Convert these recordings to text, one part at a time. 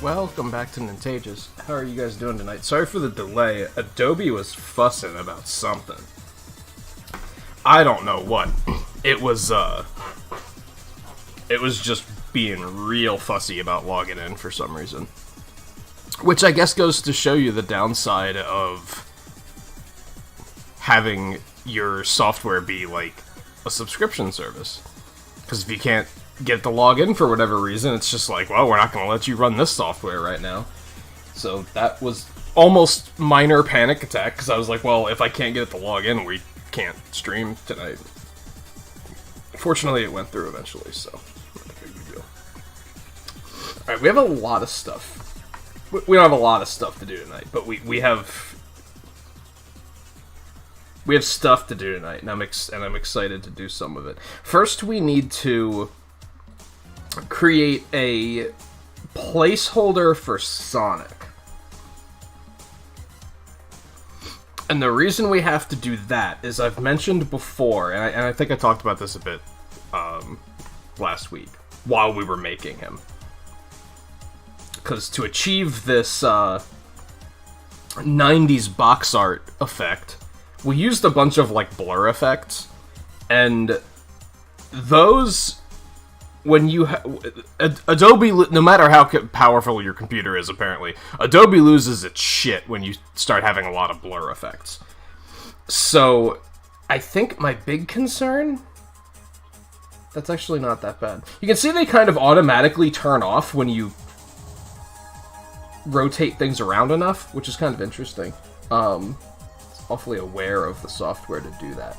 Welcome back to Nintagious. How are you guys doing tonight? Sorry for the delay. Adobe was fussing about something. I don't know what. It was just being real fussy about logging in for some reason. Which I guess goes to show you the downside of having your software be like a subscription service. Because if you can't get to log in for whatever reason, it's just like, well, we're not going to let you run this software right now. So that was almost minor panic attack, because I was like, well, if I can't get it to log in, we can't stream tonight. Fortunately, it went through eventually, so not a big deal. Alright, we have a lot of stuff. We don't have a lot of stuff to do tonight, but we have stuff to do tonight, and I'm excited to do some of it. First, we need to create a placeholder for Sonic. And the reason we have to do that is I've mentioned before, and I think I talked about this a bit last week, while we were making him. Because to achieve this 90s box art effect, we used a bunch of, like, blur effects, and those, when you Adobe, no matter how powerful your computer is, apparently, Adobe loses its shit when you start having a lot of blur effects. So, I think my big concern, that's actually not that bad. You can see they kind of automatically turn off when you rotate things around enough, which is kind of interesting. It's awfully aware of the software to do that.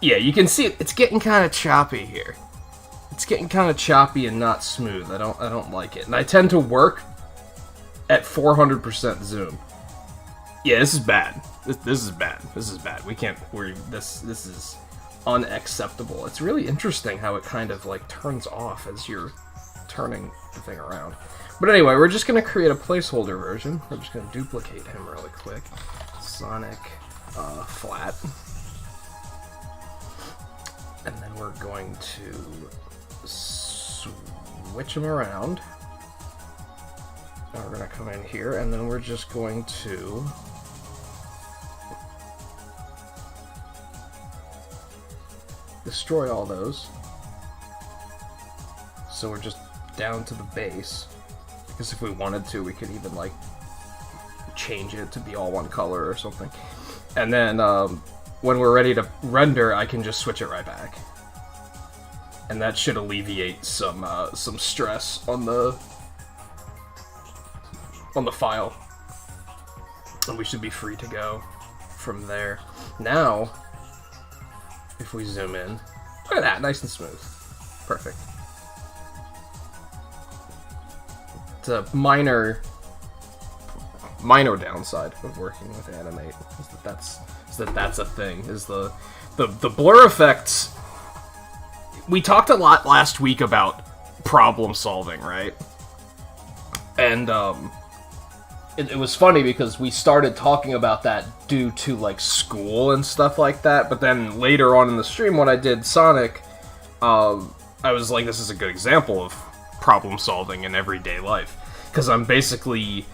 Yeah, you can see it's getting kind of choppy here. It's getting kind of choppy and not smooth. I don't like it. And I tend to work at 400% zoom. Yeah, this is bad. This is bad. This is bad. We can't this is unacceptable. It's really interesting how it kind of like turns off as you're turning the thing around. But anyway, we're just going to create a placeholder version. We're just going to duplicate him really quick. Sonic flat. And then we're going to switch him around. Now we're going to come in here, and then we're just going to destroy all those. So we're just down to the base. Because if we wanted to, we could even, like, change it to be all one color or something. And then, when we're ready to render, I can just switch it right back. And that should alleviate some stress on the file. And we should be free to go from there. Now, if we zoom in, look at that, nice and smooth. Perfect. It's a minor downside of working with Animate is that that's a thing. Is the blur effects. We talked a lot last week about problem solving, right? And it was funny because we started talking about that due to like school and stuff like that. But then later on in the stream, when I did Sonic, I was like, this is a good example of problem solving in everyday life, because I'm basically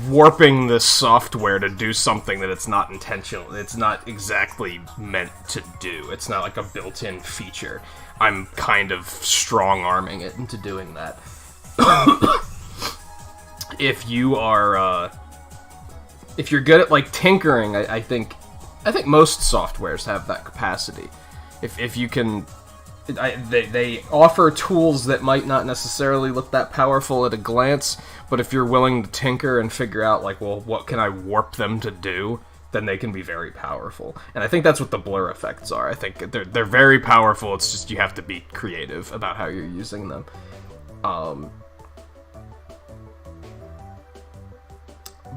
warping this software to do something that it's not intentional. It's not exactly meant to do. It's not like a built-in feature. I'm kind of strong-arming it into doing that. If you are, if you're good at like tinkering, I think most softwares have that capacity. If you can. They offer tools that might not necessarily look that powerful at a glance, but if you're willing to tinker and figure out, like, well, what can I warp them to do, then they can be very powerful. And I think that's what the blur effects are. I think they're very powerful, it's just you have to be creative about how you're using them.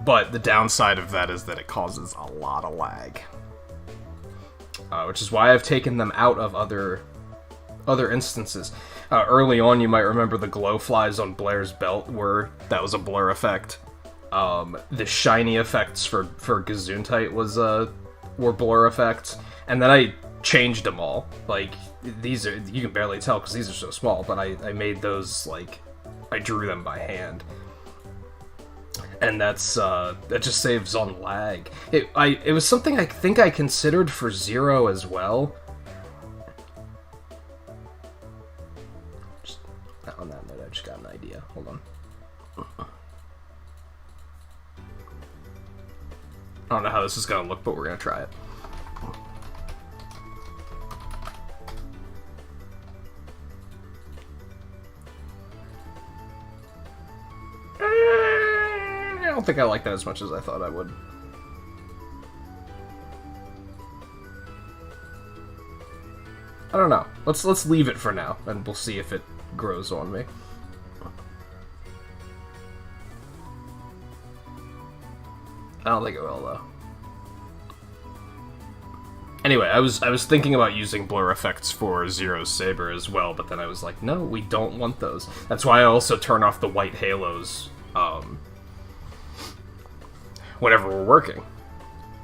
But the downside of that is that it causes a lot of lag. Which is why I've taken them out of other instances. Early on, you might remember the glow flies on Blair's belt that was a blur effect. The shiny effects for Gesundheit were blur effects, and then I changed them all. Like, these are, you can barely tell because these are so small, but I made those like I drew them by hand. And that just saves on lag. It was something I think I considered for Zero as well. On that note, I just got an idea. Hold on. I don't know how this is gonna look, but we're gonna try it. I don't think I like that as much as I thought I would. I don't know. Let's leave it for now, and we'll see if it grows on me. I don't think it will, though. Anyway, I was thinking about using blur effects for Zero's Saber as well, but then I was like, no, we don't want those. That's why I also turn off the white halos whenever we're working,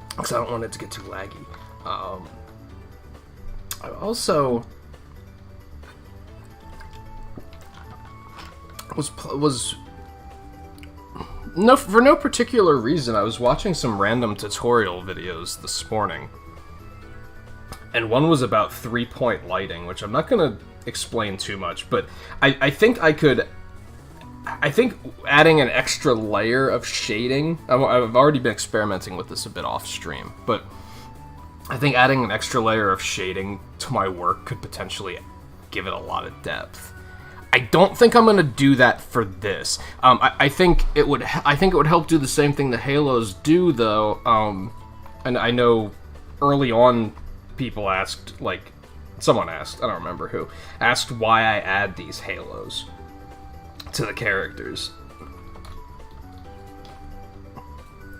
because I don't want it to get too laggy. I also was for no particular reason, I was watching some random tutorial videos this morning, and one was about 3-point lighting, which I'm not gonna explain too much, but I think adding an extra layer of shading, I've already been experimenting with this a bit off stream, but I think adding an extra layer of shading to my work could potentially give it a lot of depth. I don't think I'm gonna do that for this. I think it would help do the same thing the Halos do, though. And I know early on people asked, like, someone asked, I don't remember who, asked why I add these halos to the characters.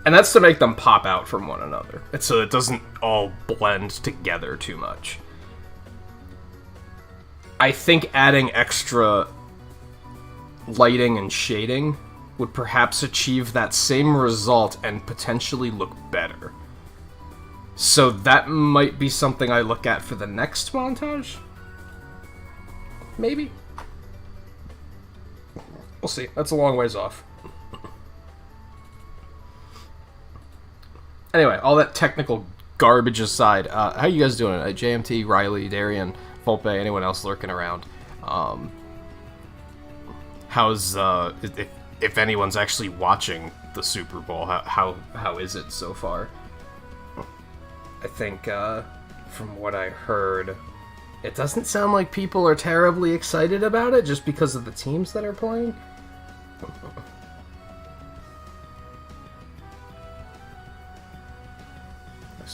And that's to make them pop out from one another. It's so it doesn't all blend together too much. I think adding extra lighting and shading would perhaps achieve that same result and potentially look better. So that might be something I look at for the next montage? Maybe? We'll see. That's a long ways off. Anyway, all that technical garbage aside, how you guys doing? JMT, Riley, Darian, Volpe, anyone else lurking around? How's, if anyone's actually watching the Super Bowl, how is it so far? I think, from what I heard, it doesn't sound like people are terribly excited about it just because of the teams that are playing. I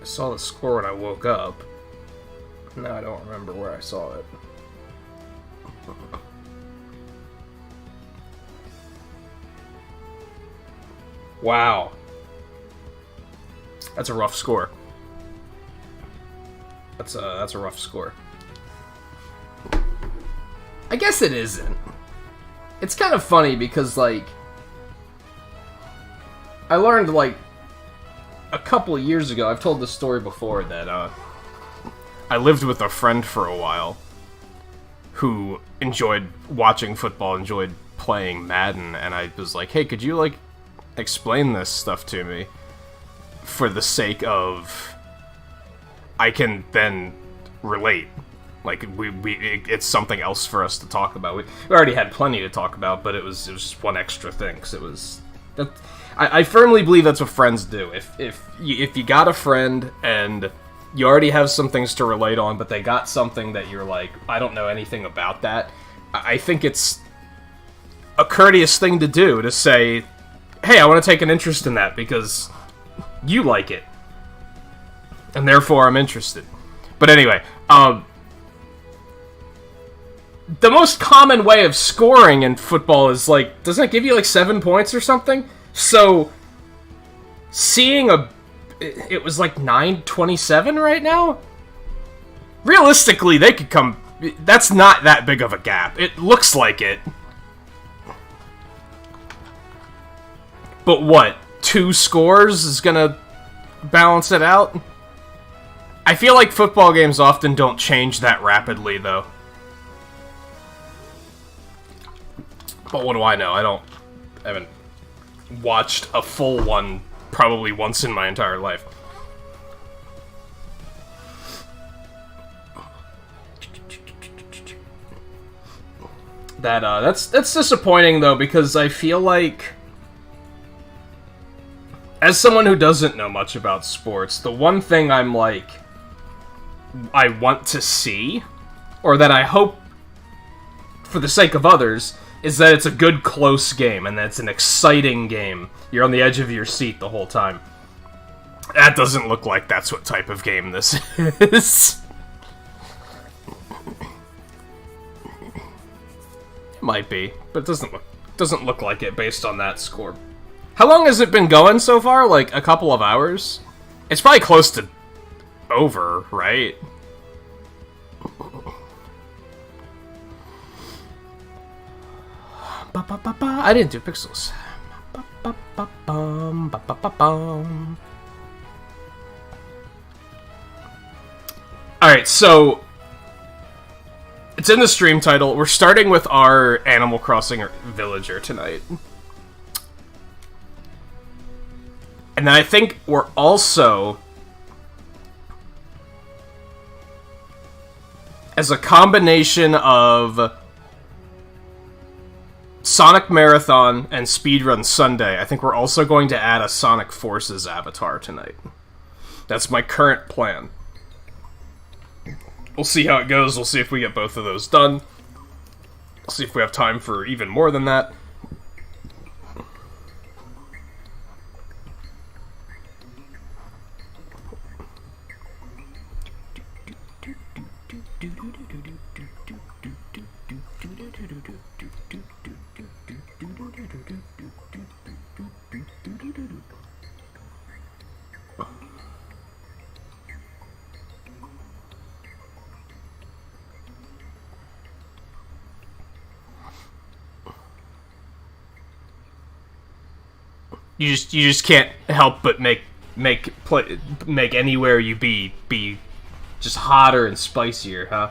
saw the score when I woke up. Now I don't remember where I saw it. Wow. That's a rough score. That's a rough score. I guess it isn't. It's kind of funny because, like, I learned, like, a couple of years ago, I've told this story before, that I lived with a friend for a while who enjoyed watching football, enjoyed playing Madden, and I was like, hey, could you, like, explain this stuff to me for the sake of I can then relate. Like, it's something else for us to talk about. We already had plenty to talk about, but it was just one extra thing, because it was... I firmly believe that's what friends do. If you got a friend and you already have some things to relate on, but they got something that you're like, I don't know anything about that, I think it's a courteous thing to do, to say, hey, I want to take an interest in that because you like it, and therefore I'm interested. But anyway, the most common way of scoring in football is, like, doesn't it give you, like, 7 points or something? So, seeing it was, like, 9-27 right now? Realistically, they could come... That's not that big of a gap. It looks like it. But what? 2 scores is gonna balance it out? I feel like football games often don't change that rapidly, though. But what do I know? I haven't watched a full one probably once in my entire life. That's disappointing though, because I feel like, as someone who doesn't know much about sports, the one thing I'm like, I want to see, or that I hope for the sake of others, is that it's a good close game and that it's an exciting game. You're on the edge of your seat the whole time. That doesn't look like that's what type of game this is. Might be, but it doesn't look like it based on that score. How long has it been going so far? Like a couple of hours? It's probably close to over, right? I didn't do pixels. Alright, so it's in the stream title. We're starting with our Animal Crossing villager tonight. And then I think we're also, as a combination of Sonic Marathon and Speedrun Sunday, I think we're also going to add a Sonic Forces avatar tonight. That's my current plan. We'll see how it goes. We'll see if we get both of those done. We'll see if we have time for even more than that. You just can't help but make anywhere you be just hotter and spicier, huh?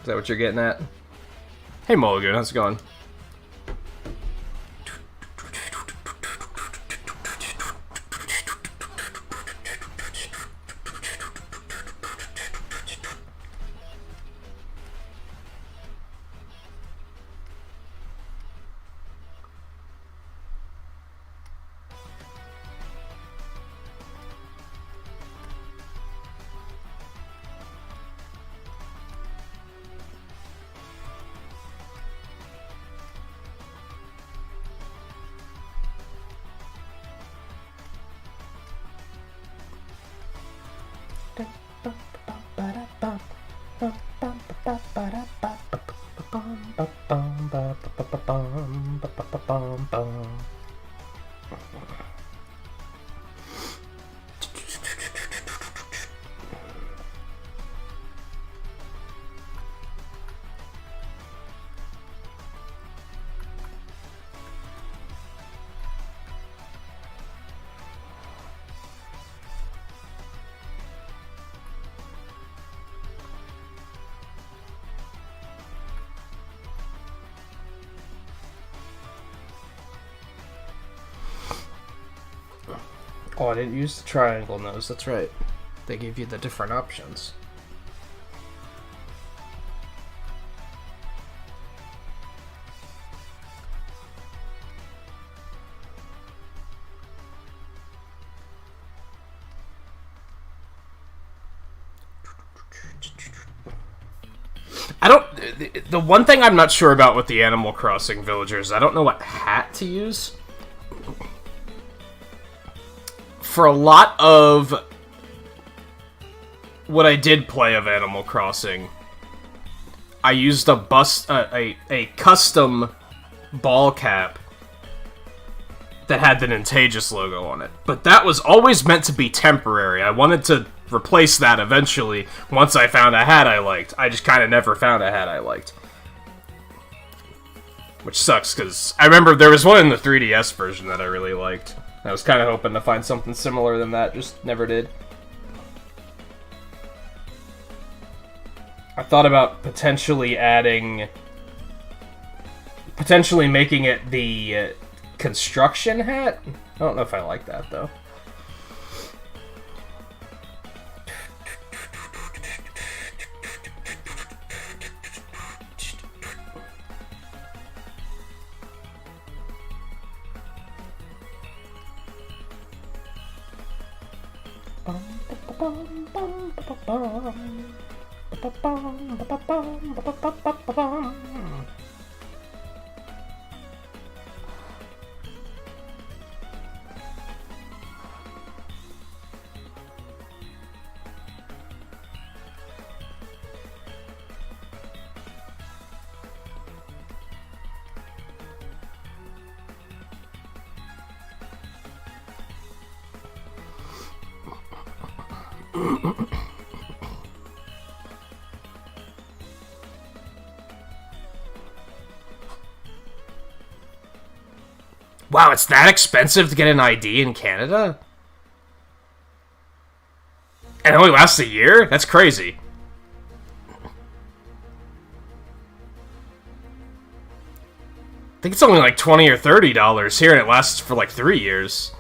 Is that what you're getting at? Hey Mulligan, how's it going? Oh, I didn't use the triangle nose, that's right. They give you the different options. The one thing I'm not sure about with the Animal Crossing villagers, I don't know what hat to use. For a lot of what I did play of Animal Crossing, I used a custom ball cap that had the Nintagious logo on it. But that was always meant to be temporary. I wanted to replace that eventually once I found a hat I liked. I just kind of never found a hat I liked. Which sucks, because I remember there was one in the 3DS version that I really liked. I was kind of hoping to find something similar than that, just never did. I thought about potentially adding potentially making it the construction hat. I don't know if I like that though. Wow, it's that expensive to get an ID in Canada? And it only lasts a year? That's crazy. I think it's only like $20 or $30 here, and it lasts for like 3 years.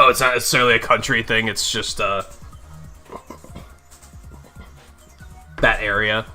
Oh, it's not necessarily a country thing, it's just, that area.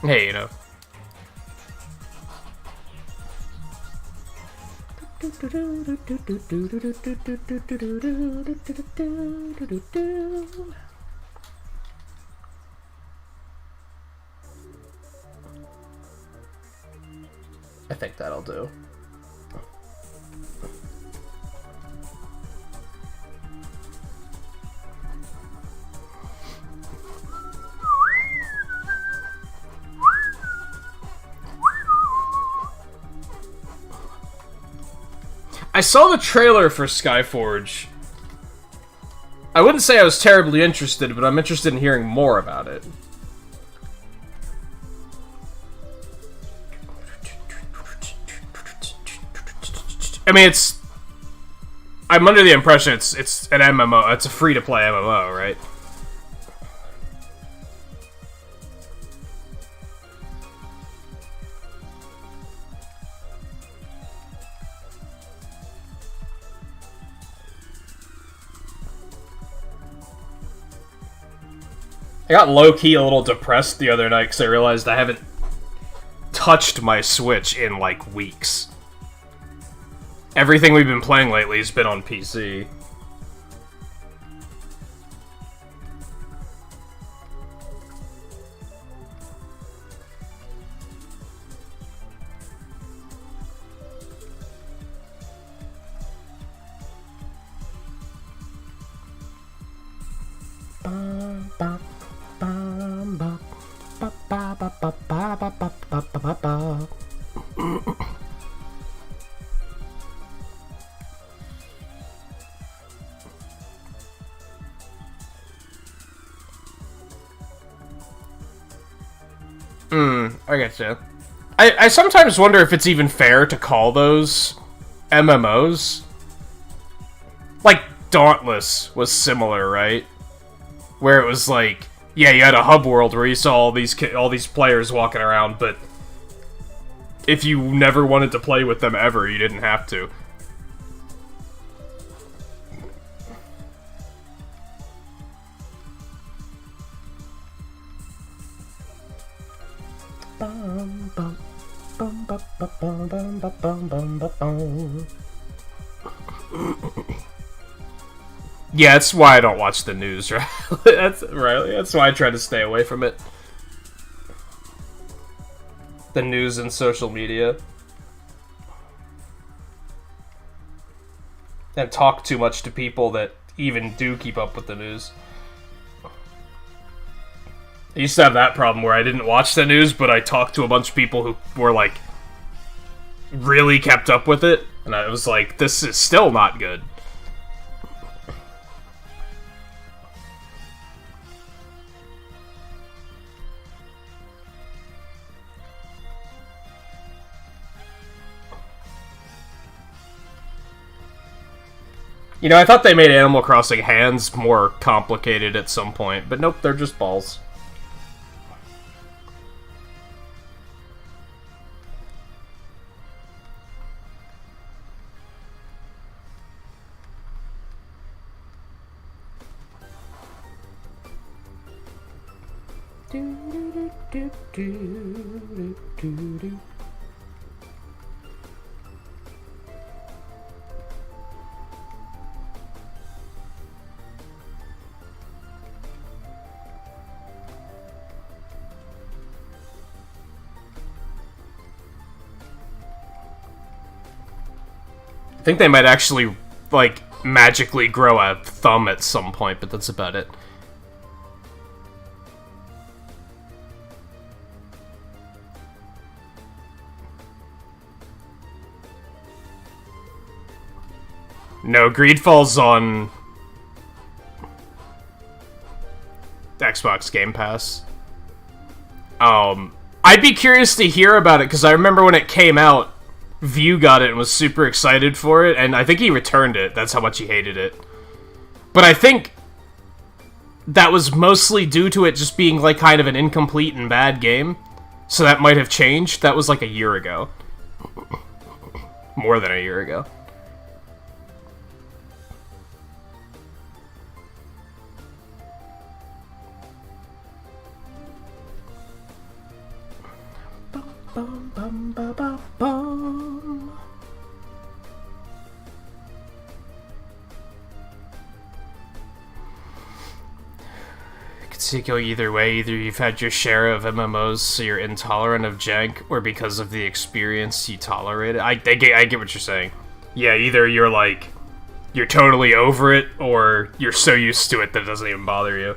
Hey, you know. I think that'll do. I saw the trailer for Skyforge. I wouldn't say I was terribly interested, but I'm interested in hearing more about it. I mean, I'm under the impression it's an MMO. It's a free-to-play MMO, right? I got low-key a little depressed the other night because I realized I haven't touched my Switch in, like, weeks. Everything we've been playing lately has been on PC. Bum, bum, bum, bum. I getcha. I sometimes wonder if it's even fair to call those MMOs. Like, Dauntless was similar, right? Where it was like, yeah, you had a hub world where you saw all these players walking around, but if you never wanted to play with them ever, you didn't have to. Yeah, that's why I don't watch the news, right? That's right. That's why I try to stay away from it. The news and social media. And talk too much to people that even do keep up with the news. I used to have that problem where I didn't watch the news, but I talked to a bunch of people who were, like, really kept up with it, and I was like, this is still not good. You know, I thought they made Animal Crossing hands more complicated at some point, but nope, they're just balls. I think they might actually, like, magically grow a thumb at some point, but that's about it. No, Greedfall's on Xbox Game Pass. I'd be curious to hear about it, because I remember when it came out, View got it and was super excited for it, and I think he returned it. That's how much he hated it. But I think that was mostly due to it just being, like, kind of an incomplete and bad game. So that might have changed. That was, like, a year ago. More than a year ago. Bum, bum, ba, ba, bum. It could see it go either way. Either you've had your share of MMOs, so you're intolerant of jank, or because of the experience, you tolerate it. I get what you're saying. Yeah, either you're like, you're totally over it, or you're so used to it that it doesn't even bother you.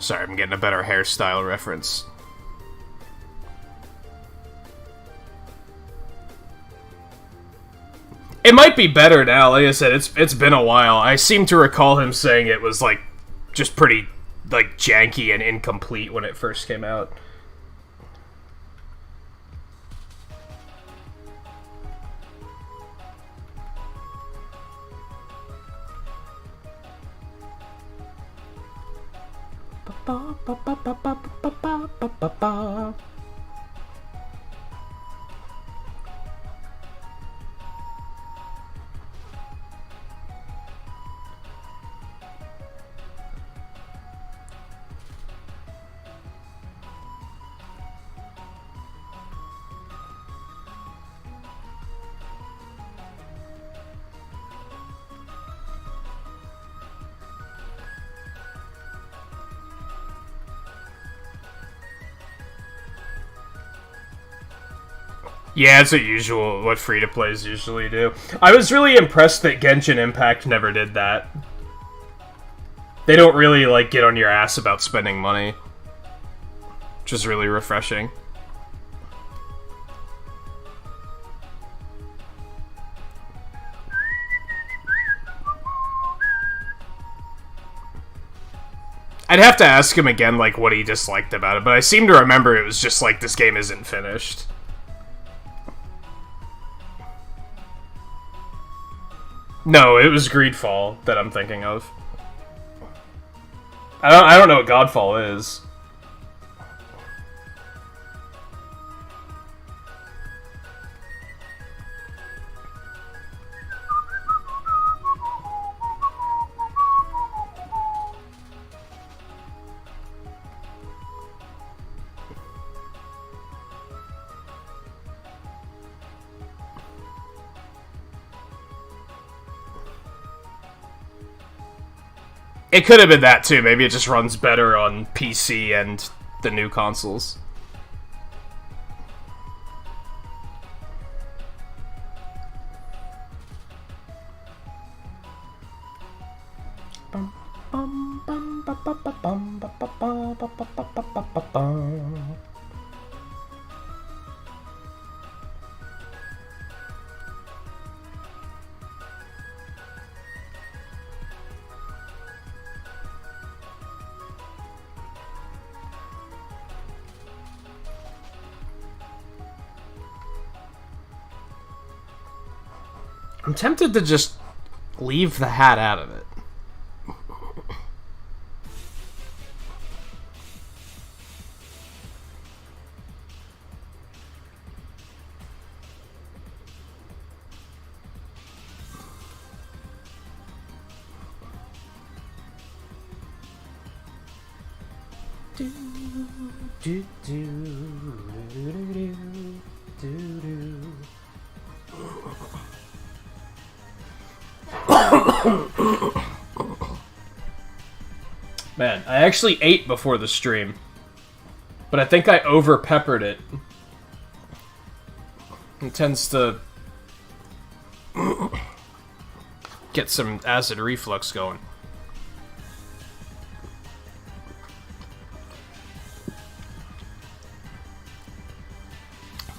Sorry, I'm getting a better hairstyle reference. It might be better now. Like I said, it's been a while. I seem to recall him saying it was, like, just pretty, like, janky and incomplete when it first came out. Yeah, it's what free-to-plays usually do. I was really impressed that Genshin Impact never did that. They don't really, like, get on your ass about spending money. Which is really refreshing. I'd have to ask him again, like, what he disliked about it, but I seem to remember it was just like, this game isn't finished. No, it was Greedfall that I'm thinking of. I don't know what Godfall is. It could have been that too. Maybe it just runs better on PC and the new consoles. I'm tempted to just leave the hat out of it. Man, I actually ate before the stream, but I think I over-peppered it. It tends to get some acid reflux going.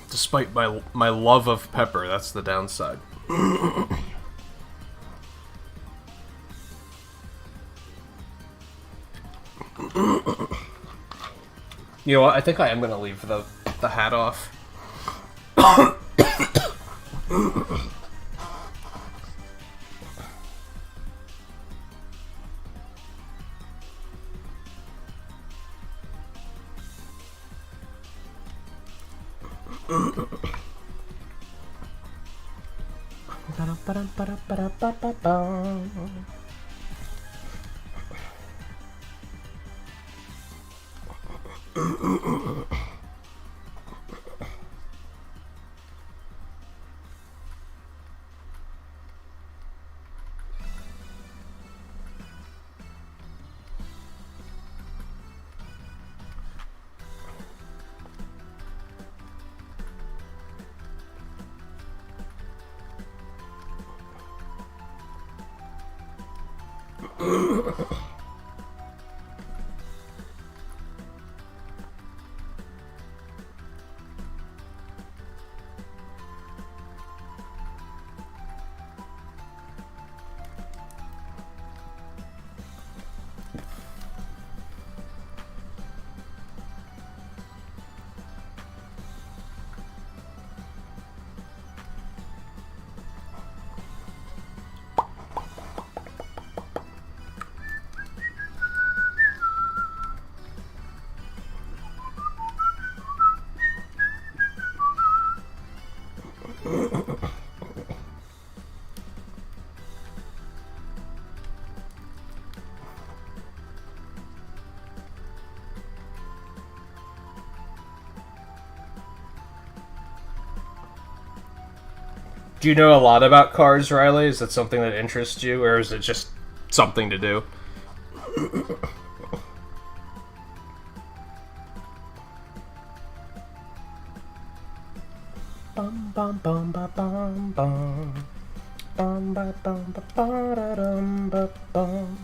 Despite my love of pepper, that's the downside. You know what? I think I am gonna leave the hat off. Do you know a lot about cars, Riley? Is that something that interests you, or is it just something to do? Bum bum bum ba bum bum. Bum ba bum ba ba da dum ba bum.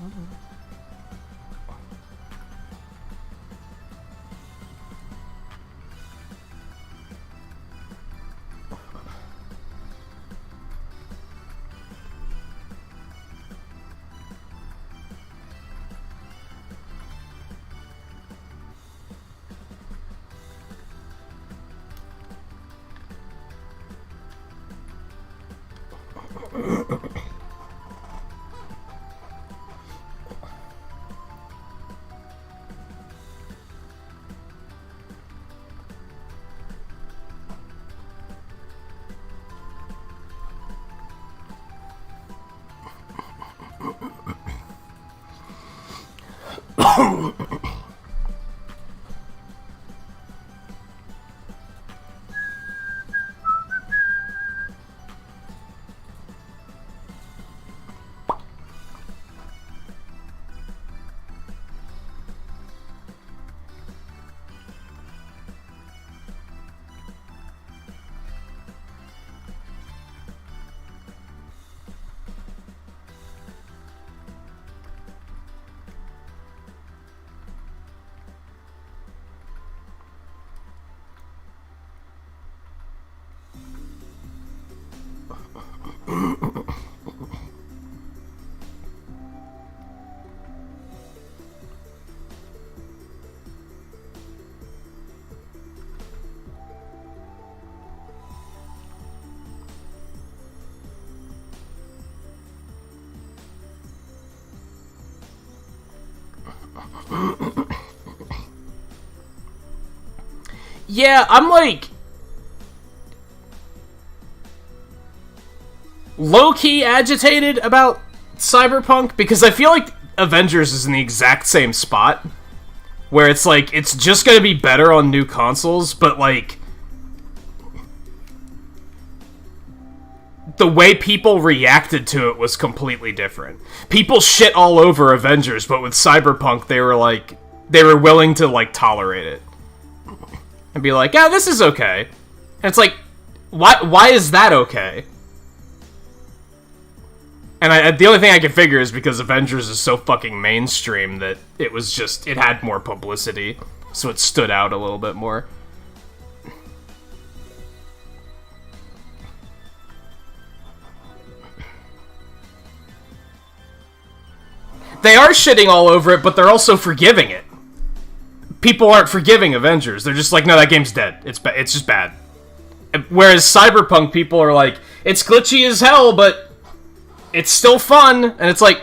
Yeah, I'm like low-key agitated about Cyberpunk because I feel like Avengers is in the exact same spot where it's like it's just gonna be better on new consoles, but like the way people reacted to it was completely different. People shit all over Avengers, but with Cyberpunk they were willing to like tolerate it and be like, yeah, this is okay. And it's like, why is that okay? And the only thing I can figure is because Avengers is so fucking mainstream that it had more publicity, so it stood out a little bit more. They are shitting all over it, but they're also forgiving it. People aren't forgiving Avengers. They're just like, no, that game's dead. It's just bad. Whereas Cyberpunk people are like, it's glitchy as hell, but it's still fun. And it's like,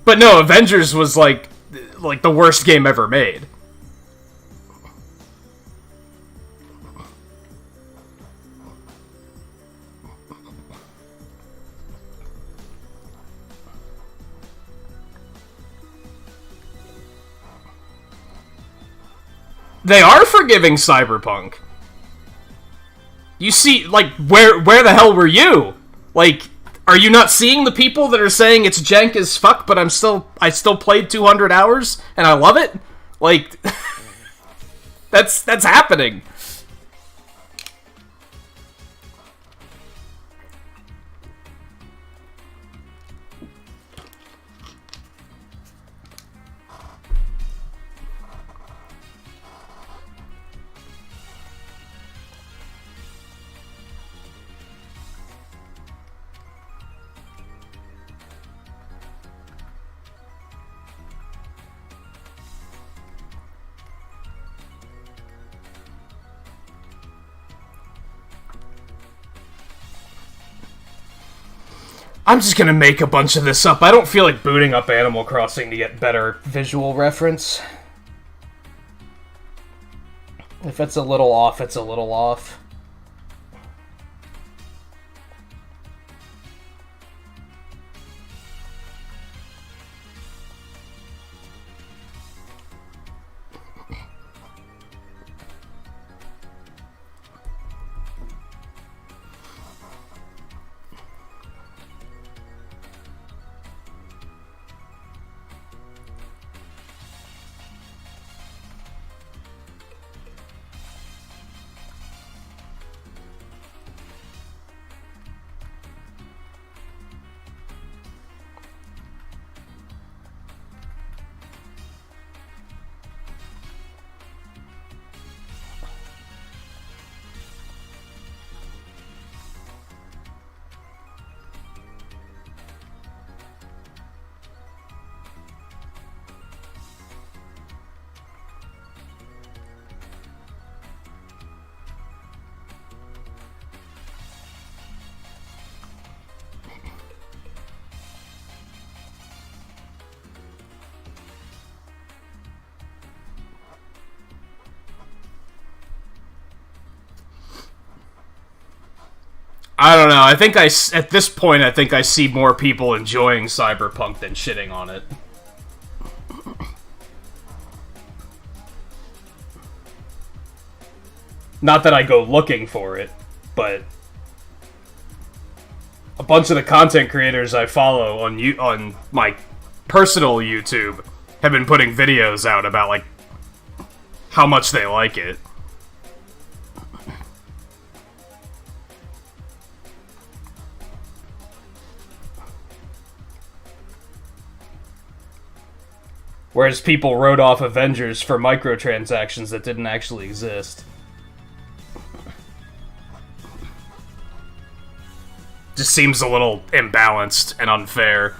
but no, Avengers was like the worst game ever made. They are forgiving Cyberpunk. You see, like, where the hell were you? Like, are you not seeing the people that are saying it's jank as fuck, but I still played 200 hours and I love it? Like, that's happening. I'm just gonna make a bunch of this up. I don't feel like booting up Animal Crossing to get better visual reference. If it's a little off, it's a little off. I don't know. I think at this point, I think I see more people enjoying Cyberpunk than shitting on it. Not that I go looking for it, but a bunch of the content creators I follow on my personal YouTube have been putting videos out about, like, how much they like it. Whereas people wrote off Avengers for microtransactions that didn't actually exist. Just seems a little imbalanced and unfair.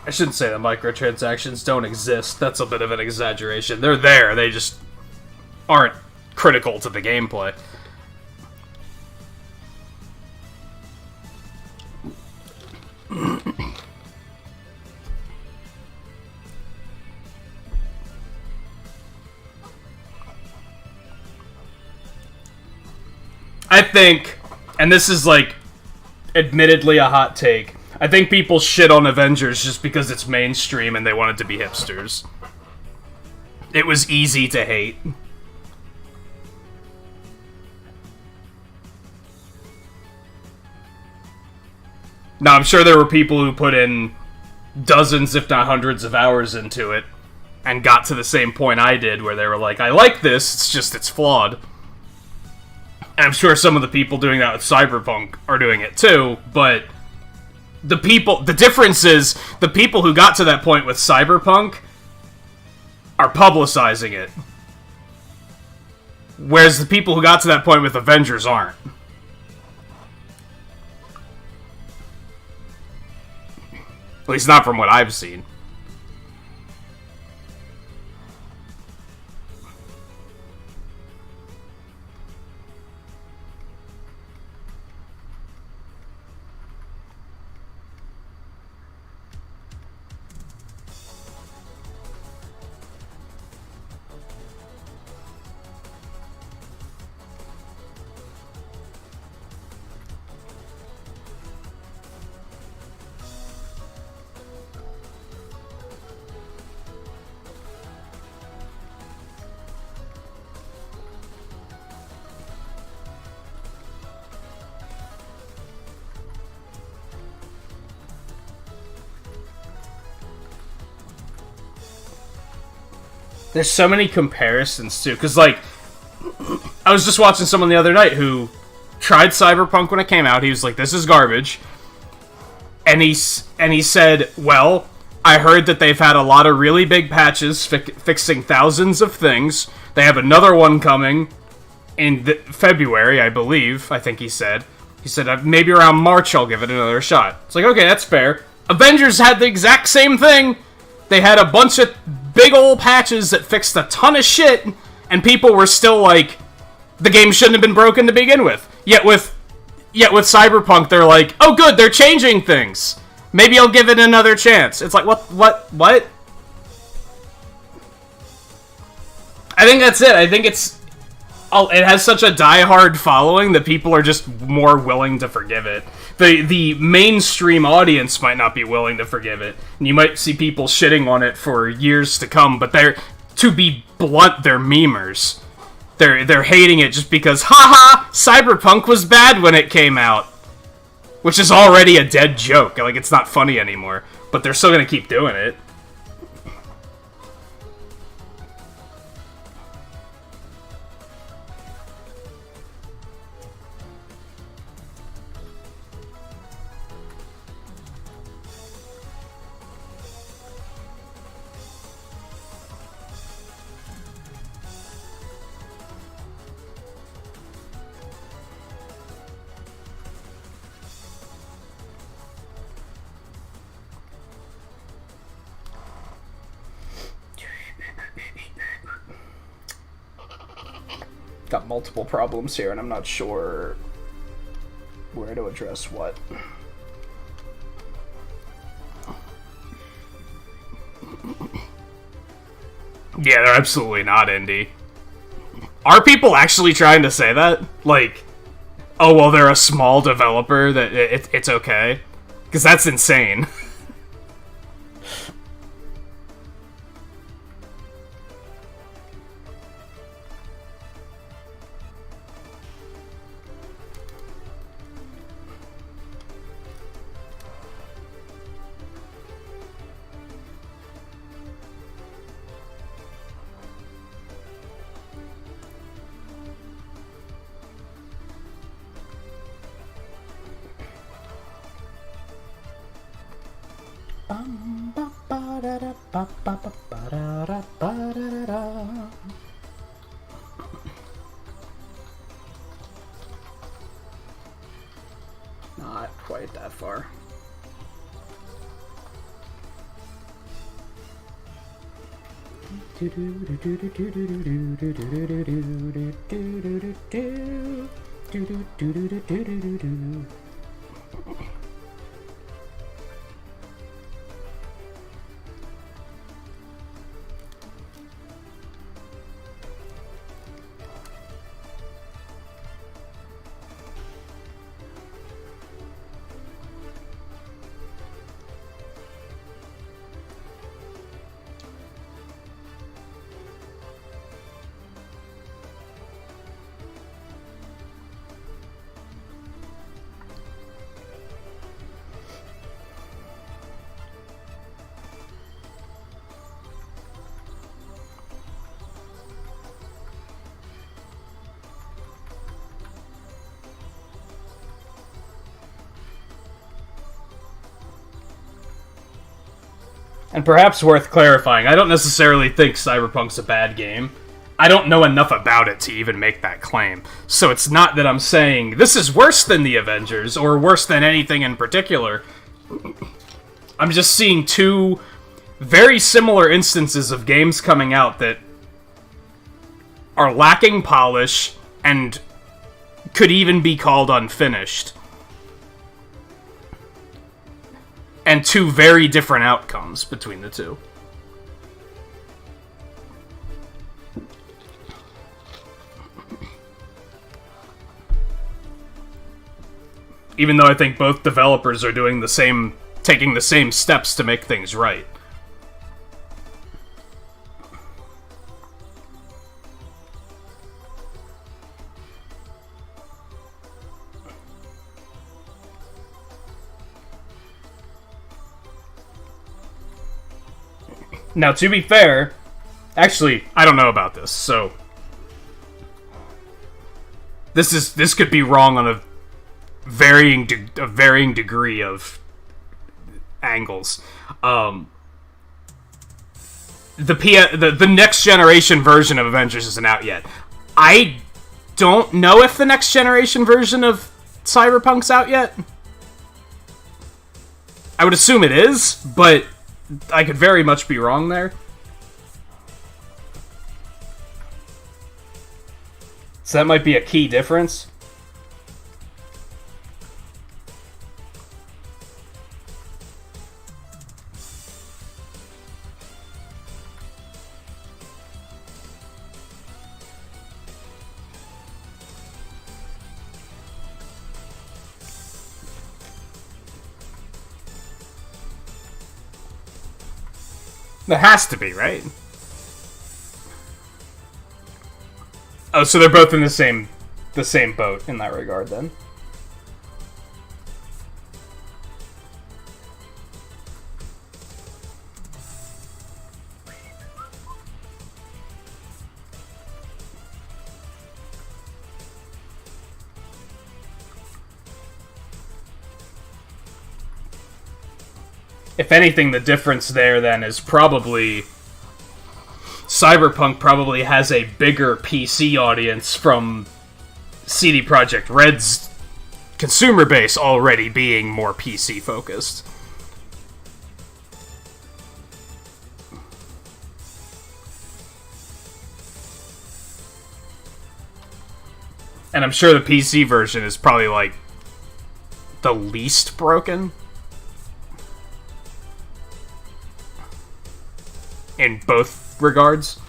I shouldn't say that microtransactions don't exist. That's a bit of an exaggeration. They're there, they just aren't critical to the gameplay. I think, and this is, like, admittedly a hot take, I think people shit on Avengers just because it's mainstream and they want it to be hipsters. It was easy to hate. Now, I'm sure there were people who put in dozens, if not hundreds of hours into it and got to the same point I did where they were like, I like this, it's just it's flawed. And I'm sure some of the people doing that with Cyberpunk are doing it too, but the difference is, the people who got to that point with Cyberpunk are publicizing it. Whereas the people who got to that point with Avengers aren't. At least not from what I've seen. There's so many comparisons, too, because, like, I was just watching someone the other night who tried Cyberpunk when it came out. He was like, this is garbage. And he said, well, I heard that they've had a lot of really big patches fixing thousands of things. They have another one coming in February, I believe, I think he said. He said, maybe around March I'll give it another shot. It's like, okay, that's fair. Avengers had the exact same thing. They had a bunch of big old patches that fixed a ton of shit, and people were still like, the game shouldn't have been broken to begin with. Yet with Cyberpunk, they're like, oh good, they're changing things. Maybe I'll give it another chance. It's like, what? I think that's it. I think it's it has such a diehard following that people are just more willing to forgive it. The mainstream audience might not be willing to forgive it, and you might see people shitting on it for years to come. But to be blunt, they're memers. They're hating it just because, haha, Cyberpunk was bad when it came out, which is already a dead joke. Like, it's not funny anymore, but they're still gonna keep doing it. Got multiple problems here, and I'm not sure where to address what. Yeah, they're absolutely not indie. Are people actually trying to say that? Like, oh, well, they're a small developer, that it's okay? Because that's insane. Not quite that far. And perhaps worth clarifying, I don't necessarily think Cyberpunk's a bad game. I don't know enough about it to even make that claim. So it's not that I'm saying, this is worse than the Avengers, or worse than anything in particular. I'm just seeing two very similar instances of games coming out that are lacking polish, and could even be called unfinished. And two very different outcomes between the two. Even though I think both developers are doing the same, taking the same steps to make things right. Now, to be fair, actually, I don't know about this, so this could be wrong on a varying degree of angles. The next generation version of Avengers isn't out yet. I don't know if the next generation version of Cyberpunk's out yet. I would assume it is, but I could very much be wrong there. So that might be a key difference. There has to be, right? Oh, so they're both in the same boat in that regard, then. If anything, the difference there, then, is probably... Cyberpunk probably has a bigger PC audience from CD Projekt Red's consumer base already being more PC-focused. And I'm sure the PC version is probably, like, the least broken. In both regards.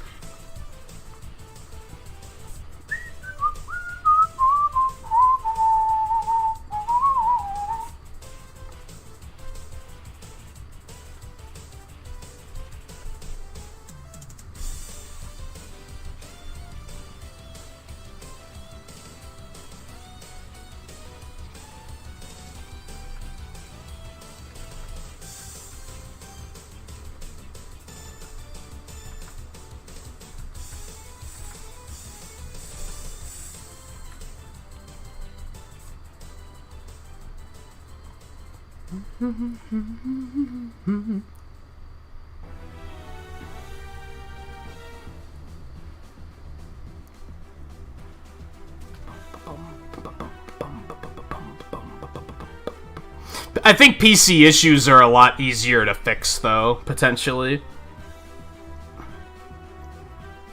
I think PC issues are a lot easier to fix, though, potentially.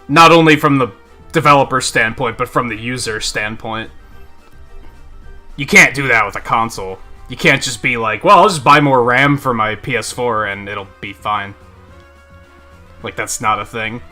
Not only from the developer standpoint, but from the user standpoint. You can't do that with a console. You can't just be like, well, I'll just buy more RAM for my PS4 and it'll be fine. Like, that's not a thing.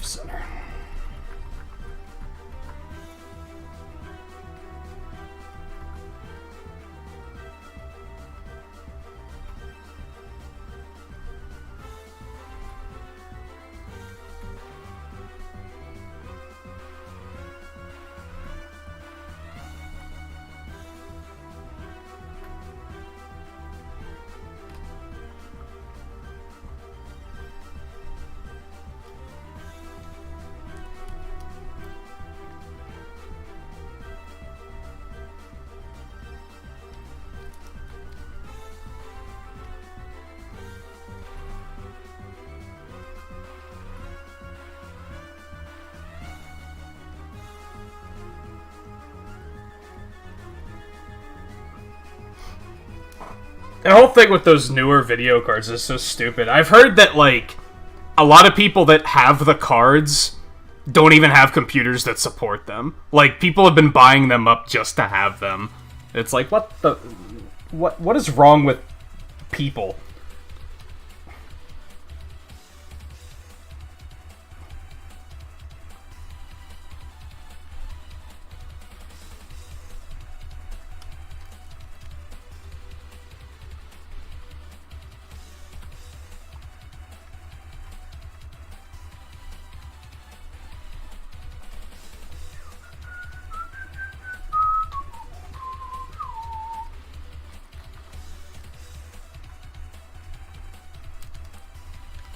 Center. The whole thing with those newer video cards is so stupid. I've heard that, like, a lot of people that have the cards don't even have computers that support them. Like, people have been buying them up just to have them. It's like, what the... What is wrong with people?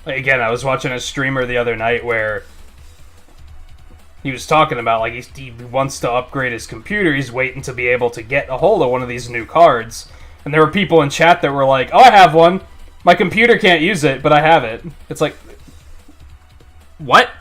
Again, I was watching a streamer the other night where he was talking about, like, he wants to upgrade his computer. He's waiting to be able to get a hold of one of these new cards. And there were people in chat that were like, oh, I have one. My computer can't use it, but I have it. It's like, what?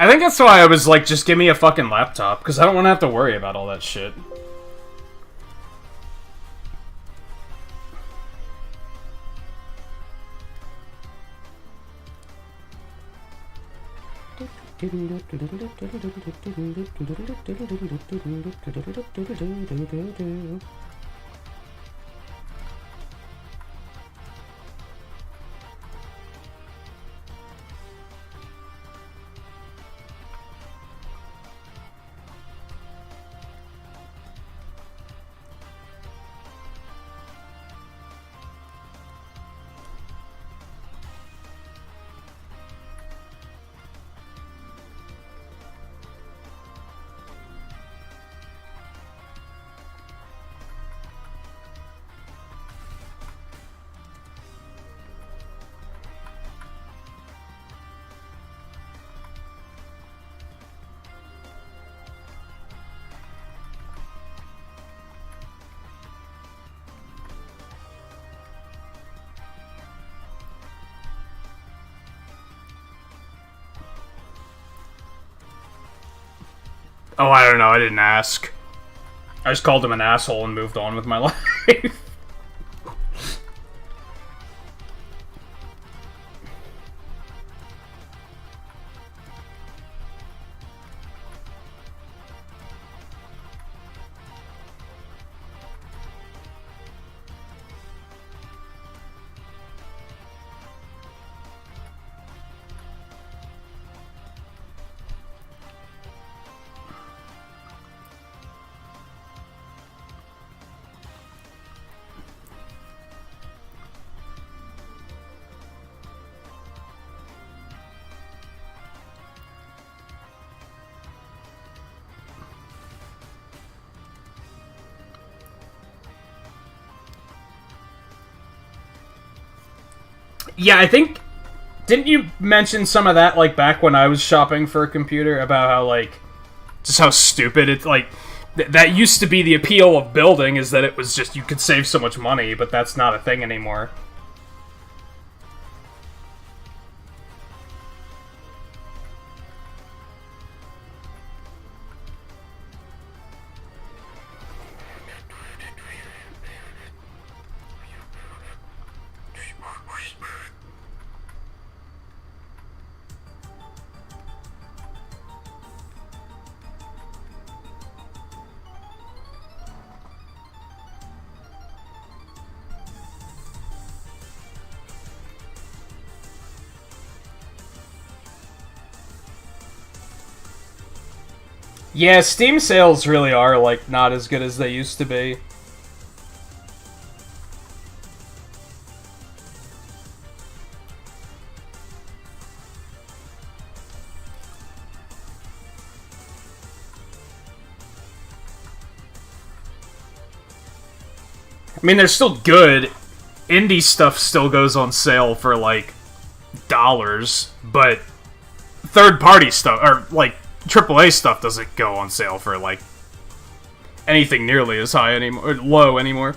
I think that's why I was like, just give me a fucking laptop, because I don't want to have to worry about all that shit. Oh, I don't know, I didn't ask. I just called him an asshole and moved on with my life. Yeah, I think... Didn't you mention some of that, like, back when I was shopping for a computer? About how, like... Just how stupid it's, like... that used to be the appeal of building, is that it was just... You could save so much money, but that's not a thing anymore. Yeah, Steam sales really are, like, not as good as they used to be. I mean, they're still good. Indie stuff still goes on sale for, like, dollars, but third-party stuff, or, like, AAA stuff doesn't go on sale for, like, anything nearly as high anymore, or low anymore.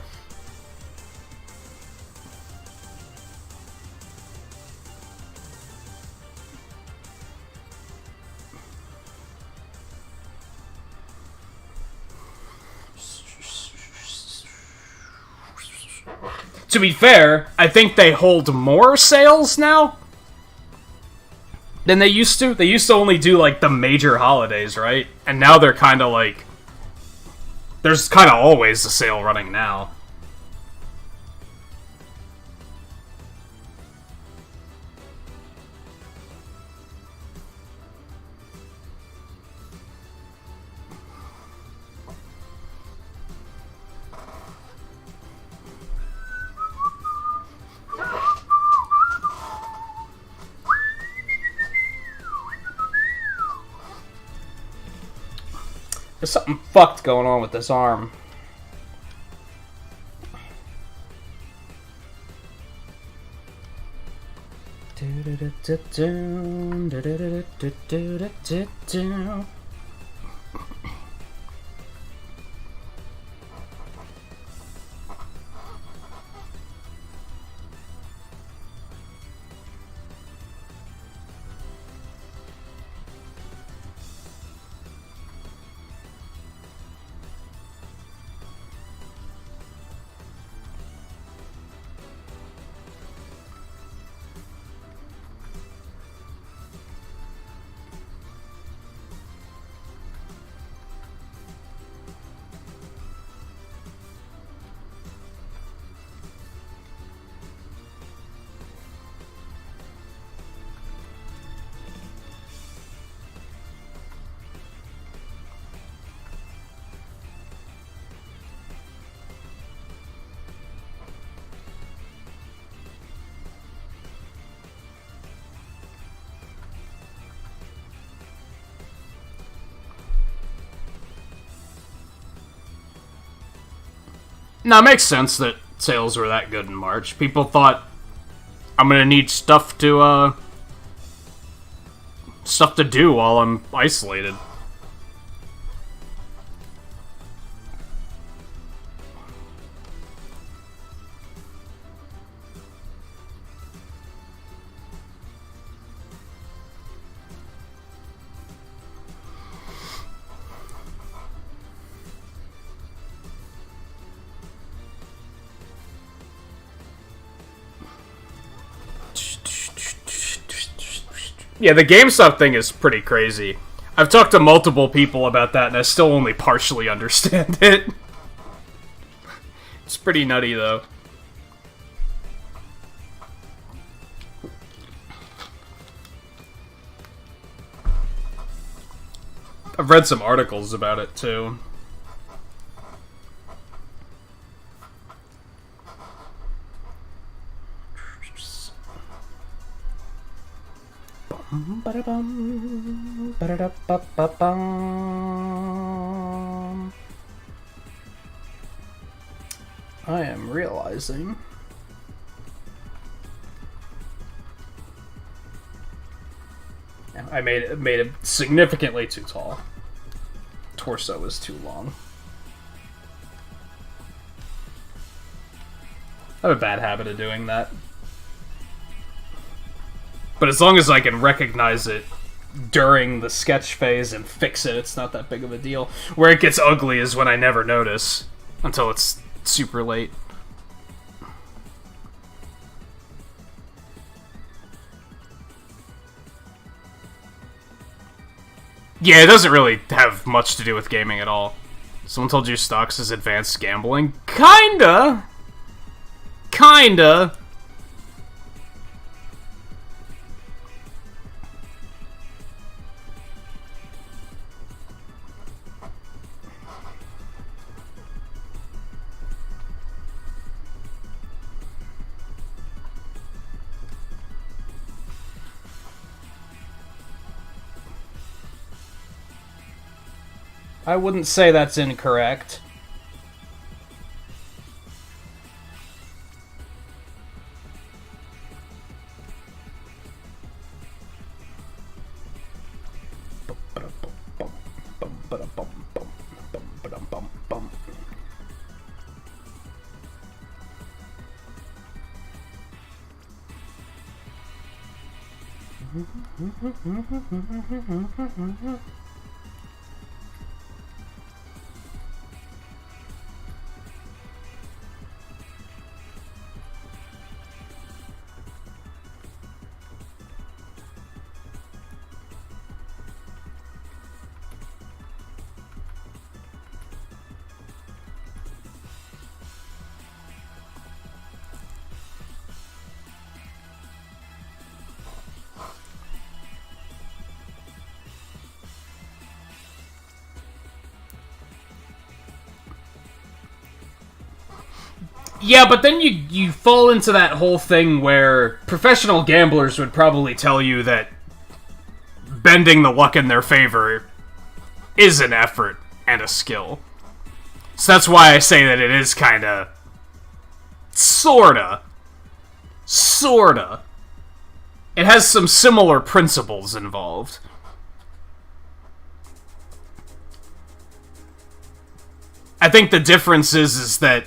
To be fair, I think they hold more sales now than they used to. They used to only do, like, the major holidays, right? And now they're kind of, like... There's kind of always a sale running now. There's something fucked going on with this arm. Now, it makes sense that sales were that good in March. People thought, I'm gonna need stuff to do while I'm isolated. Yeah, the GameStop thing is pretty crazy. I've talked to multiple people about that, and I still only partially understand it. It's pretty nutty, though. I've read some articles about it, too. I am realizing I made it significantly too tall. Torso is too long. I have a bad habit of doing that. But as long as I can recognize it during the sketch phase and fix it, it's not that big of a deal. Where it gets ugly is when I never notice until it's super late. Yeah, it doesn't really have much to do with gaming at all. Someone told you stocks is advanced gambling? Kinda! Kinda! I wouldn't say that's incorrect. Yeah, but then you fall into that whole thing where professional gamblers would probably tell you that bending the luck in their favor is an effort and a skill. So that's why I say that it is kinda... Sorta. It has some similar principles involved. I think the difference is that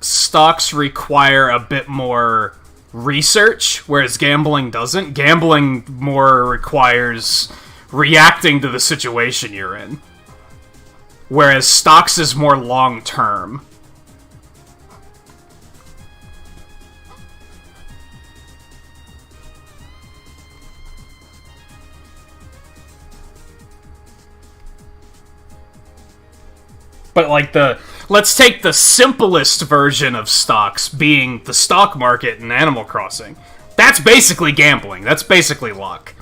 stocks require a bit more research, whereas gambling doesn't. Gambling more requires reacting to the situation you're in, whereas stocks is more long-term. But like let's take the simplest version of stocks, being the stock market in Animal Crossing. That's basically gambling. That's basically luck.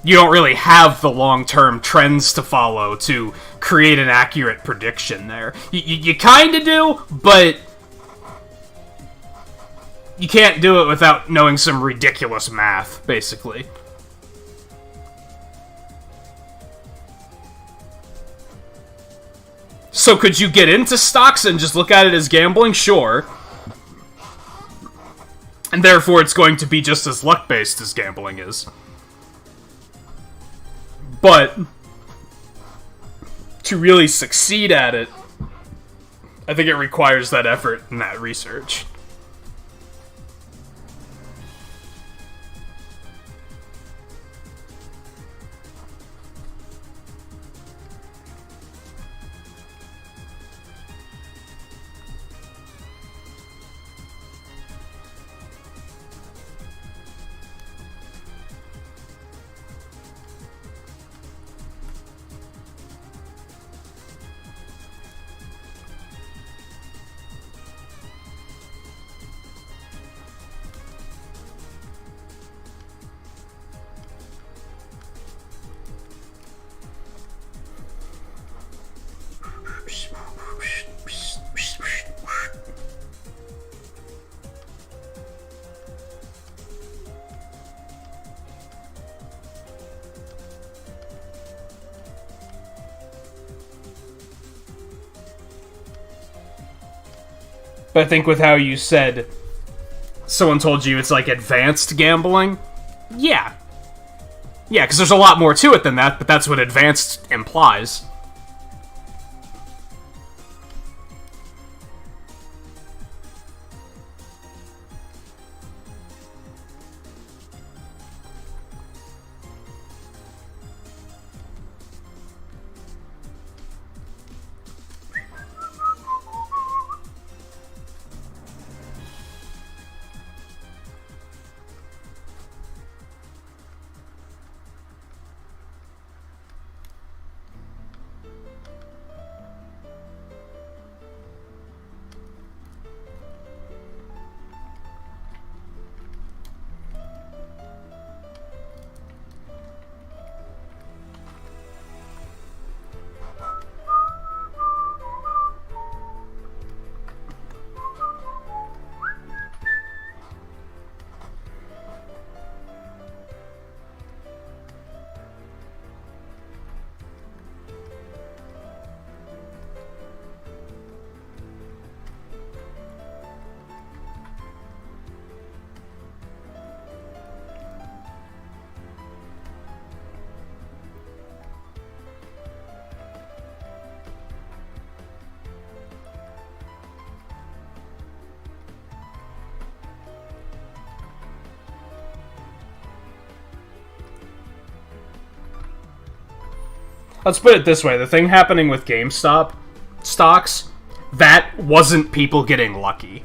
You don't really have the long-term trends to follow to create an accurate prediction there. You kind of do, but you can't do it without knowing some ridiculous math, basically. So could you get into stocks and just look at it as gambling? Sure. And therefore it's going to be just as luck-based as gambling is. But to really succeed at it, I think it requires that effort and that research. But I think with how you said someone told you it's like advanced gambling, yeah. Yeah, because there's a lot more to it than that, but that's what advanced implies. Let's put it this way, the thing happening with GameStop stocks, that wasn't people getting lucky.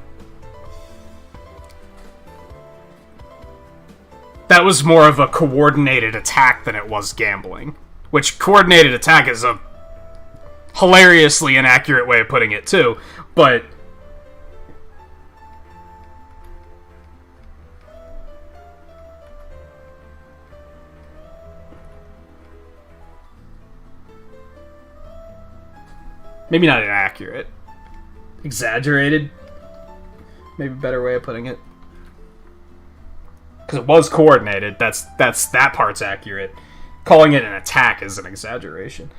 That was more of a coordinated attack than it was gambling. Which, coordinated attack is a hilariously inaccurate way of putting it, too. But maybe not inaccurate. Exaggerated? Maybe a better way of putting it. Because it was coordinated. That part's accurate. Calling it an attack is an exaggeration.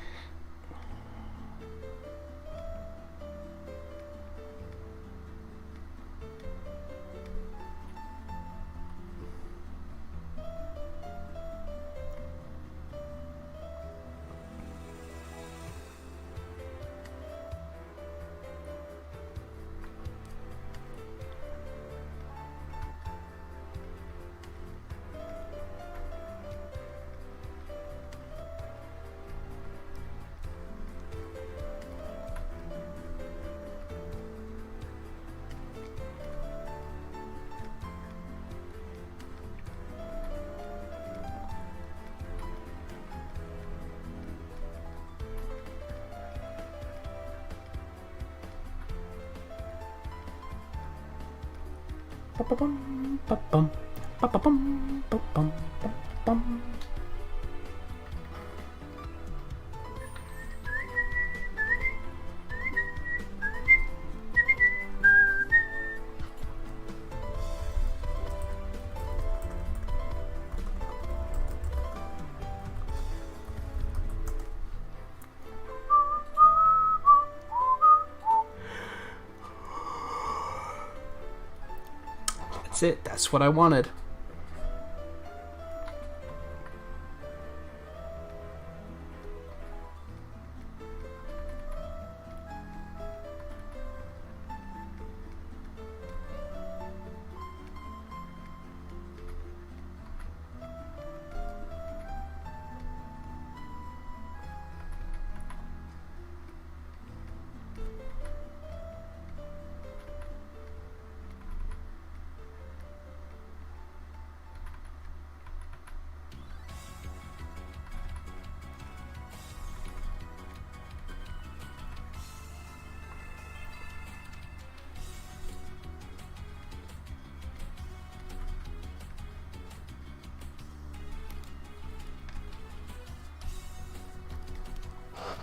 That's it. That's what I wanted.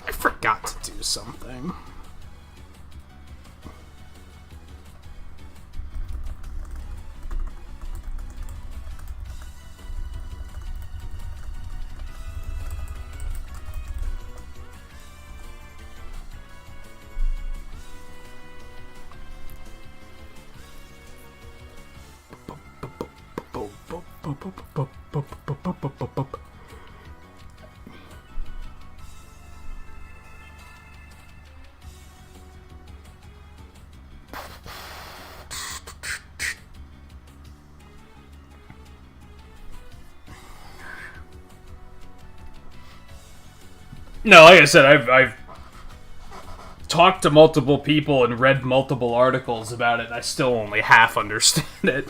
I forgot to do something. No, like I said, I've talked to multiple people and read multiple articles about it, and I still only half understand it.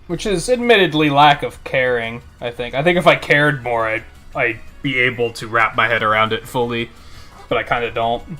Which is admittedly lack of caring, I think. I think if I cared more, I'd be able to wrap my head around it fully. But I kind of don't.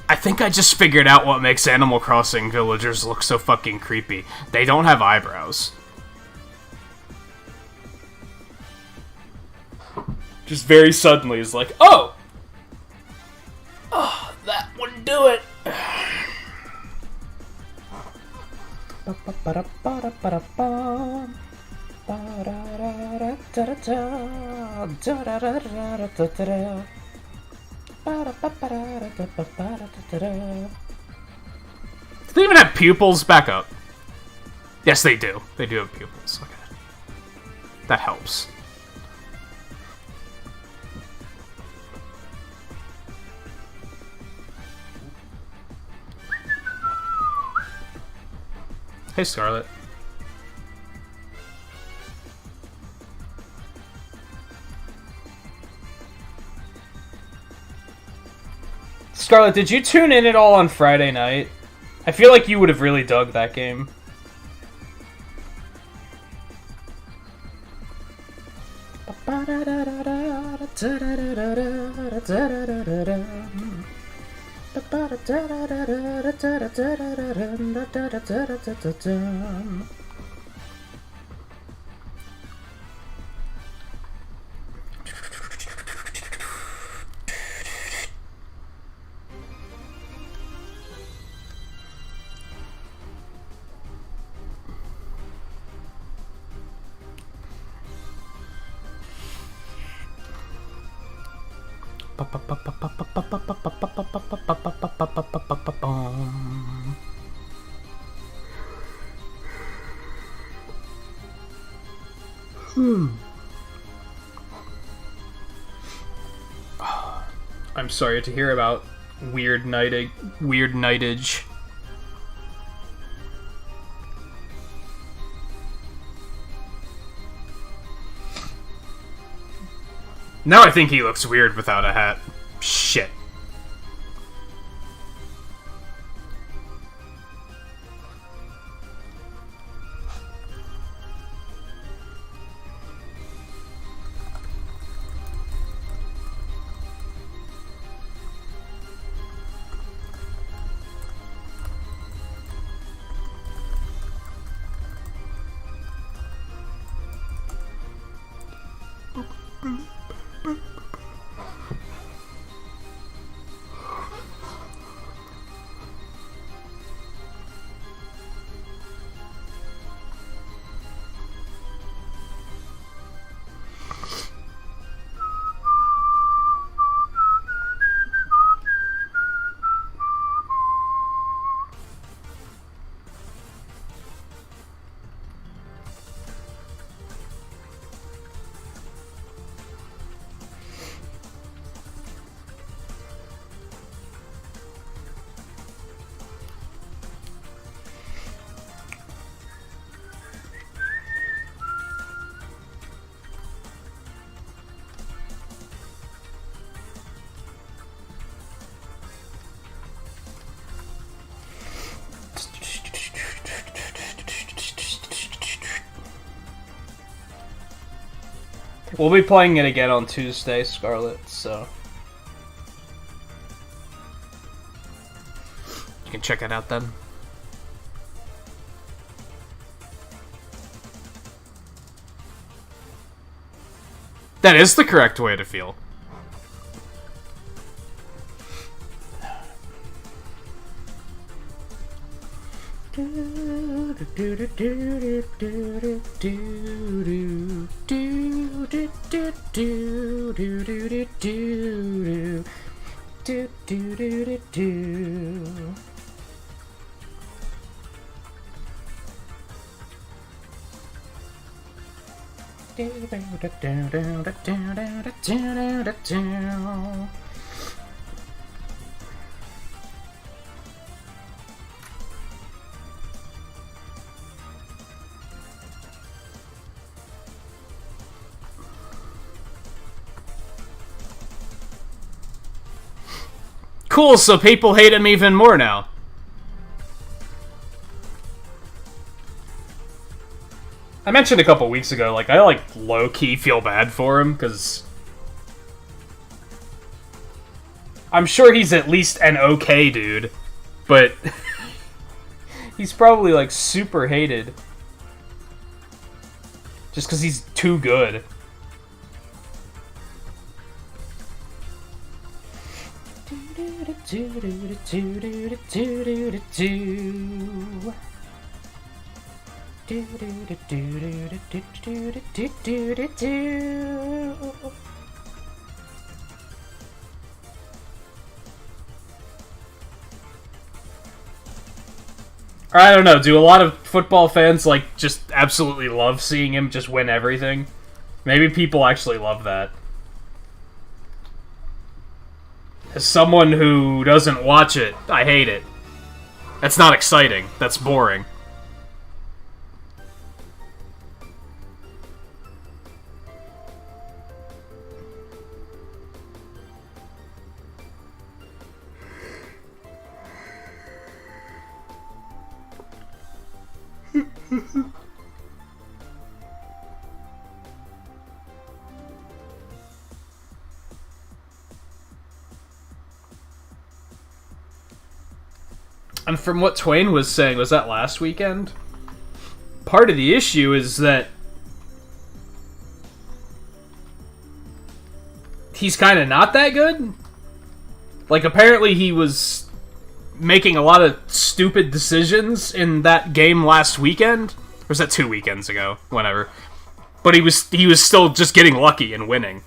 I think I just figured out what makes Animal Crossing villagers look so fucking creepy. They don't have eyebrows. Just very suddenly is like, oh! Oh, that wouldn't do it. Do they even have pupils? Back up. Yes, they do. They do have pupils. Okay. That helps. Hey, Scarlet. Scarlet, did you tune in at all on Friday night? I feel like you would have really dug that game. I'm sorry to hear about weird nightage. Now I think he looks weird without a hat. Shit. We'll be playing it again on Tuesday, Scarlet, so you can check it out then. That is the correct way to feel. Cool, so people hate him even more now. I mentioned a couple weeks ago, like, I, like, low-key feel bad for him, because I'm sure he's at least an okay dude, but he's probably, like, super hated. Just because he's too good. I don't know, do a lot of football fans, like, just absolutely love seeing him just win everything? Maybe people actually love that. As someone who doesn't watch it, I hate it. That's not exciting. That's boring. And from what Twain was saying, was that last weekend? Part of the issue is that he's kind of not that good. Like, apparently he was making a lot of stupid decisions in that game last weekend. Or was that 2 weekends ago? Whatever. But he was still just getting lucky and winning.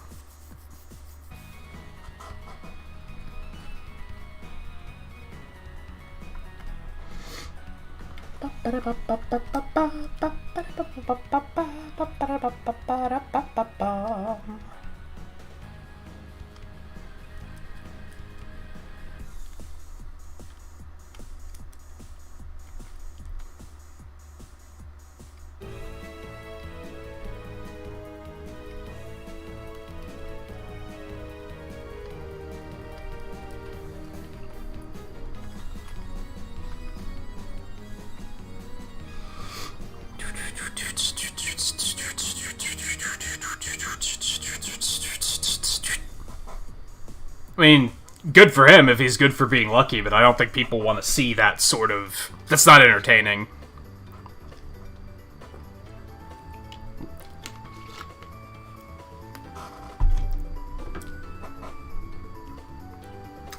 I mean, good for him if he's good for being lucky, but I don't think people want to see that sort of... That's not entertaining.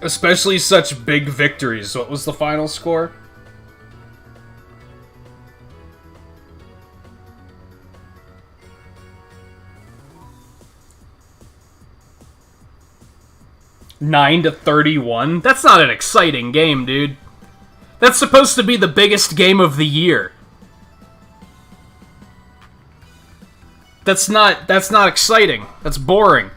Especially such big victories. What was the final score? (9-31). That's not an exciting game, dude. That's supposed to be the biggest game of the year. That's not exciting. That's boring.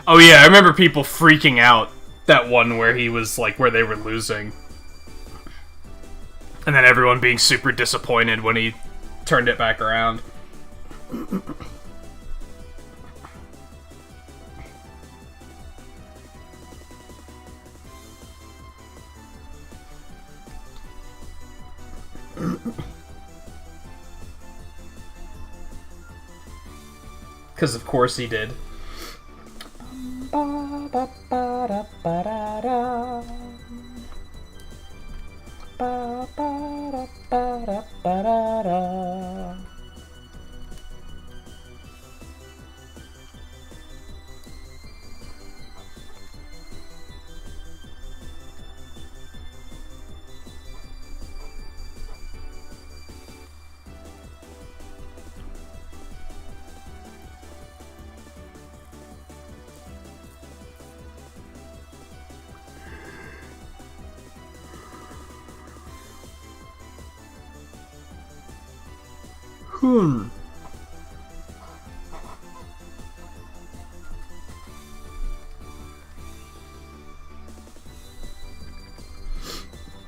Oh yeah, I remember people freaking out that one where he was like, where they were losing. And then everyone being super disappointed when he turned it back around. Because of course he did.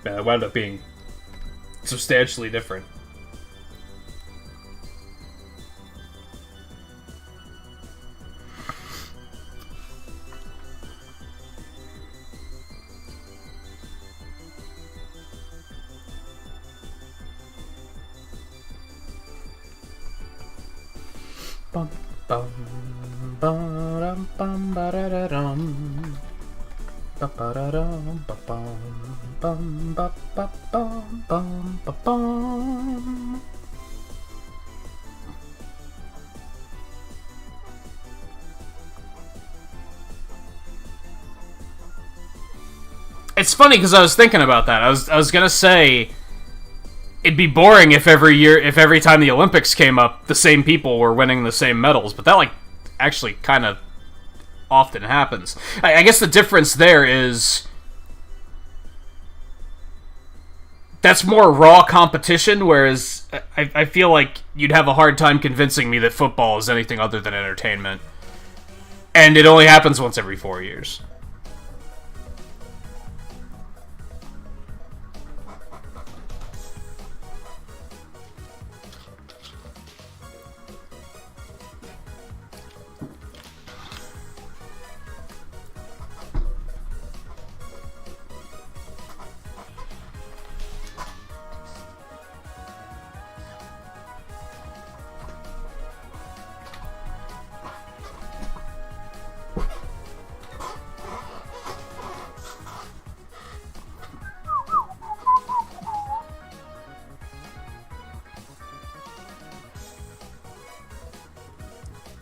Yeah, it wound up being substantially different. Bum bum bum bum ba-da-da-dum. Ba-ba-da-dum, ba-bum, bum, ba-ba-bum, bum, ba-bum. It's funny because I was thinking about that. I was gonna say, it'd be boring if every time the Olympics came up, the same people were winning the same medals. But that, like, actually kind of often happens. I guess the difference there is that's more raw competition, whereas I feel like you'd have a hard time convincing me that football is anything other than entertainment. And it only happens once every 4 years.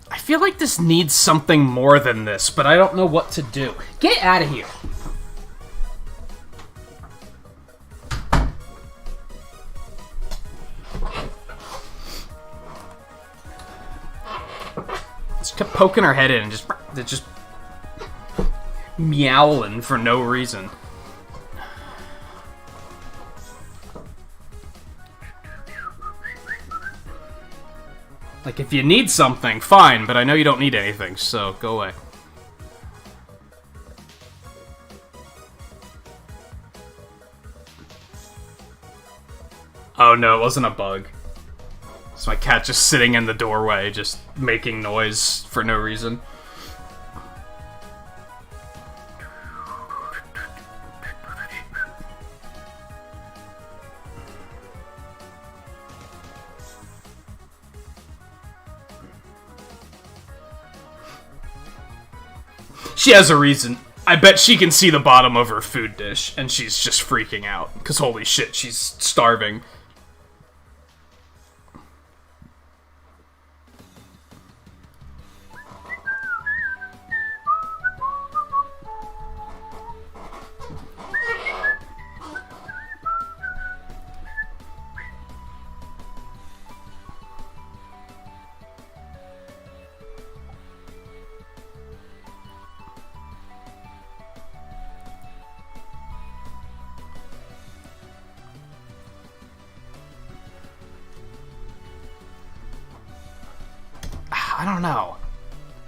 I feel like this needs something more than this, but I don't know what to do. Get out of here. Just kept poking her head in and just meowing for no reason. Like, if you need something, fine, but I know you don't need anything, so go away. Oh no, it wasn't a bug. It's my cat just sitting in the doorway, just making noise for no reason. She has a reason. I bet she can see the bottom of her food dish, and she's just freaking out. Because holy shit, she's starving. I don't know.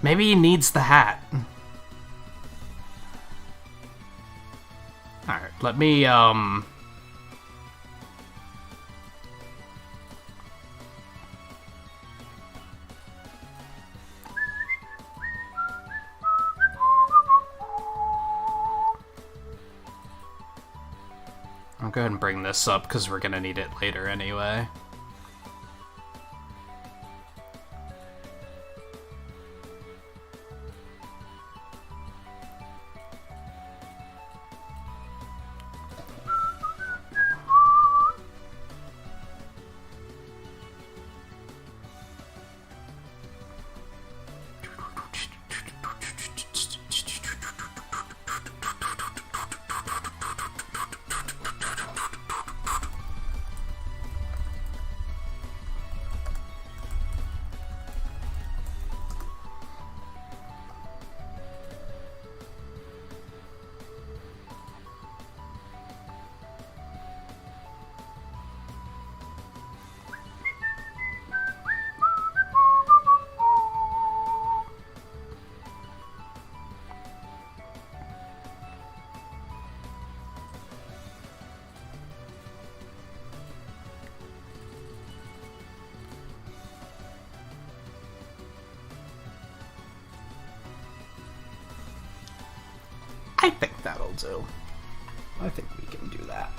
Maybe he needs the hat. Alright, let me, I'm gonna go ahead and bring this up, because we're gonna need it later anyway. I think that'll do. I think we can do that.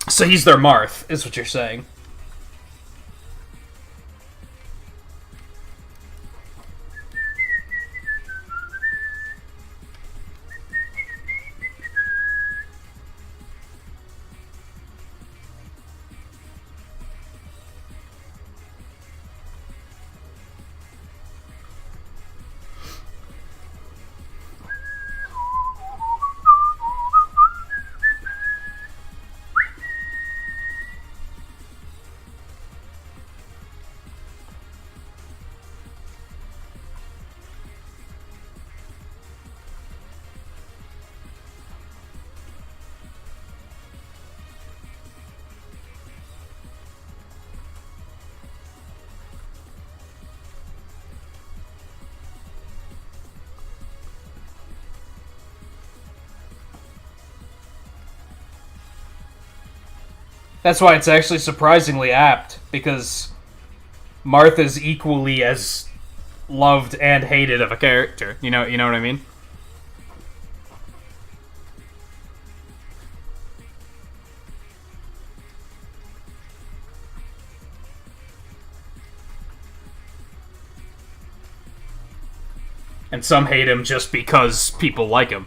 So he's their Marth, is what you're saying. That's why it's actually surprisingly apt, because Martha's equally as loved and hated of a character. You know what I mean? And some hate him just because people like him.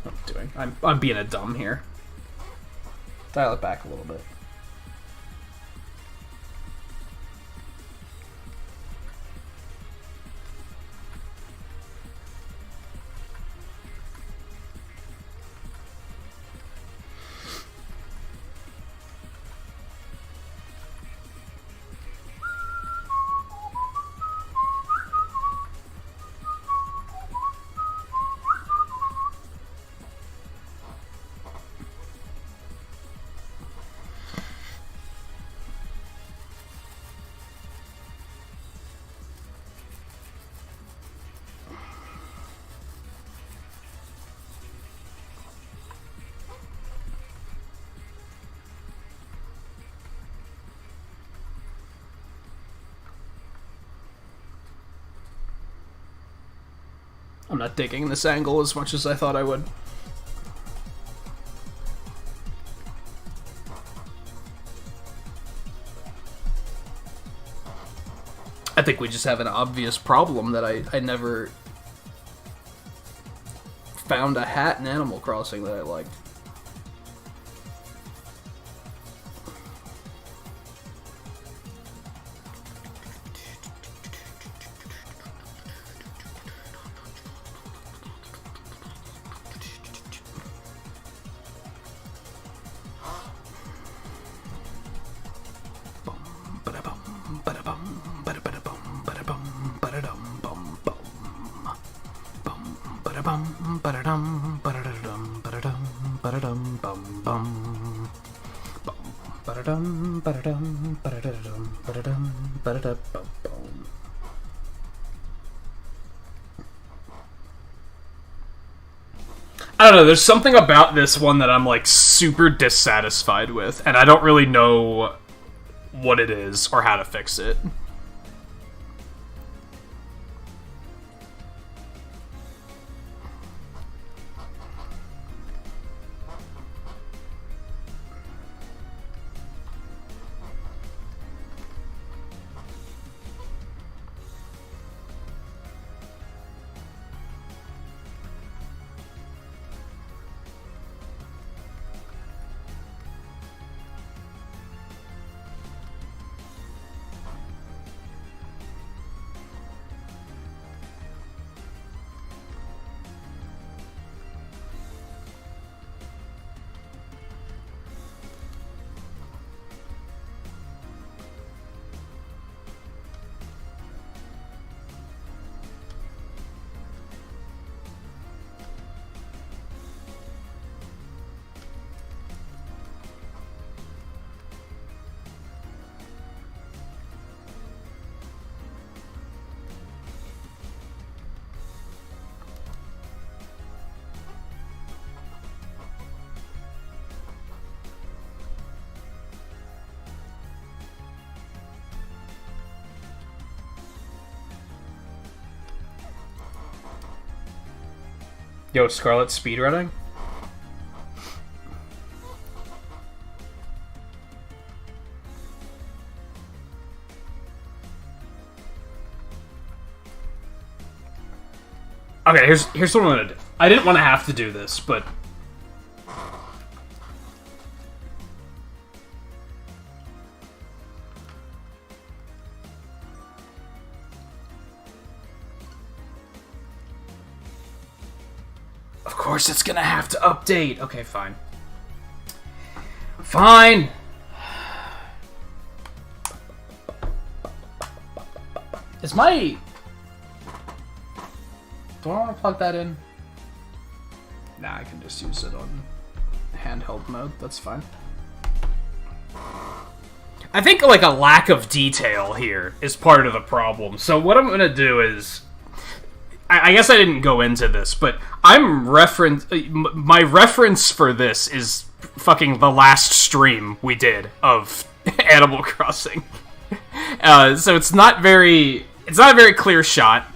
What am I doing? I'm being a dumb here. Dial it back a little bit. I'm not digging this angle as much as I thought I would. I think we just have an obvious problem that I never found a hat in Animal Crossing that I liked. I don't know, there's something about this one that I'm like super dissatisfied with, and I don't really know what it is or how to fix it. Yo, Scarlet speedrunning? Okay, here's what I'm gonna do. I didn't want to have to do this, but... Of course it's gonna have to update. Okay, fine. Fine! Is my... Do I want to plug that in? Nah, I can just use it on handheld mode. That's fine. I think, like, a lack of detail here is part of the problem. So what I'm gonna do is... I guess I didn't go into this, but my reference for this is fucking the last stream we did of Animal Crossing. So it's not a very clear shot.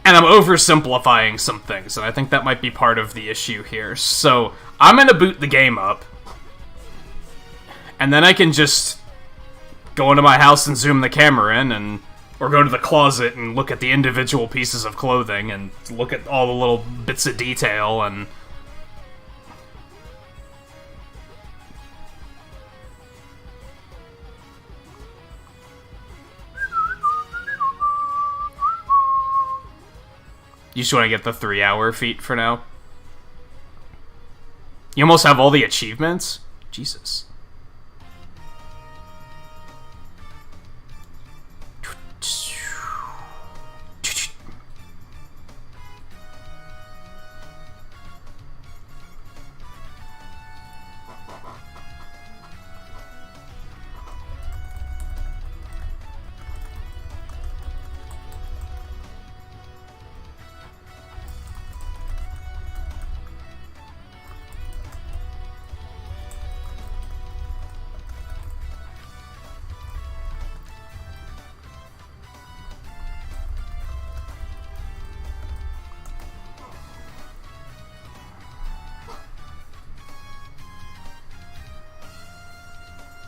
And I'm oversimplifying some things, and I think that might be part of the issue here. So, I'm gonna boot the game up. And then I can just go into my house and zoom the camera in, or go to the closet and look at the individual pieces of clothing, and look at all the little bits of detail, and... You just want to get the 3-hour feat for now? You almost have all the achievements? Jesus.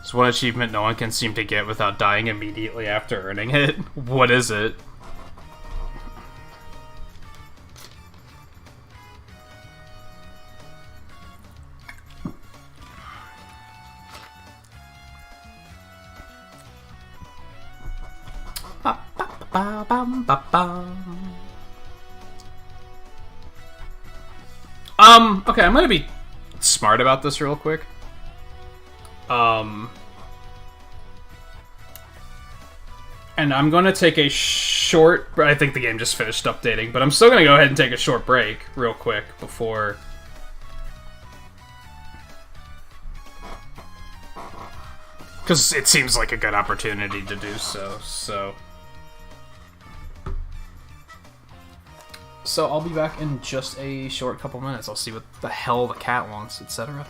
It's one achievement no one can seem to get without dying immediately after earning it. What is it? Okay, I'm gonna be smart about this real quick. And I'm gonna take a short... I think the game just finished updating, but I'm still gonna go ahead and take a short break real quick before... Because it seems like a good opportunity to do so, So I'll be back in just a short couple minutes. I'll see what the hell the cat wants, etc.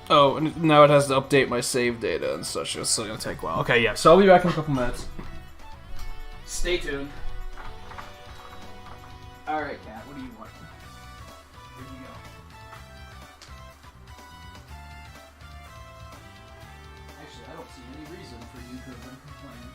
Oh, and now it has to update my save data and such. It's still gonna take a while. Okay, yeah, so I'll be back in a couple minutes. Stay tuned. Alright, cat, what do you want? Where'd you go? Actually, I don't see any reason for you to have been complaining.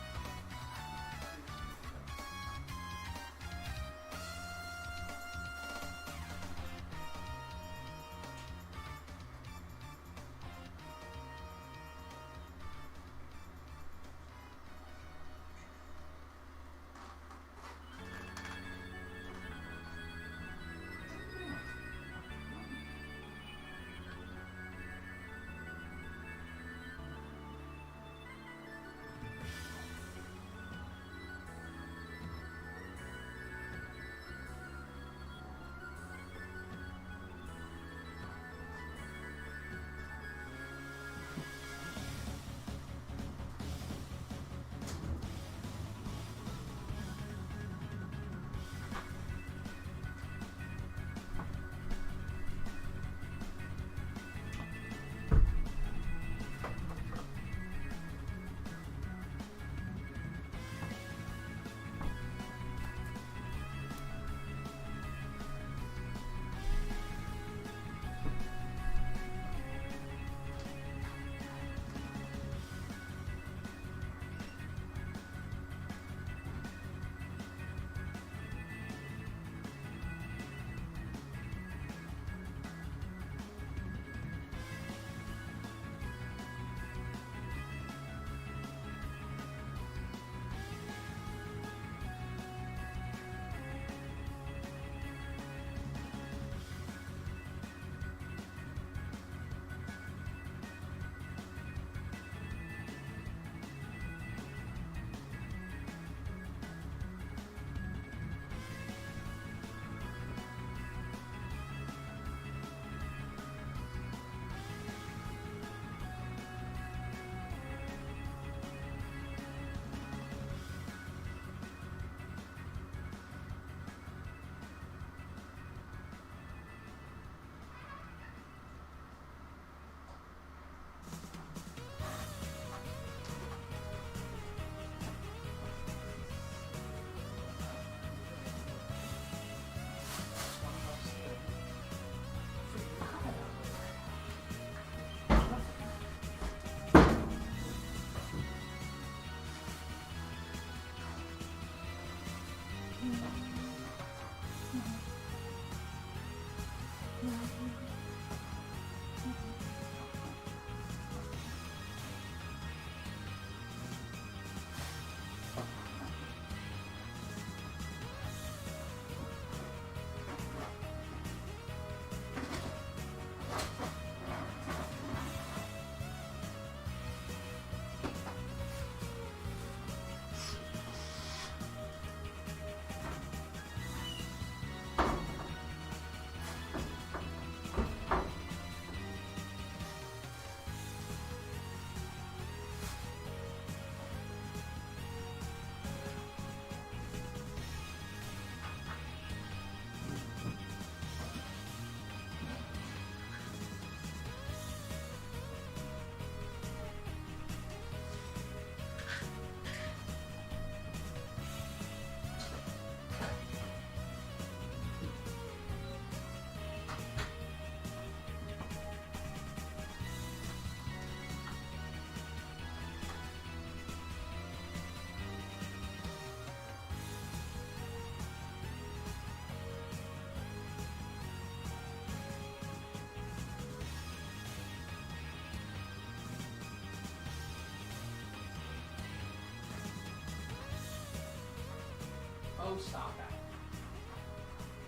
stop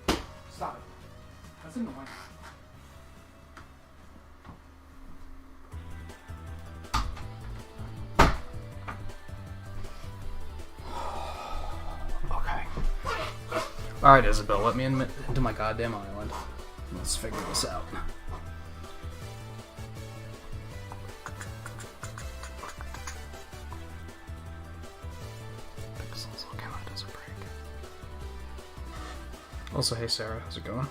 that. Stop it. That's annoying. Okay. Alright, Isabel, let me into my goddamn island. Let's figure this out. Pixels will count as a break. Also, hey Sarah, how's it going?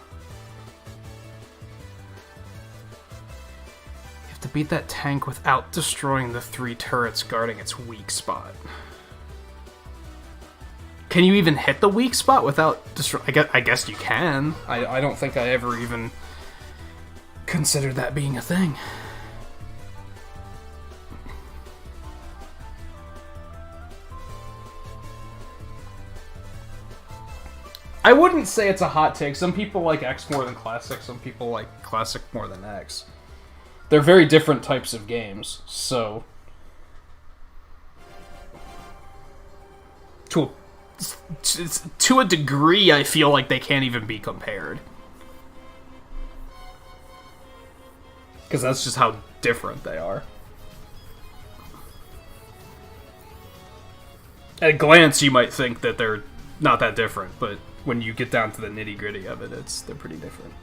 You have to beat that tank without destroying the 3 turrets guarding its weak spot. Can you even hit the weak spot without destroying? I guess you can. I don't think I ever even considered that being a thing. I wouldn't say it's a hot take. Some people like X more than Classic. Some people like Classic more than X. They're very different types of games, so to a degree, I feel like they can't even be compared. Because that's just how different they are. At a glance, you might think that they're not that different, but when you get down to the nitty-gritty of it, they're pretty different.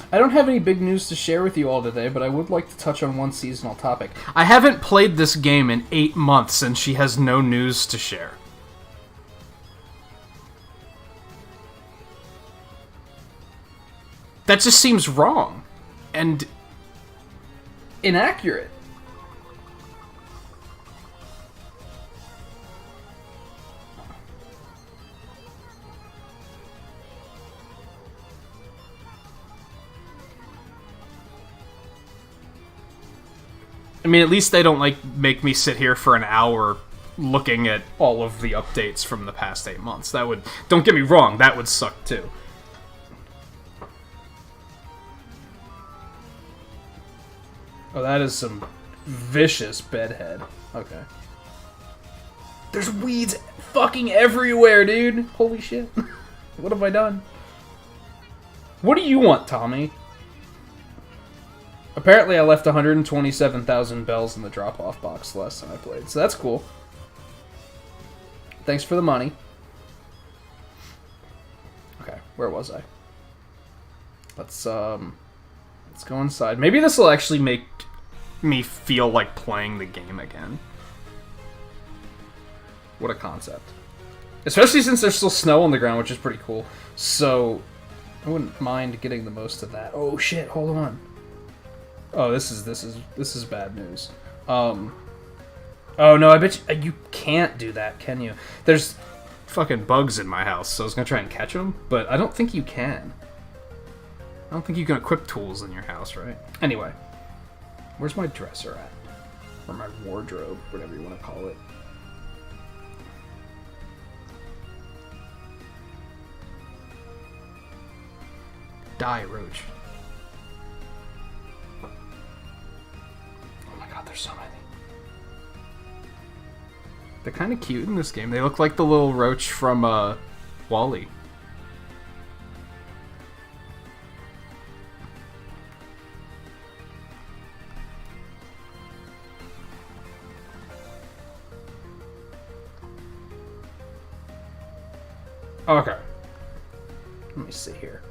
I don't have any big news to share with you all today, but I would like to touch on one seasonal topic. I haven't played this game in 8 months, and she has no news to share. That just seems wrong. And inaccurate. I mean, at least they don't, like, make me sit here for an hour looking at all of the updates from the past 8 months. That would... Don't get me wrong, that would suck, too. Oh, that is some vicious bedhead. Okay. There's weeds fucking everywhere, dude! Holy shit. What have I done? What do you want, Tommy? Apparently I left 127,000 bells in the drop-off box last time I played, so that's cool. Thanks for the money. Okay, where was I? Let's go inside. Maybe this will actually make me feel like playing the game again. What a concept. Especially since there's still snow on the ground, which is pretty cool. So, I wouldn't mind getting the most of that. Oh shit, hold on. Oh, this is bad news. Oh no, I bet you can't do that, can you? There's fucking bugs in my house, so I was gonna try and catch them, but I don't think you can. I don't think you can equip tools in your house, right? Anyway, where's my dresser at? Or my wardrobe, whatever you want to call it. Die, roach. There's so many. They're kind of cute in this game. They look like the little roach from WALL-E. Okay. Let me see here.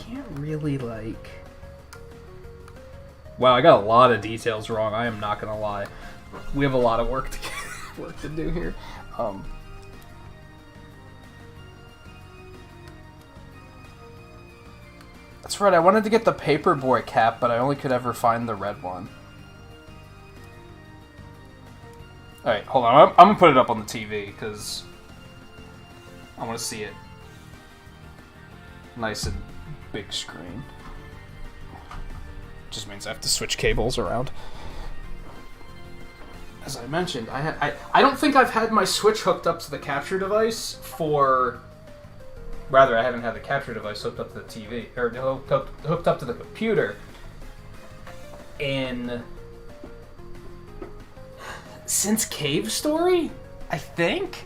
Can't really, like... Wow, I got a lot of details wrong. I am not gonna lie. We have a lot of work to do here. That's right, I wanted to get the Paperboy cap, but I only could ever find the red one. Alright, hold on. I'm gonna put it up on the TV, because I want to see it nice and big screen. Just means I have to switch cables around. as I mentioned, I don't think I've had my Switch hooked up to the capture device for... Rather, I haven't had the capture device hooked up to the TV, or hooked up to the computer since Cave Story, I think?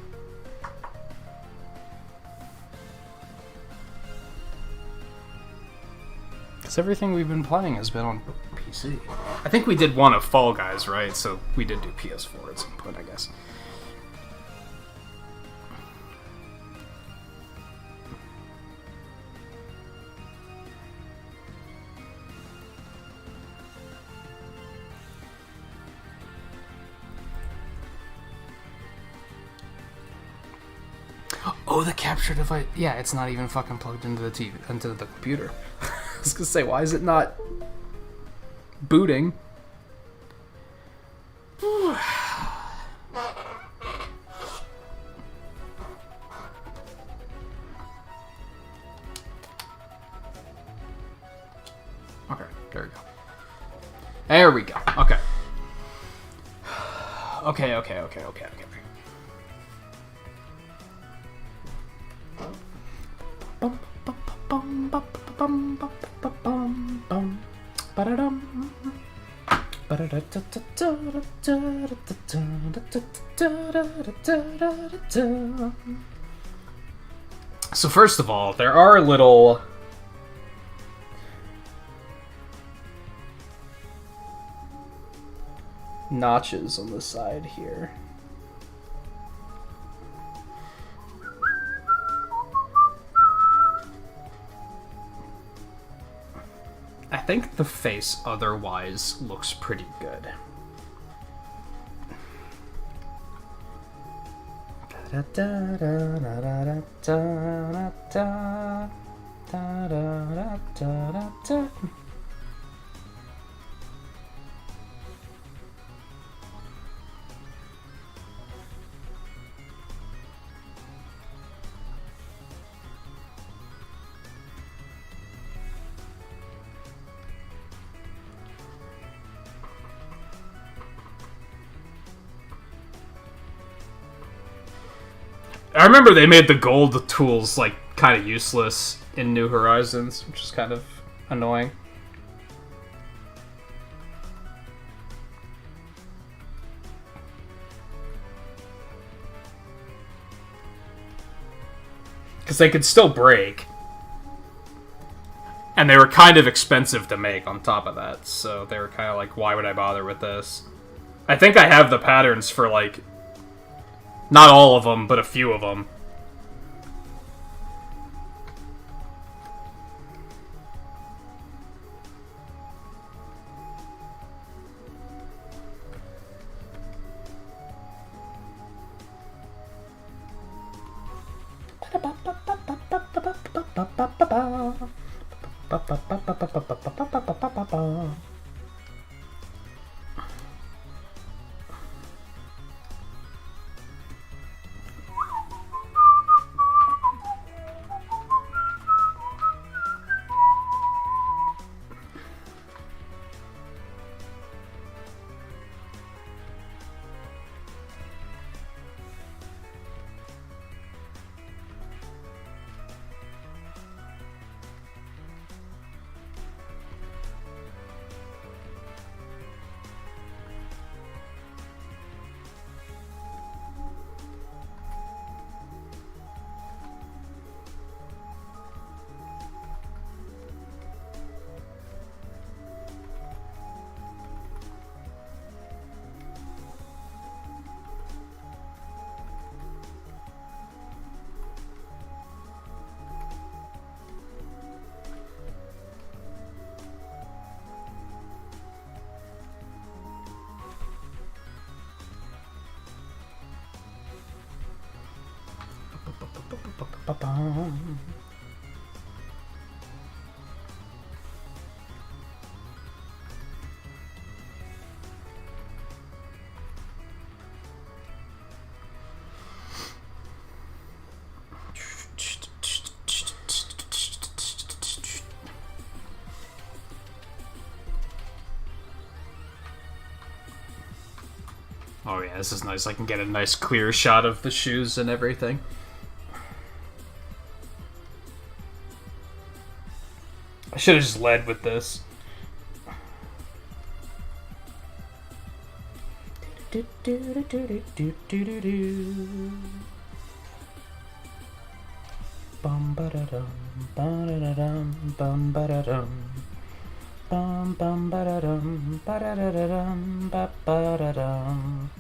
Because everything we've been playing has been on PC. I think we did one of Fall Guys, right? So we did do PS4 at some point, I guess. Oh, the capture device. Yeah, it's not even fucking plugged into the TV, into the computer. I was gonna say, why is it not booting? Okay, there we go. There we go. Okay. Okay. So first of all, there are little notches on the side here. I think the face otherwise looks pretty good. I remember they made the gold tools, like, kind of useless in New Horizons, which is kind of annoying. Because they could still break. And they were kind of expensive to make on top of that, so they were kind of like, why would I bother with this? I think I have the patterns for, like, not all of them, but a few of them. Oh yeah, this is nice. I can get a nice clear shot of the shoes and everything. I should have just led with this. Bum ba da dum, ba da da dum, bum ba da dum, bum bum ba da dum, ba da da dum, ba da dum.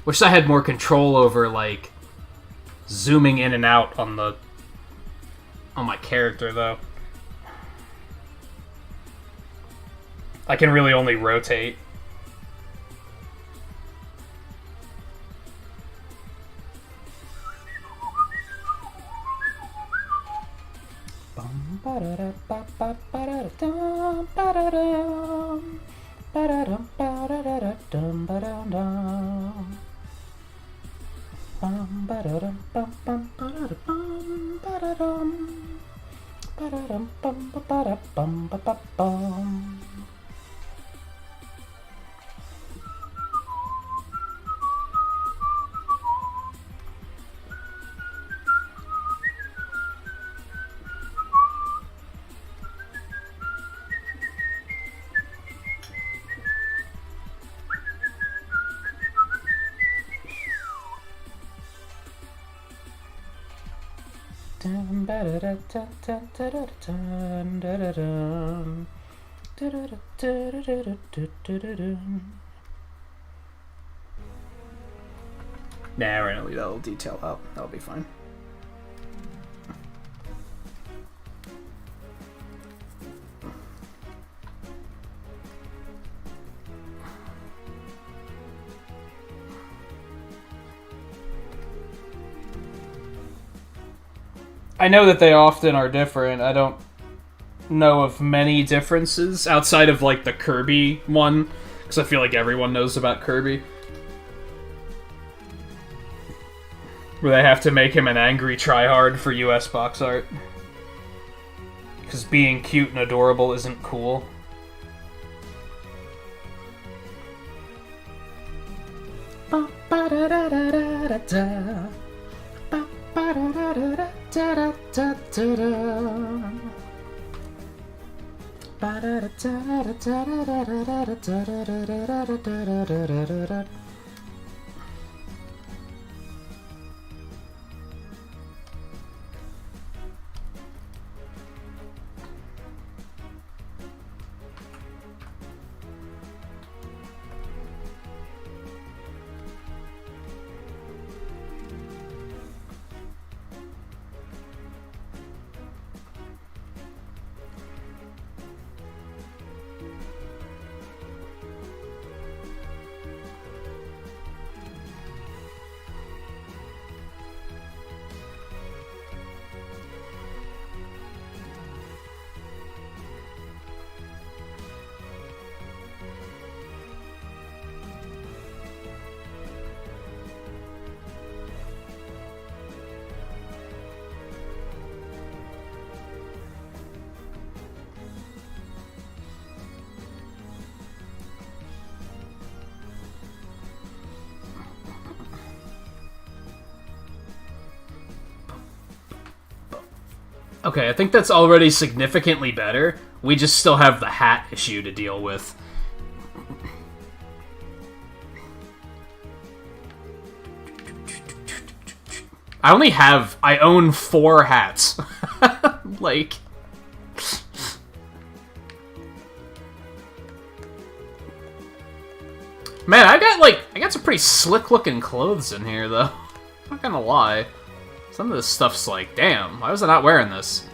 Wish I had more control over, like, zooming in and out on my character, though. I can really only rotate. Nah, we're gonna leave that little detail out. That'll be fine. I know that they often are different. I don't know of many differences outside of, like, the Kirby one, because I feel like everyone knows about Kirby. Where they have to make him an angry tryhard for US box art. Because being cute and adorable isn't cool. Okay, I think that's already significantly better. We just still have the hat issue to deal with. I own 4 hats. Like... Man, I got some pretty slick looking clothes in here, though. I'm not gonna lie. Some of this stuff's like, damn, why was I not wearing this?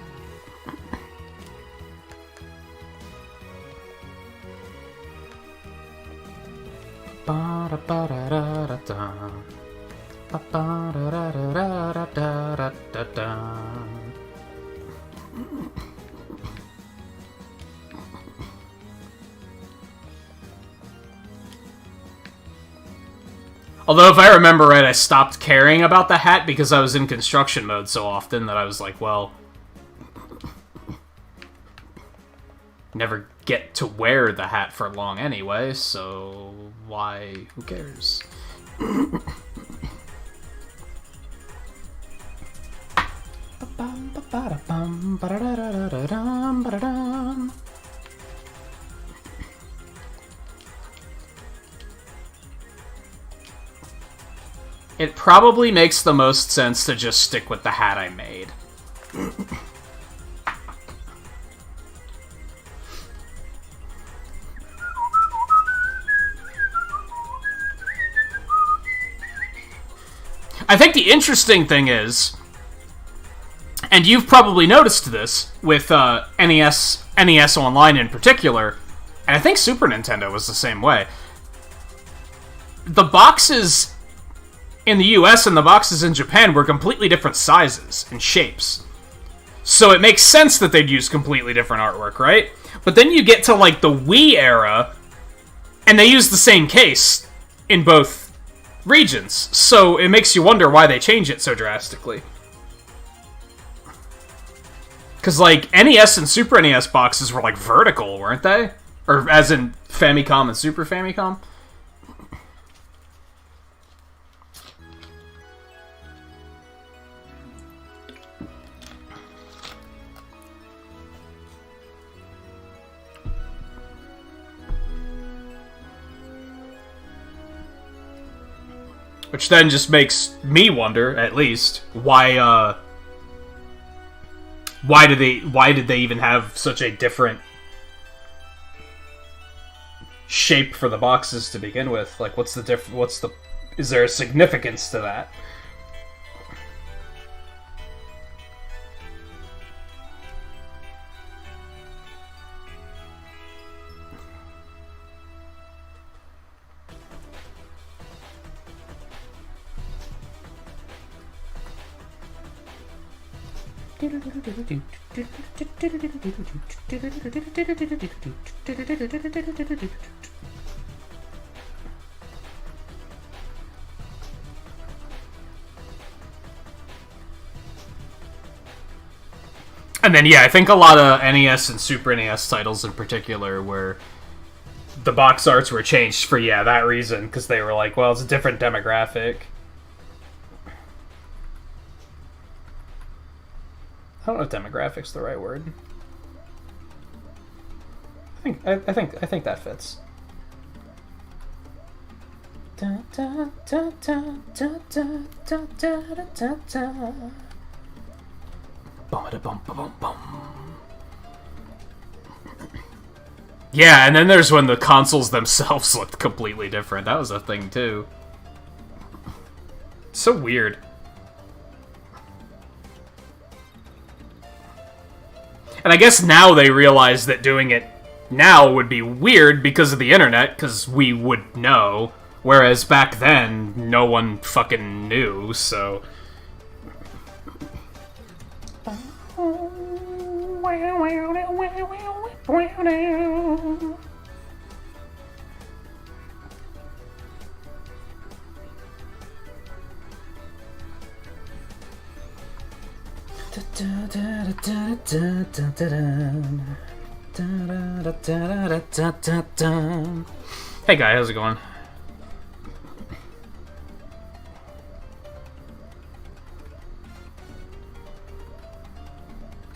Although, if I remember right, I stopped caring about the hat because I was in construction mode so often that I was like, well, never get to wear the hat for long anyway, so why? Who cares? It probably makes the most sense to just stick with the hat I made. I think the interesting thing is, and you've probably noticed this with NES Online in particular, and I think Super Nintendo was the same way. The boxes in the US and the boxes in Japan were completely different sizes and shapes. So it makes sense that they'd use completely different artwork, right? But then you get to, like, the Wii era, and they use the same case in both regions. So it makes you wonder why they change it so drastically. Because, like, NES and Super NES boxes were, like, vertical, weren't they? Or as in Famicom and Super Famicom? Which then just makes me wonder, at least, why did they even have such a different shape for the boxes to begin with? Like, is there a significance to that? And then, yeah, I think a lot of NES and Super NES titles in particular where the box arts were changed for, yeah, that reason, because they were like, well, it's a different demographic. I don't know if demographic's the right word. I think that fits. Yeah, and then there's when the consoles themselves looked completely different. That was a thing too. So weird. And I guess now they realize that doing it now would be weird because of the internet, because we would know. Whereas back then, no one fucking knew, so... Hey guy, how's it going?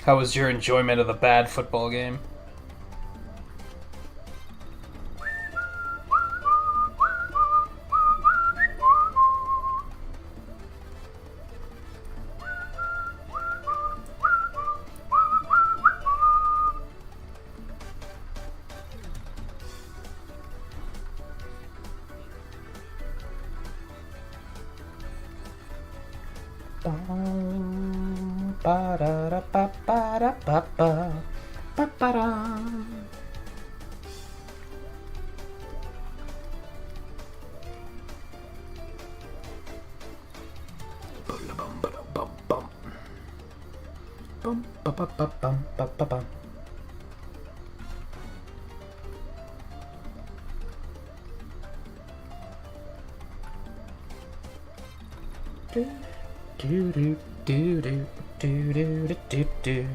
How was your enjoyment of the bad football game? Bum, ba, ba, ba, bum, ba, ba, bum. Do, do, do, do, do, do, do, do, do.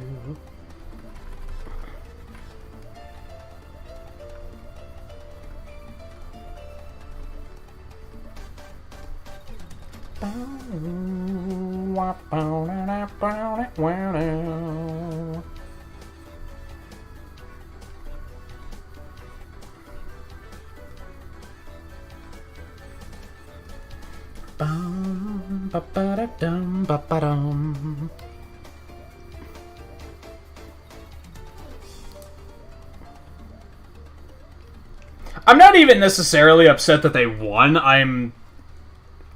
I'm not even necessarily upset that they won. I'm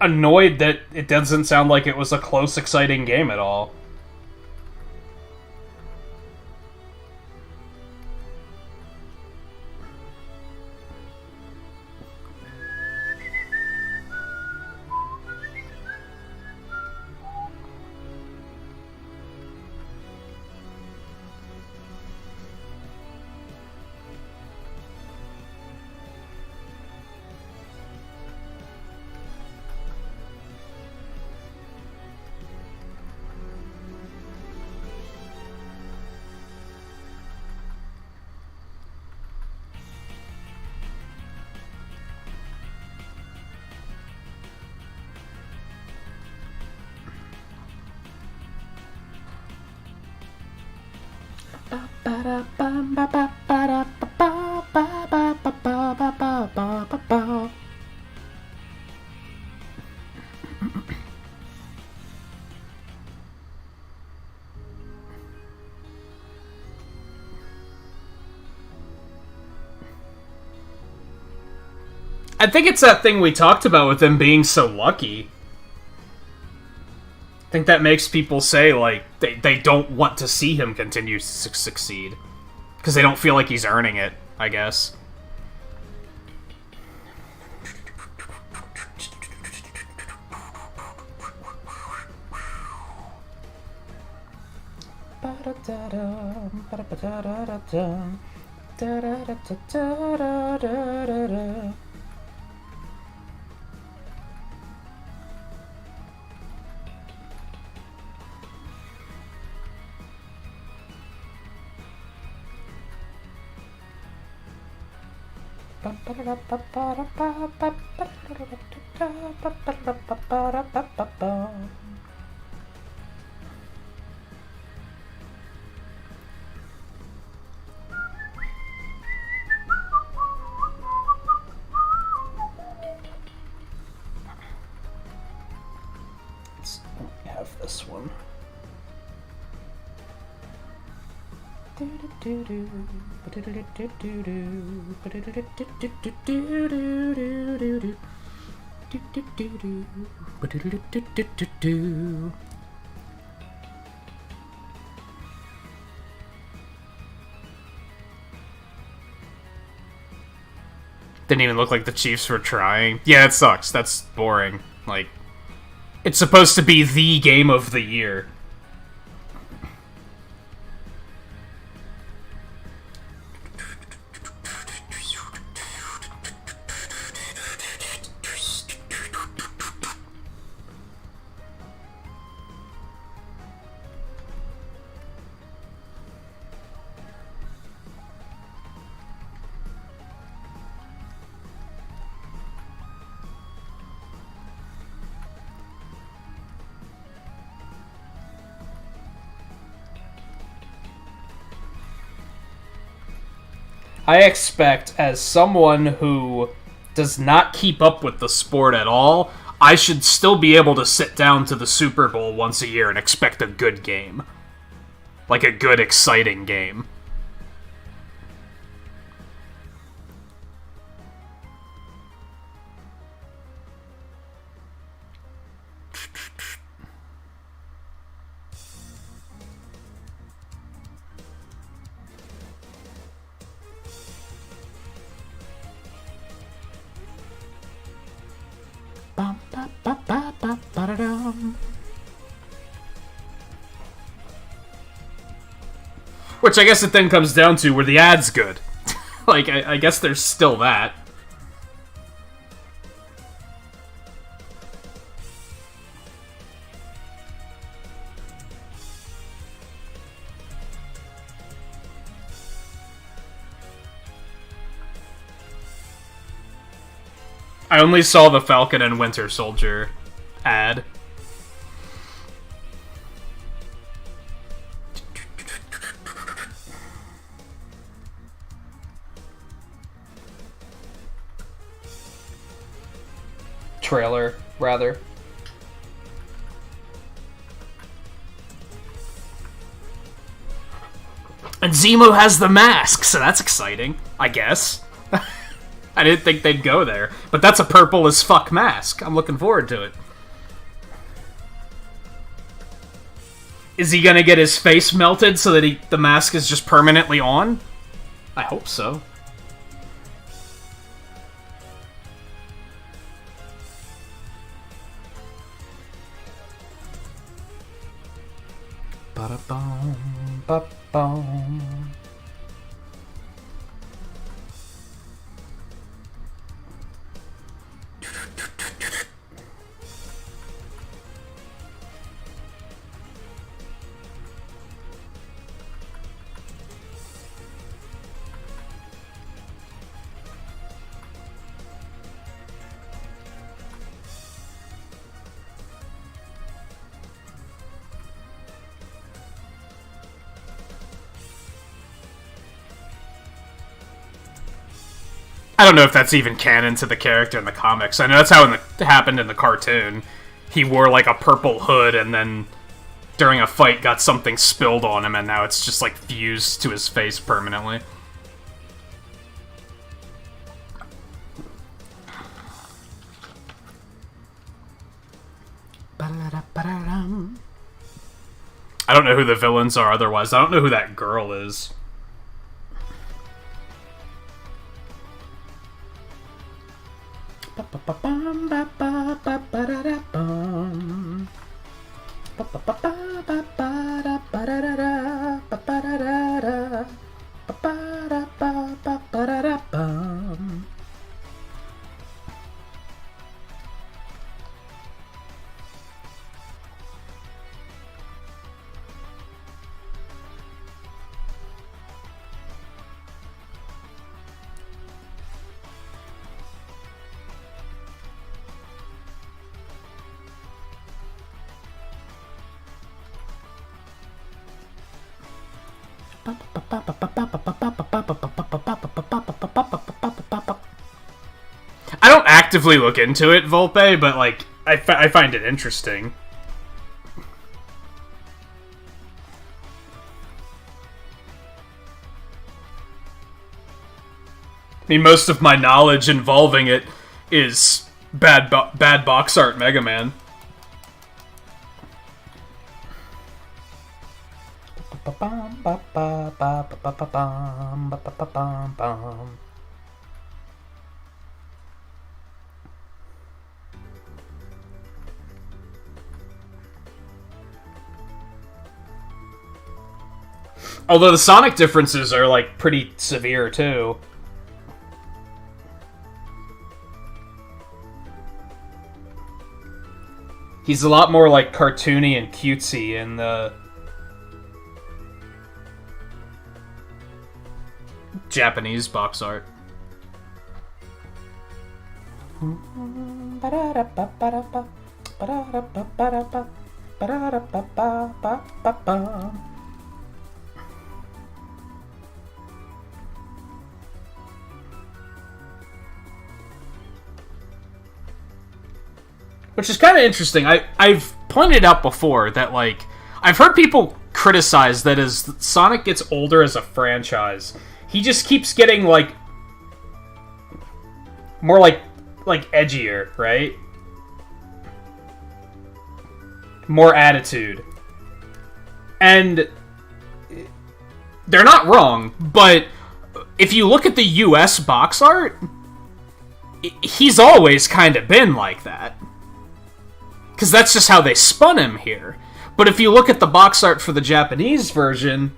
annoyed that it doesn't sound like it was a close, exciting game at all. I think it's that thing we talked about with them being so lucky. I think that makes people say, like, they don't want to see him continue to succeed. Because they don't feel like he's earning it, I guess. Let's have this one. Didn't even look like the Chiefs were trying. Yeah, it sucks. That's boring. Like, it's supposed to be the game of the year. I expect, as someone who does not keep up with the sport at all, I should still be able to sit down to the Super Bowl once a year and expect a good game. Like a good, exciting game. Which I guess it then comes down to, were the ads good? Like, I guess there's still that. I only saw the Falcon and Winter Soldier ad. Trailer, rather. And Zemo has the mask, so that's exciting, I guess. I didn't think they'd go there. But that's a purple as fuck mask. I'm looking forward to it. Is he gonna get his face melted so that the mask is just permanently on? I hope so. Ba-da-bum, ba-bum. I don't know if that's even canon to the character in the comics. I know that's how it happened in the cartoon. He wore like a purple hood and then during a fight got something spilled on him and now it's just like fused to his face permanently. I don't know who the villains are otherwise. I don't know who that girl is. I don't actively look into it, Volpe, but like I find it interesting. I mean, most of my knowledge involving it is bad box art Mega Man. Although the Sonic differences are like pretty severe too. He's a lot more like cartoony and cutesy in the Japanese box art. Which is kind of interesting. I've pointed out before that, like, I've heard people criticize that as Sonic gets older as a franchise, he just keeps getting, like, more, like edgier, right? More attitude. And they're not wrong, but if you look at the US box art, he's always kind of been like that. Because that's just how they spun him here. But if you look at the box art for the Japanese version,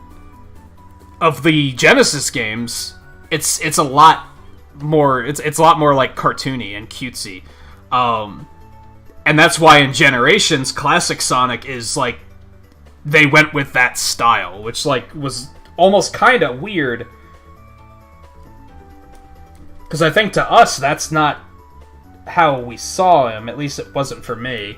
of the Genesis games, it's a lot more it's a lot more like cartoony and cutesy. And that's why in Generations, classic Sonic is like they went with that style, which like was almost kind of weird. Because I think to us, that's not how we saw him. At least it wasn't for me.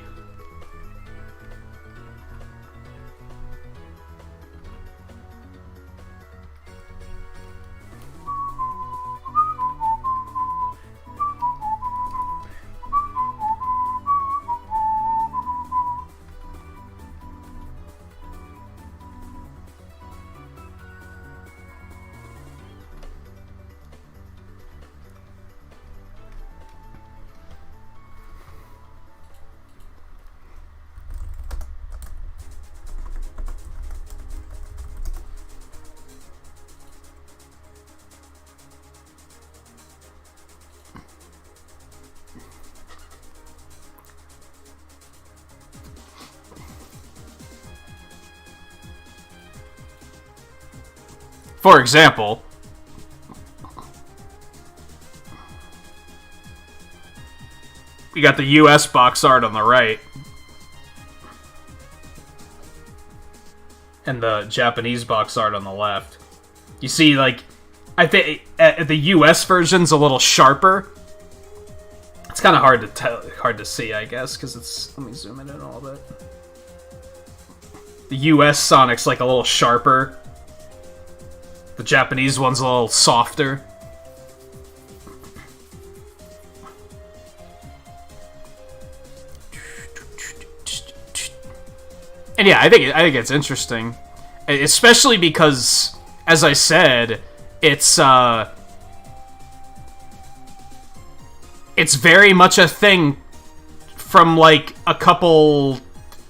For example, you got the US box art on the right, and the Japanese box art on the left. You see, like, I think the US version's a little sharper. It's kind of hard to see, I guess, because it's. Let me zoom in a little bit. The US Sonic's like a little sharper. The Japanese one's a little softer. And yeah, I think it's interesting, especially because, as I said, it's very much a thing from like a couple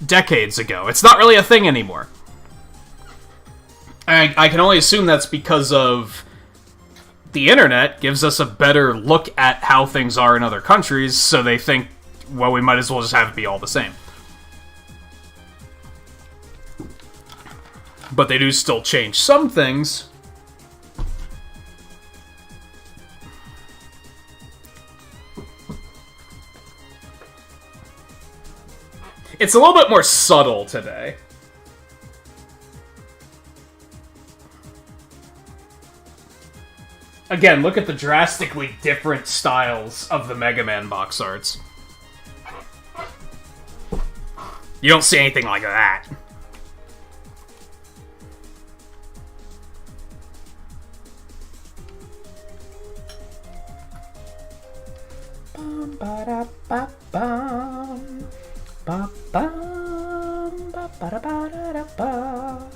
decades ago. It's not really a thing anymore. I can only assume that's because of the internet gives us a better look at how things are in other countries, so they think, well, we might as well just have it be all the same. But they do still change some things. It's a little bit more subtle today. Again, look at the drastically different styles of the Mega Man box arts. You don't see anything like that. Bum, ba-da, ba, bum. Ba, bum, ba, ba-da, ba-da, ba.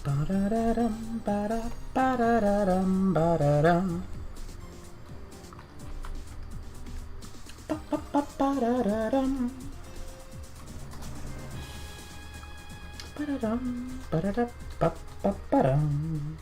Ba-da-da-dum, ba-da, ba-da-da-dum, ba-da-dum. Ba-ba-ba-ba-da-da-dum. Ba-da-dum, ba-da-da-ba-ba-ba-dum.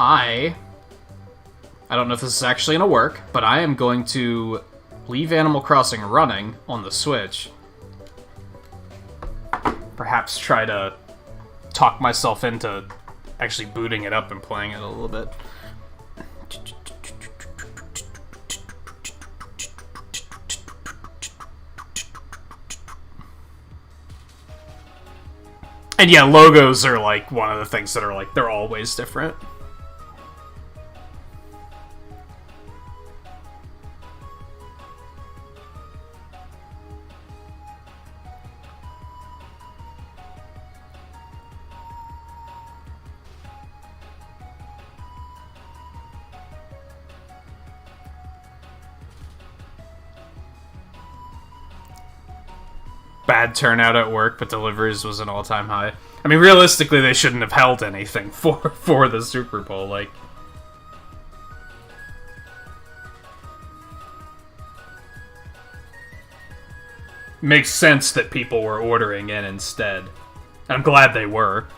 I don't know if this is actually going to work, but I am going to leave Animal Crossing running on the Switch. Perhaps try to talk myself into actually booting it up and playing it a little bit. And yeah, logos are like one of the things that are like, they're always different. Bad turnout at work, but deliveries was an all-time high. I mean, realistically, they shouldn't have held anything for the Super Bowl. Like, makes sense that people were ordering in instead. I'm glad they were.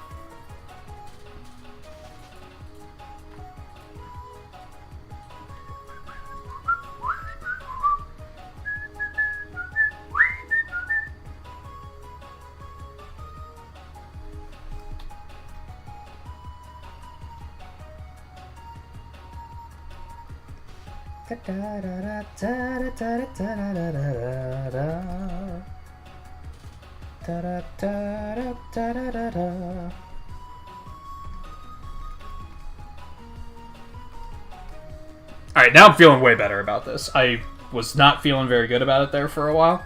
Alright, now I'm feeling way better about this. I was not feeling very good about it there for a while.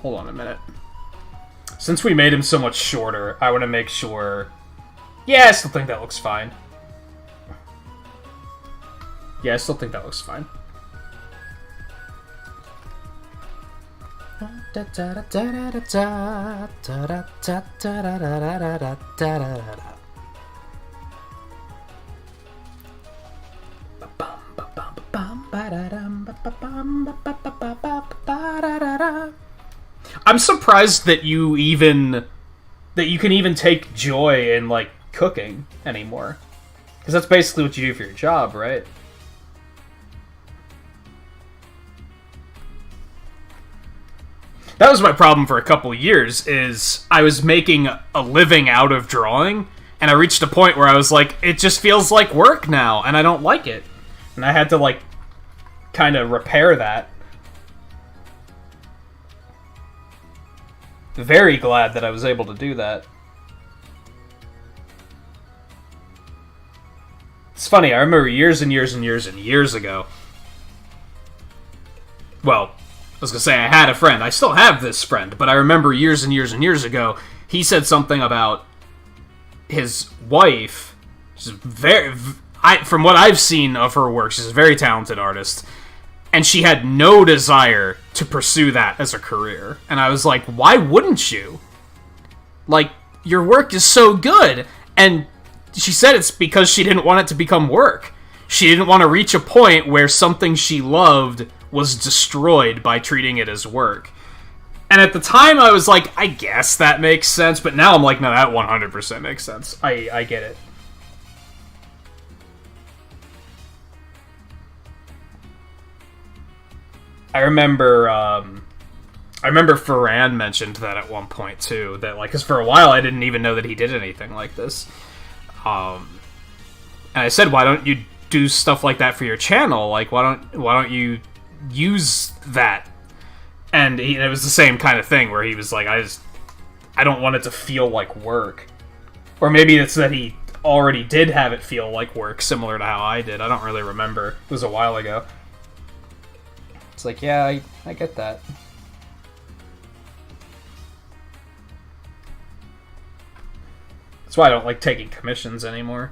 Hold on a minute. Since we made him so much shorter, I want to make sure... Yeah, I still think that looks fine. Yeah, I still think that looks fine. I'm surprised that you can even take joy in, like, cooking anymore. Because that's basically what you do for your job, right? That was my problem for a couple years, is I was making a living out of drawing, and I reached a point where I was like, it just feels like work now, and I don't like it. And I had to, like, kind of repair that. Very glad that I was able to do that. It's funny, I remember years and years and years and years ago. Well, I was gonna say I had a friend. I still have this friend, but I remember years and years and years ago, he said something about his wife. She's from what I've seen of her work, she's a very talented artist. And she had no desire to pursue that as a career. And I was like, why wouldn't you? Like, your work is so good. And she said it's because she didn't want it to become work. She didn't want to reach a point where something she loved was destroyed by treating it as work. And at the time, I was like, I guess that makes sense. But now I'm like, no, that 100% makes sense. I get it. I remember Ferran mentioned that at one point too. That, like, because for a while I didn't even know that he did anything like this. And I said, why don't you do stuff like that for your channel? Like, why don't you use that? And it was the same kind of thing where he was like, I don't want it to feel like work. Or maybe it's that he already did have it feel like work, similar to how I did. I don't really remember. It was a while ago. It's like, yeah, I get that. That's why I don't like taking commissions anymore.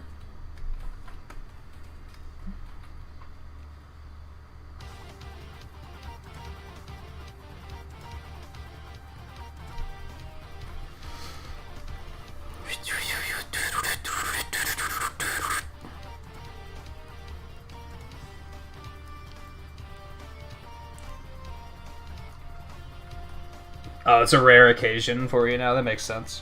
Oh, it's a rare occasion for you now. That makes sense.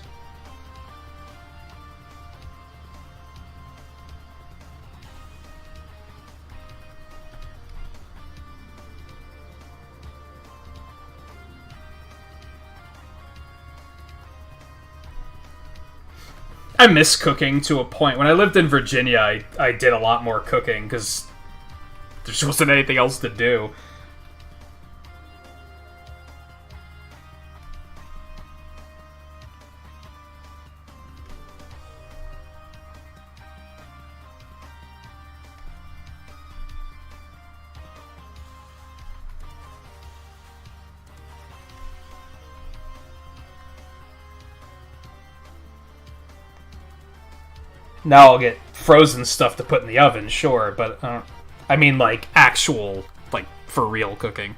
I miss cooking to a point. When I lived in Virginia, I did a lot more cooking because there just wasn't anything else to do. Now I'll get frozen stuff to put in the oven, sure, but I mean like actual, like for real cooking.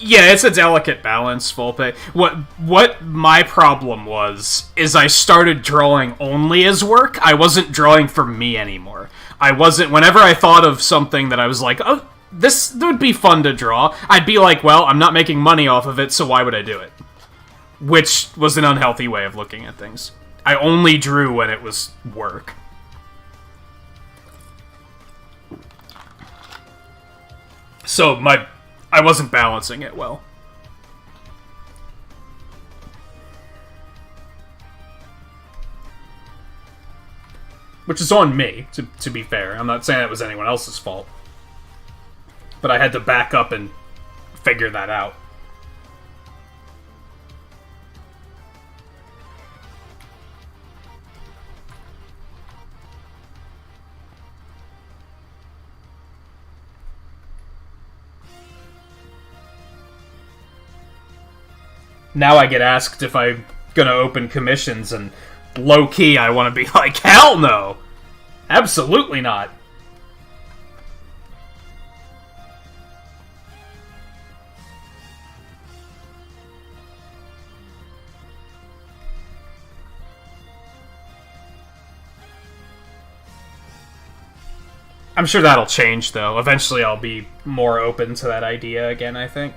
Yeah, it's a delicate balance, Volpe. What my problem was is I started drawing only as work. I wasn't drawing for me anymore. I wasn't. Whenever I thought of something that I was like, oh, this would be fun to draw, I'd be like, well, I'm not making money off of it, so why would I do it? Which was an unhealthy way of looking at things. I only drew when it was work. So I wasn't balancing it well. Which is on me, to be fair. I'm not saying it was anyone else's fault. But I had to back up and figure that out. Now I get asked if I'm gonna open commissions, and low-key I want to be like, hell no! Absolutely not! I'm sure that'll change, though. Eventually I'll be more open to that idea again, I think.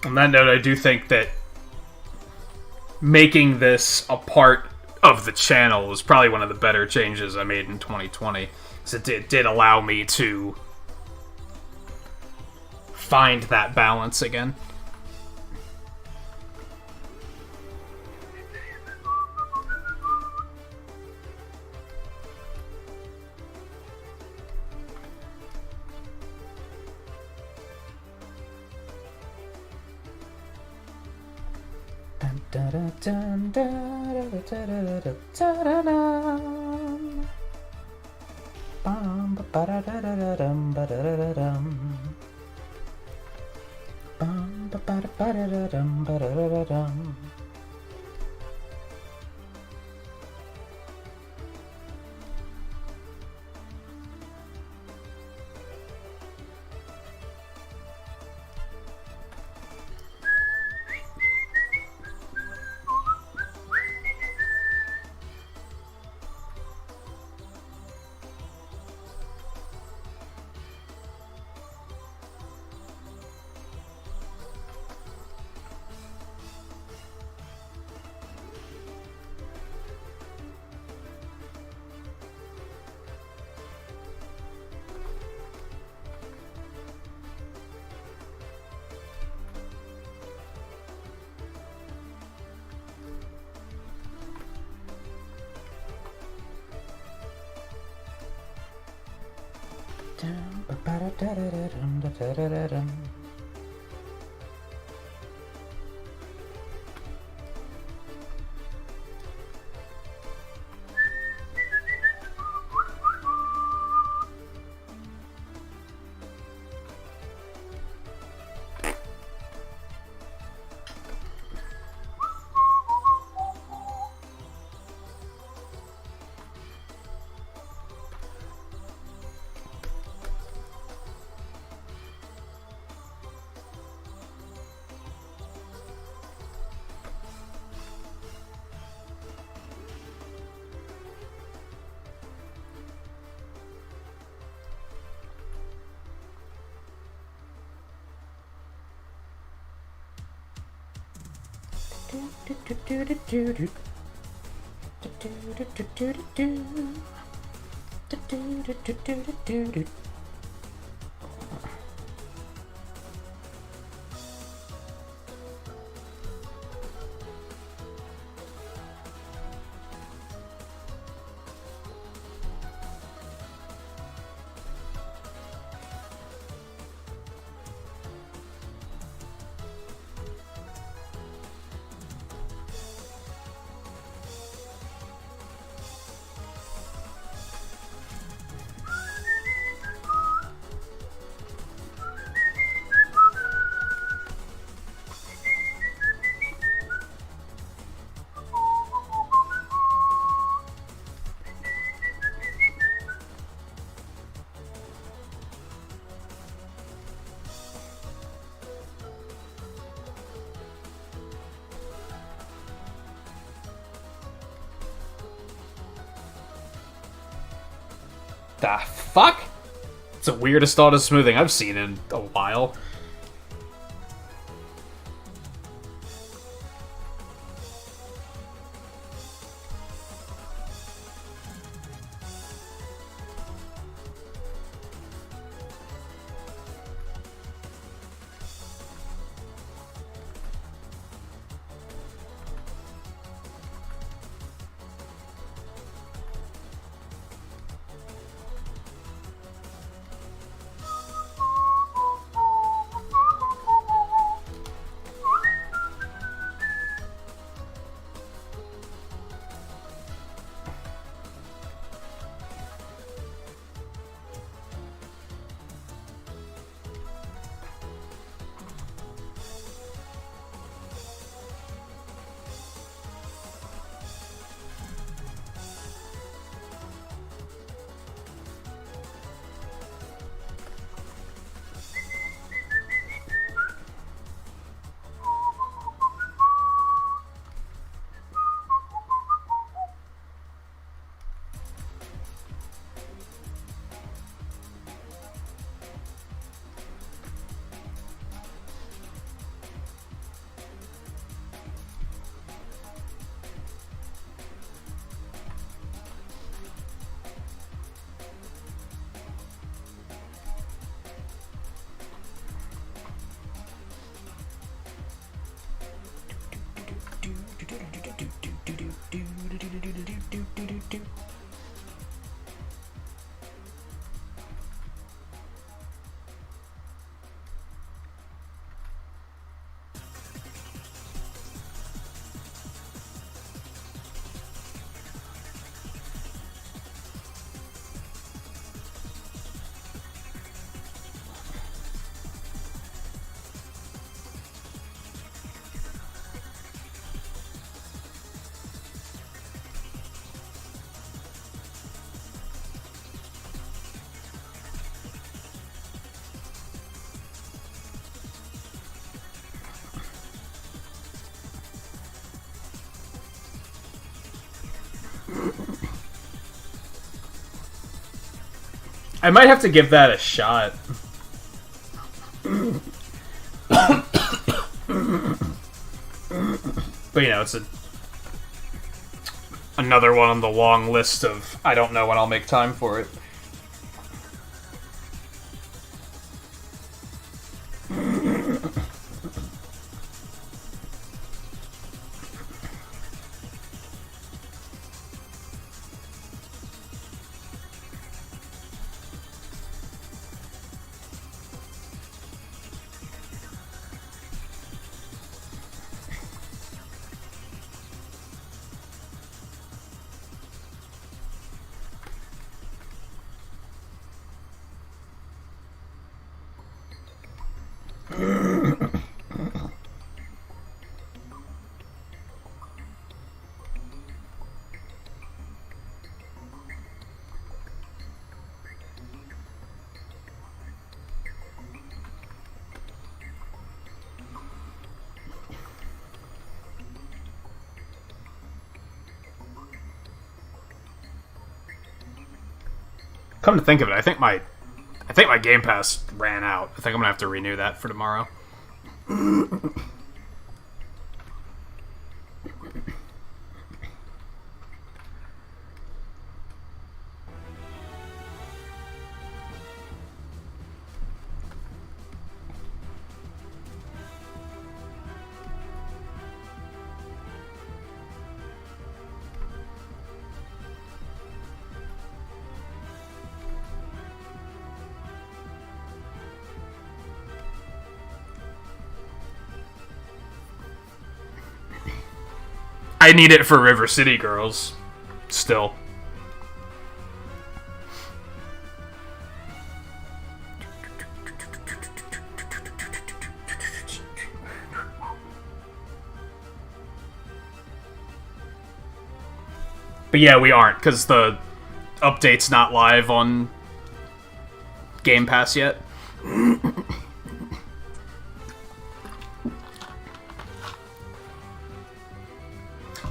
On that note, I do think that making this a part of the channel was probably one of the better changes I made in 2020. Because it did allow me to find that balance again. The fuck? It's the weirdest auto smoothing I've seen in a while. I might have to give that a shot. But, you know, it's another one on the long list of I don't know when I'll make time for it. Come to think of it, I think my Game Pass ran out. I think I'm gonna have to renew that for tomorrow. I need it for River City Girls. Still. But yeah, we aren't, because the update's not live on Game Pass yet.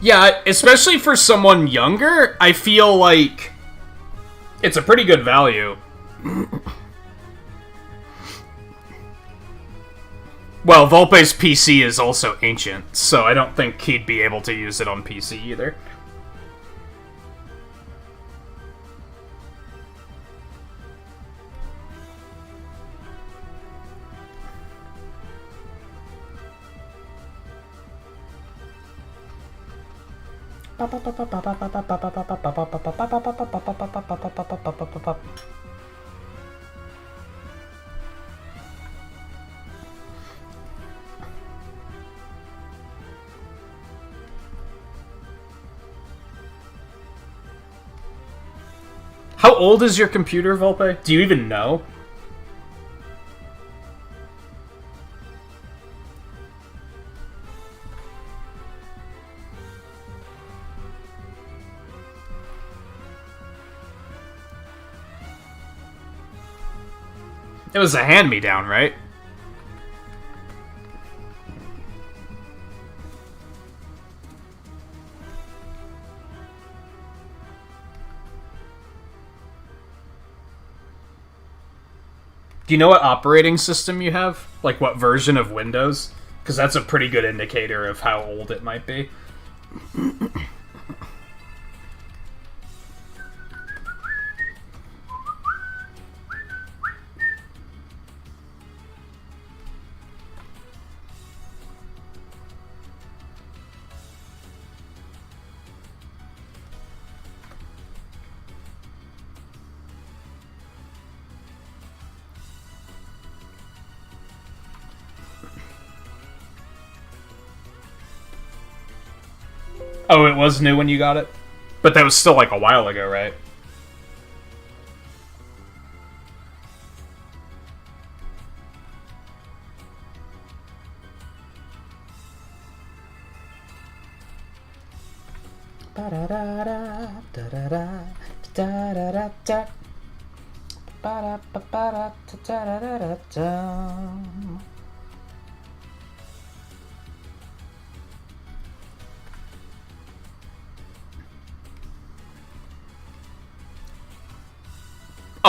Yeah, especially for someone younger, I feel like it's a pretty good value. Well, Volpe's PC is also ancient, so I don't think he'd be able to use it on PC either. How old is your computer, Volpe? Do you even know? It was a hand-me-down, right? Do you know what operating system you have? Like, what version of Windows? Because that's a pretty good indicator of how old it might be. Oh, it was new when you got it? But that was still like a while ago, right?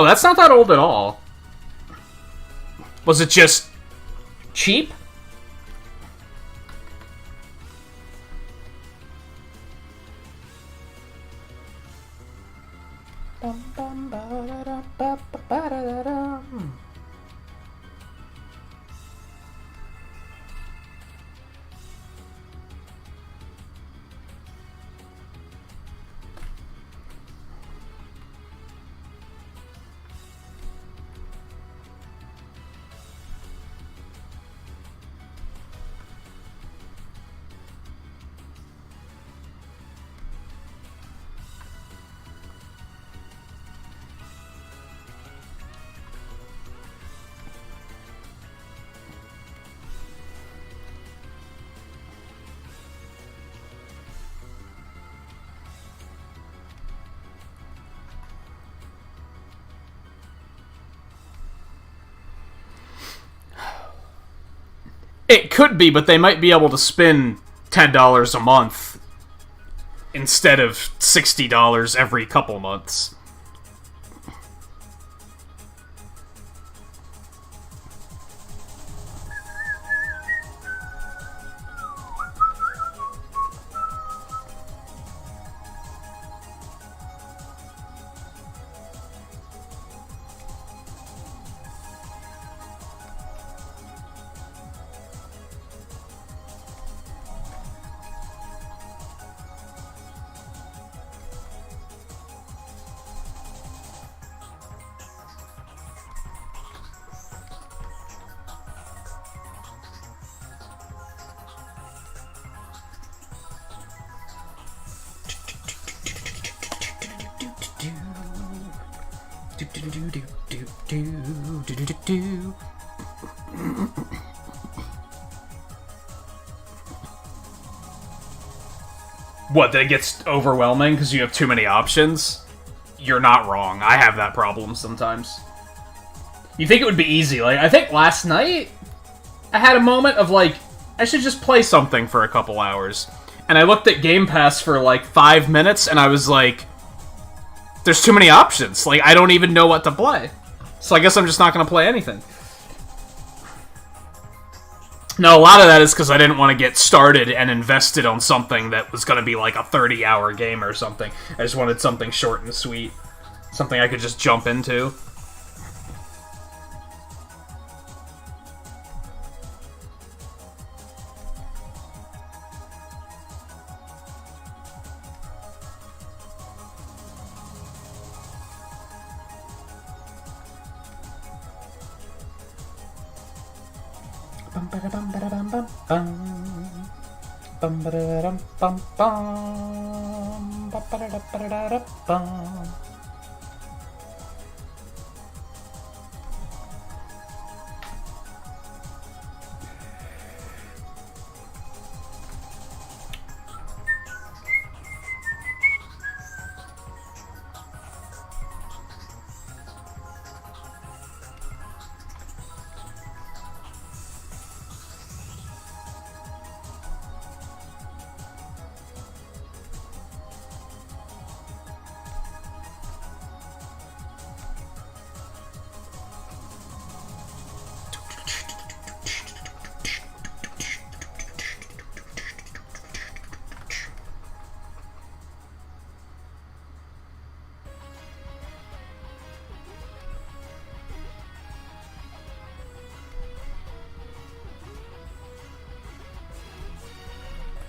Oh, that's not that old at all. Was it just cheap? It could be, but they might be able to spend $10 a month instead of $60 every couple months. What, that it gets overwhelming because you have too many options? You're not wrong. I have that problem sometimes. You think it would be easy. Like, I think last night, I had a moment of, like, I should just play something for a couple hours. And I looked at Game Pass for, like, 5 minutes, and I was like, there's too many options. Like, I don't even know what to play. So I guess I'm just not going to play anything. No, a lot of that is because I didn't want to get started and invested on something that was going to be like a 30-hour game or something. I just wanted something short and sweet. Something I could just jump into.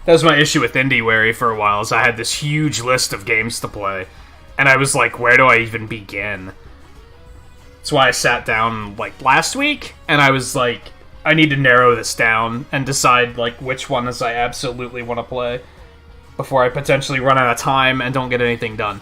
That was my issue with IndieWary for a while, is I had this huge list of games to play, and I was like, where do I even begin? That's why I sat down, like, last week, and I was like, I need to narrow this down and decide, like, which ones I absolutely want to play before I potentially run out of time and don't get anything done.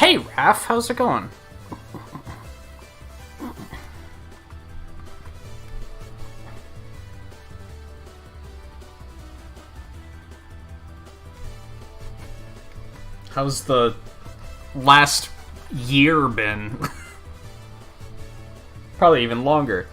Hey, Raph, how's it going? How's the last year been? Probably even longer.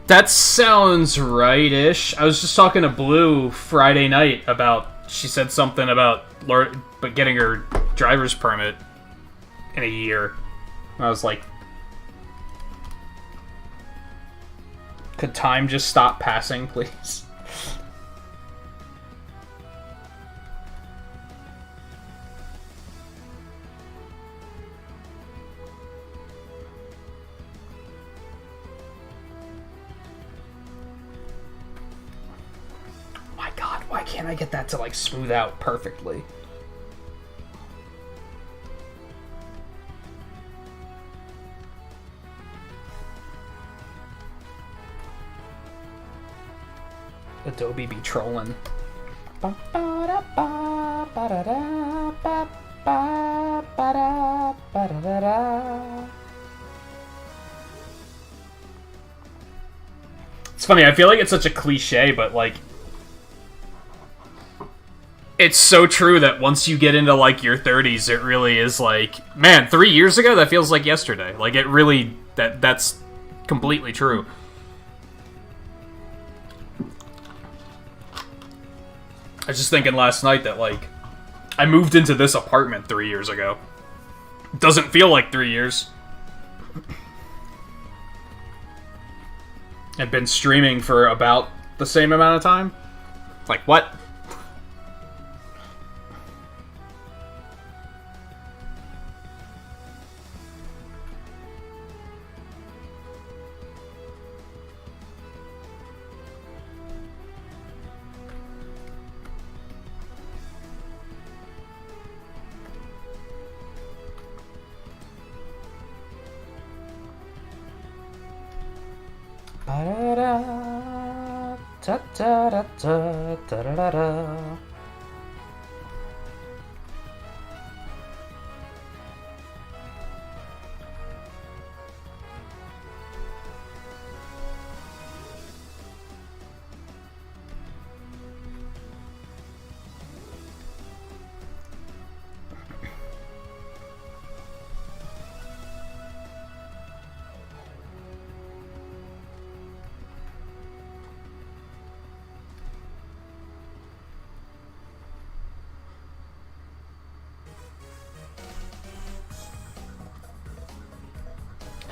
That sounds right-ish. I was just talking to Blue Friday night about... She said something about getting her driver's permit in a year. I was like... Could time just stop passing, please? Can't I get that to, like, smooth out perfectly? Adobe be trolling. It's It's funny, I feel like it's such a cliche, but, like, it's so true that once you get into, like, your 30s, it really is like, man, 3 years ago? That feels like yesterday. Like, it really, that's completely true. I was just thinking last night that, like, I moved into this apartment 3 years ago. It doesn't feel like 3 years. I've been streaming for about the same amount of time. Like, what?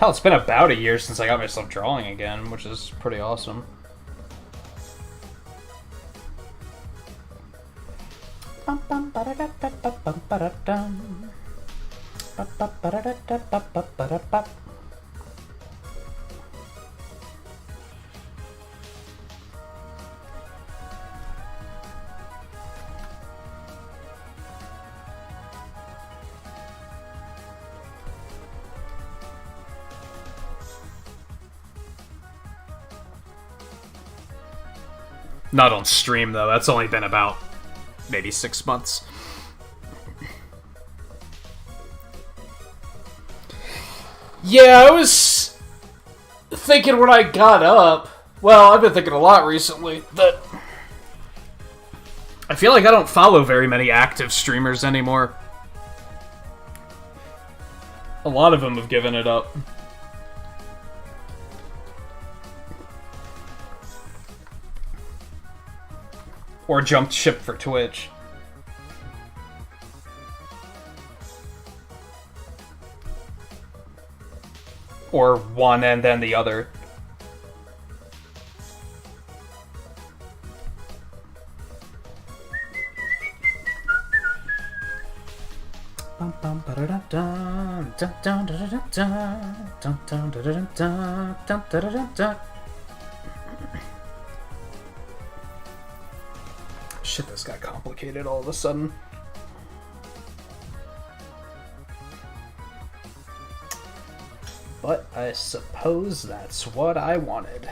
Hell, it's been about a year since I got myself drawing again, which is pretty awesome. Not on stream, though. That's only been about maybe 6 months. Yeah, I was thinking when I got up... Well, I've been thinking a lot recently that... I feel like I don't follow very many active streamers anymore. A lot of them have given it up. Or jumped ship for Twitch. Or one and then the other. Shit, this got complicated all of a sudden. But I suppose that's what I wanted.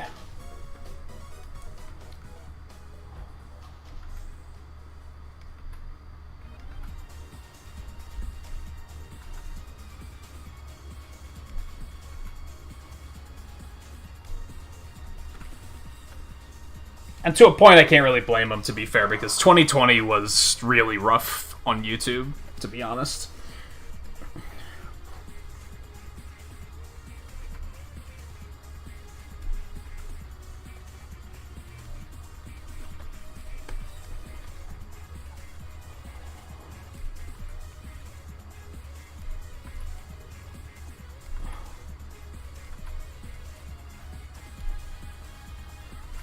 And to a point, I can't really blame them, to be fair, because 2020 was really rough on YouTube, to be honest.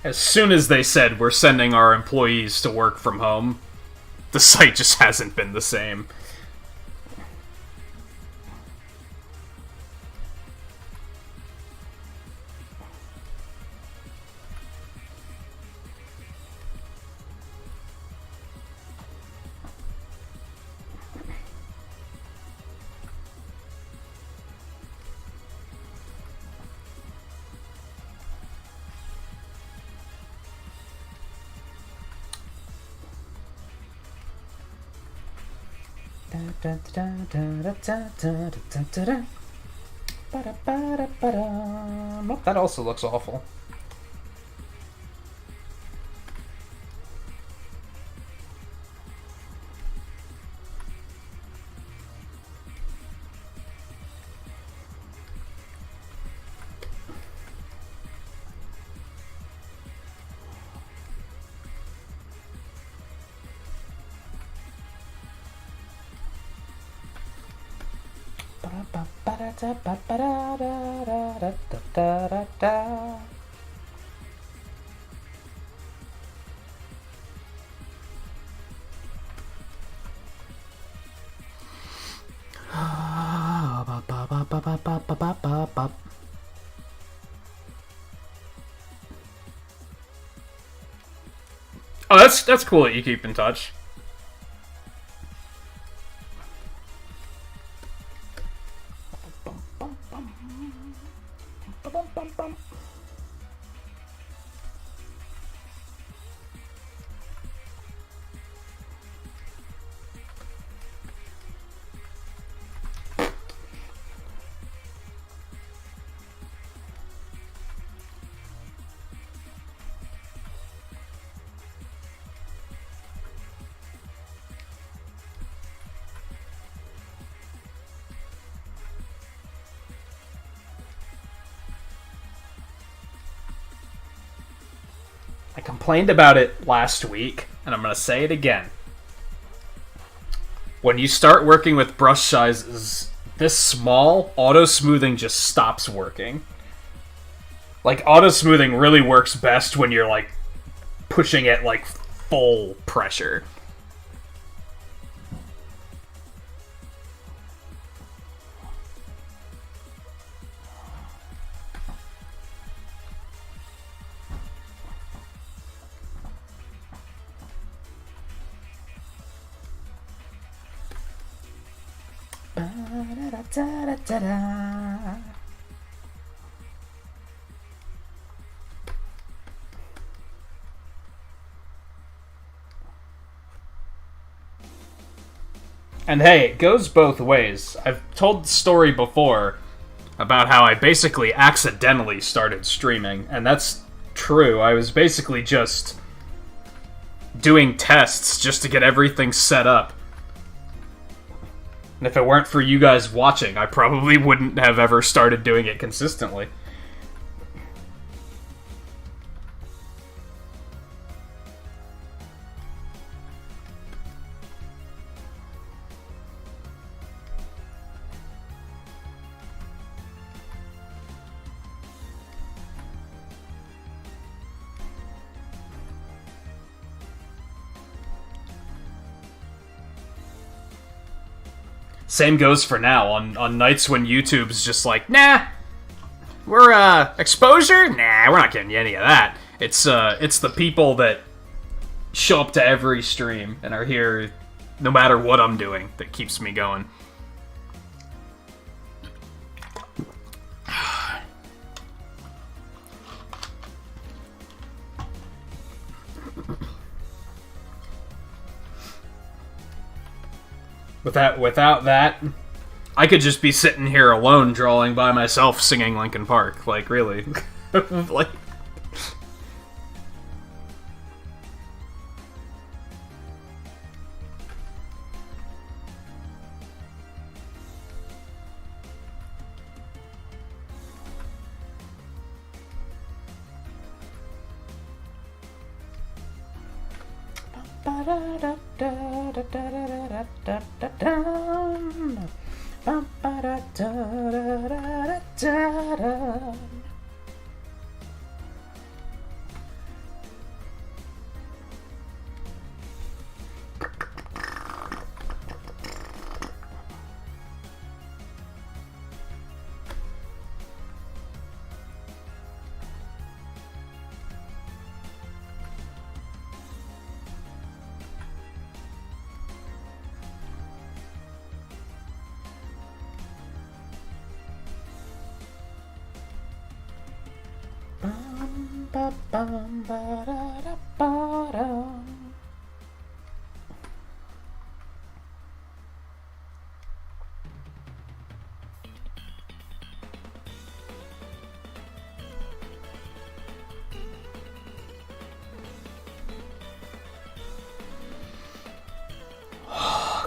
As soon as they said we're sending our employees to work from home, the site just hasn't been the same. That also looks awful. Oh, that's cool that you keep in touch. I complained about it last week, and I'm going to say it again. When you start working with brush sizes this small, auto-smoothing just stops working. Like, auto-smoothing really works best when you're, like, pushing it, like, full pressure. And hey, it goes both ways. I've told the story before about how I basically accidentally started streaming, and that's true. I was basically just doing tests just to get everything set up. And if it weren't for you guys watching, I probably wouldn't have ever started doing it consistently. Same goes for now. On nights when YouTube's just like, nah, we're, exposure? Nah, we're not getting you any of that. It's the people that show up to every stream and are here no matter what I'm doing that keeps me going. Without that, I could just be sitting here alone drawing by myself singing Linkin Park. Like, really. Like...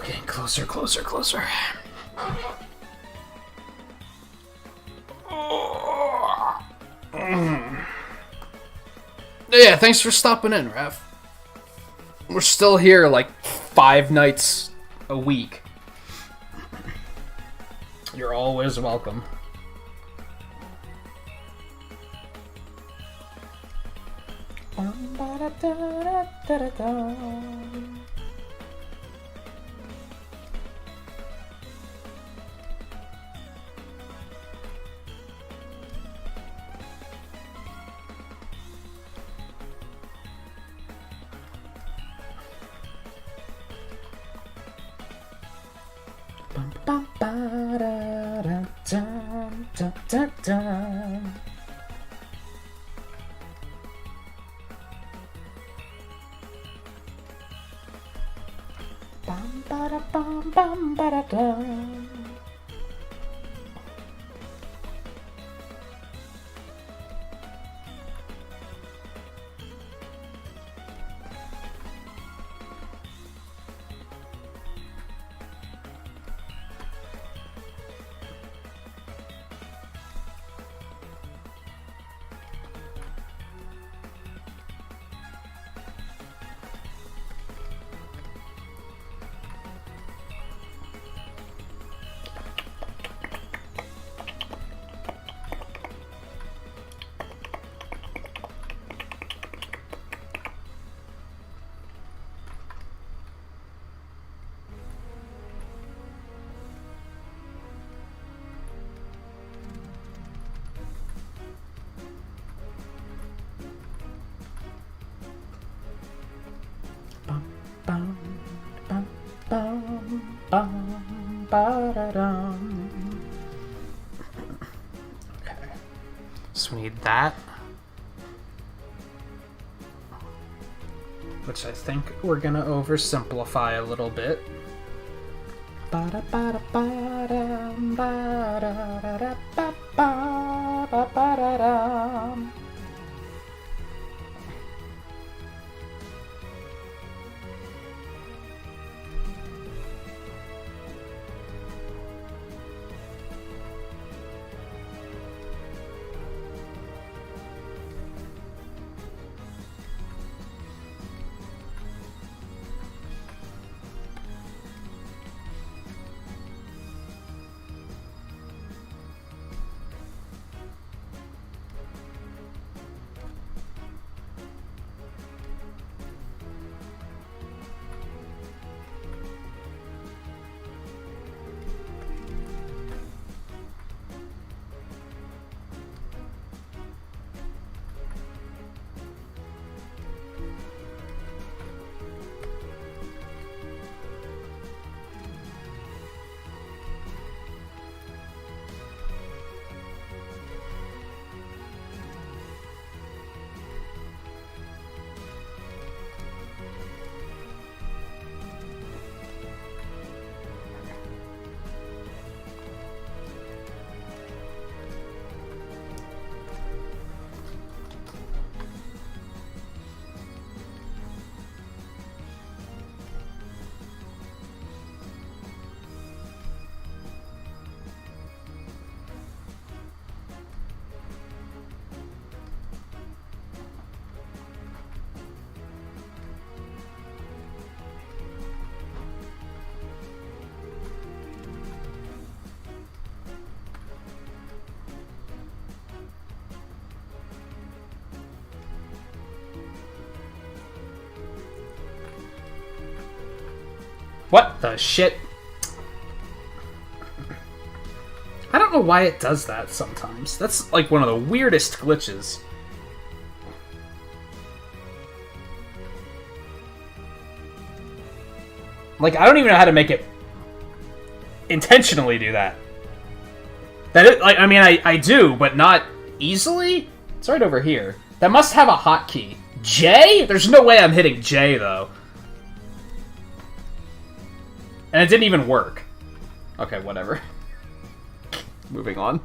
Getting closer, closer, closer. Yeah, thanks for stopping in, Raph. We're still here like 5 nights a week. You're always welcome. Okay. So we need that. Which I think we're gonna oversimplify a little bit. What the shit? I don't know why it does that sometimes. That's like one of the weirdest glitches. Like, I don't even know how to make it intentionally do that. Like, I mean, I do, but not easily? It's right over here. That must have a hotkey. J? There's no way I'm hitting J, though. And it didn't even work. Okay, whatever. Moving on.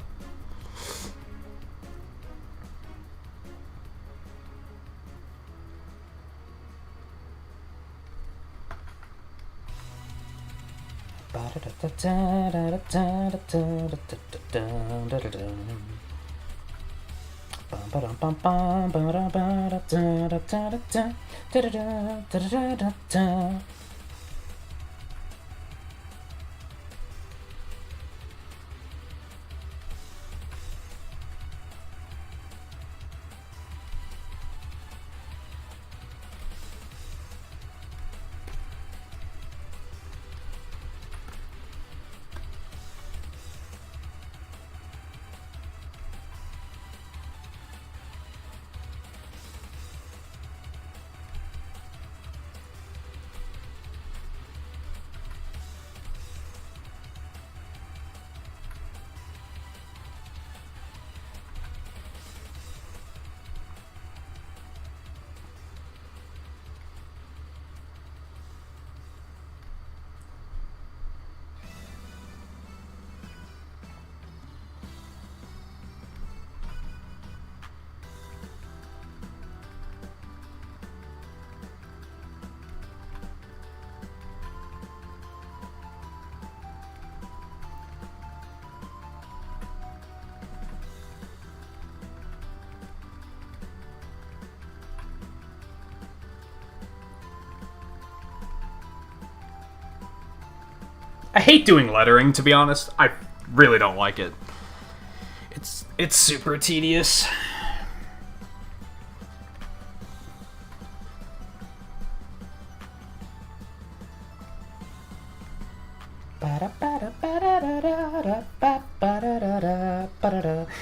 I hate doing lettering, to be honest. I really don't like it. It's super tedious.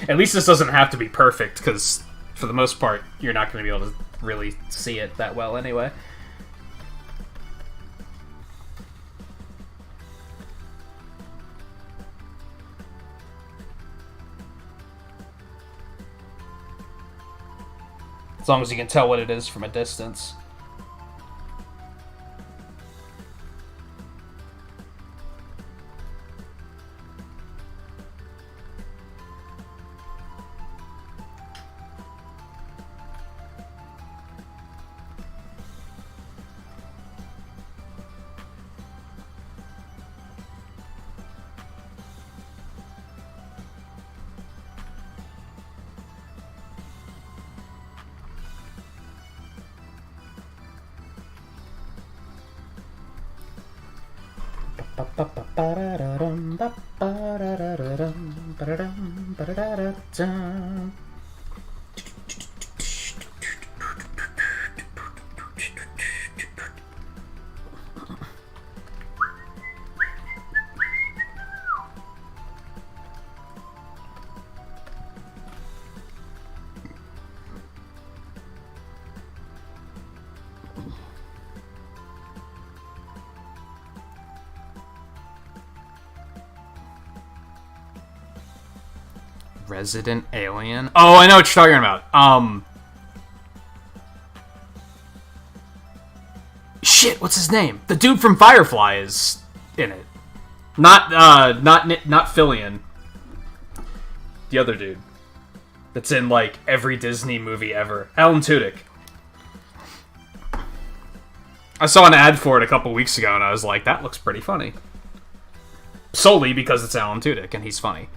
At least this doesn't have to be perfect, because for the most part, you're not going to be able to really see it that well anyway. As long as you can tell what it is from a distance. Resident Alien? Oh, I know what you're talking about. Shit, what's his name? The dude from Firefly is in it. Not Fillion. The other dude. That's in, like, every Disney movie ever. Alan Tudyk. I saw an ad for it a couple weeks ago, and I was like, that looks pretty funny. Solely because it's Alan Tudyk, and he's funny.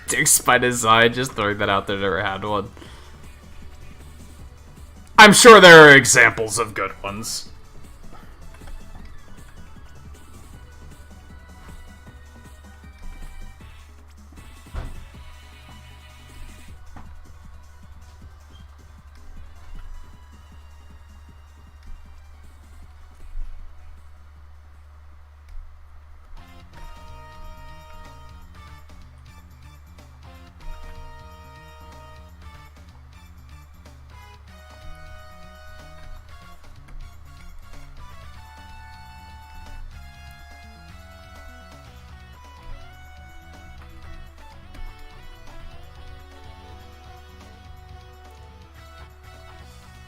Dicks by design, just throwing that out there, never had one. I'm sure there are examples of good ones.